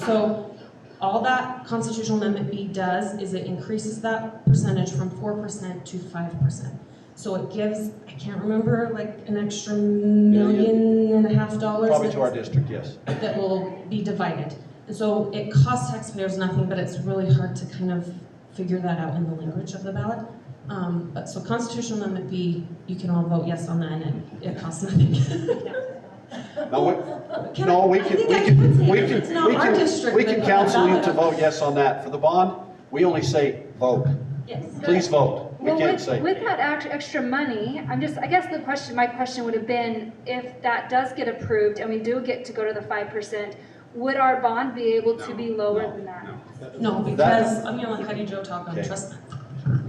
so all that Constitutional Amendment B does is it increases that percentage from 4% to 5%. So it gives, I can't remember, like an extra $1.5 million. Probably to our district, yes. That will be divided. And so it costs taxpayers nothing, but it's really hard to kind of figure that out in the language of the ballot. But so Constitutional Amendment B, you can all vote yes on that, and it costs nothing. We can counsel you to vote yes on that. For the bond, we only say vote. Yes. Please vote. We can't say. With that extra money, I guess my question would have been, if that does get approved and we do get to go to the 5%, would our bond be able to be lower than that? No, because I'm gonna let Heidi Jo talk on trust lands.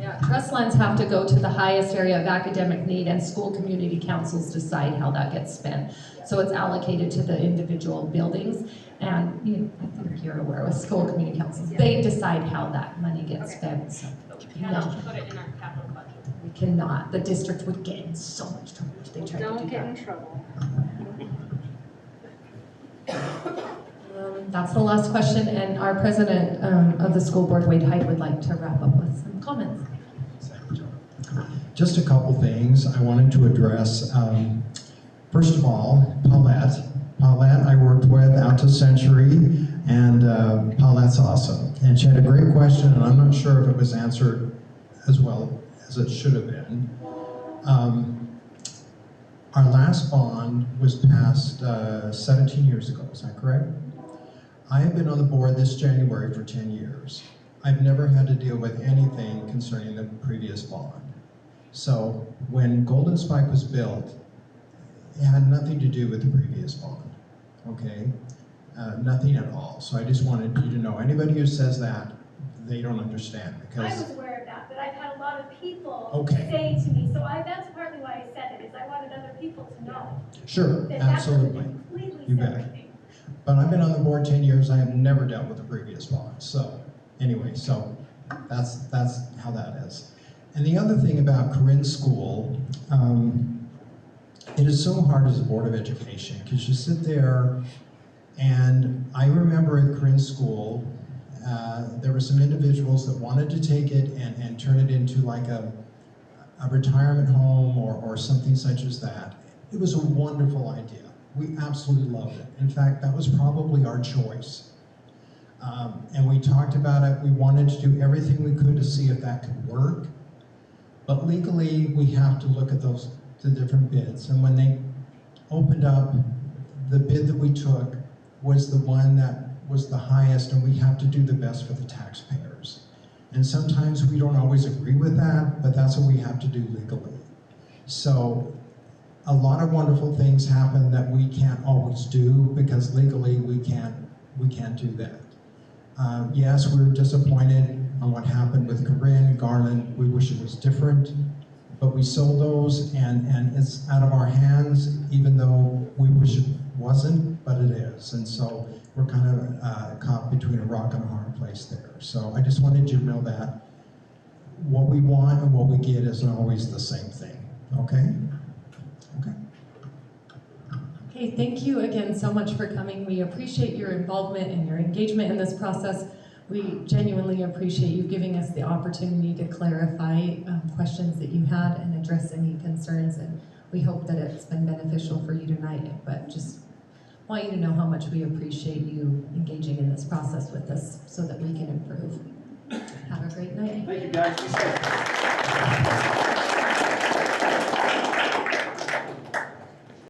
Yeah, trust lands have to go to the highest area of academic need, and school community councils decide how that gets spent. So it's allocated to the individual buildings, and I think you're aware with school community councils, they decide how that money gets spent. So, We can't put it in our capital budget. we cannot. The district would get in so much trouble if they tried to do that. Don't get in trouble. That's the last question, and our president of the school board, Wade Hyde, would like to wrap up with some comments. Just a couple things I wanted to address. First of all, Paulette. Paulette I worked with out to Century, and Paulette's awesome. And she had a great question, and I'm not sure if it was answered as well as it should have been. Our last bond was passed 17 years ago, is that correct? I have been on the board this January for 10 years. I've never had to deal with anything concerning the previous bond. So when Golden Spike was built, it had nothing to do with the previous bond, okay? Nothing at all. So I just wanted you to know, anybody who says that, they don't understand, I because was aware of that, but I've had a lot of people Okay. say to me, so that's partly why I said it, is I wanted other people to know. Sure, that absolutely. That's a completely You separate bet. thing. But I've been on the board 10 years, I have never dealt with the previous bond. So anyway, so that's how that is. And the other thing about Corinne's school, it is so hard as a Board of Education, because you sit there, and I remember at Corinne's school, there were some individuals that wanted to take it and turn it into like a retirement home or something such as that. It was a wonderful idea. We absolutely loved it. In fact, that was probably our choice. And we talked about it. We wanted to do everything we could to see if that could work. But legally, we have to look at the different bids. And when they opened up, the bid that we took was the one that was the highest, and we have to do the best for the taxpayers. And sometimes we don't always agree with that, but that's what we have to do legally. So a lot of wonderful things happen that we can't always do because legally we can't do that. Yes, we were disappointed on what happened with Corinne, Garland. We wish it was different, but we sold those, and it's out of our hands, even though we wish it wasn't, but it is. And so we're kind of caught between a rock and a hard place there. So I just wanted you to know that what we want and what we get isn't always the same thing, okay? Okay. Okay, thank you again so much for coming. We appreciate your involvement and your engagement in this process. We genuinely appreciate you giving us the opportunity to clarify questions that you had and address any concerns, and we hope that it's been beneficial for you tonight, but just want you to know how much we appreciate you engaging in this process with us so that we can improve. Have a great night. Thank you, guys. Be safe.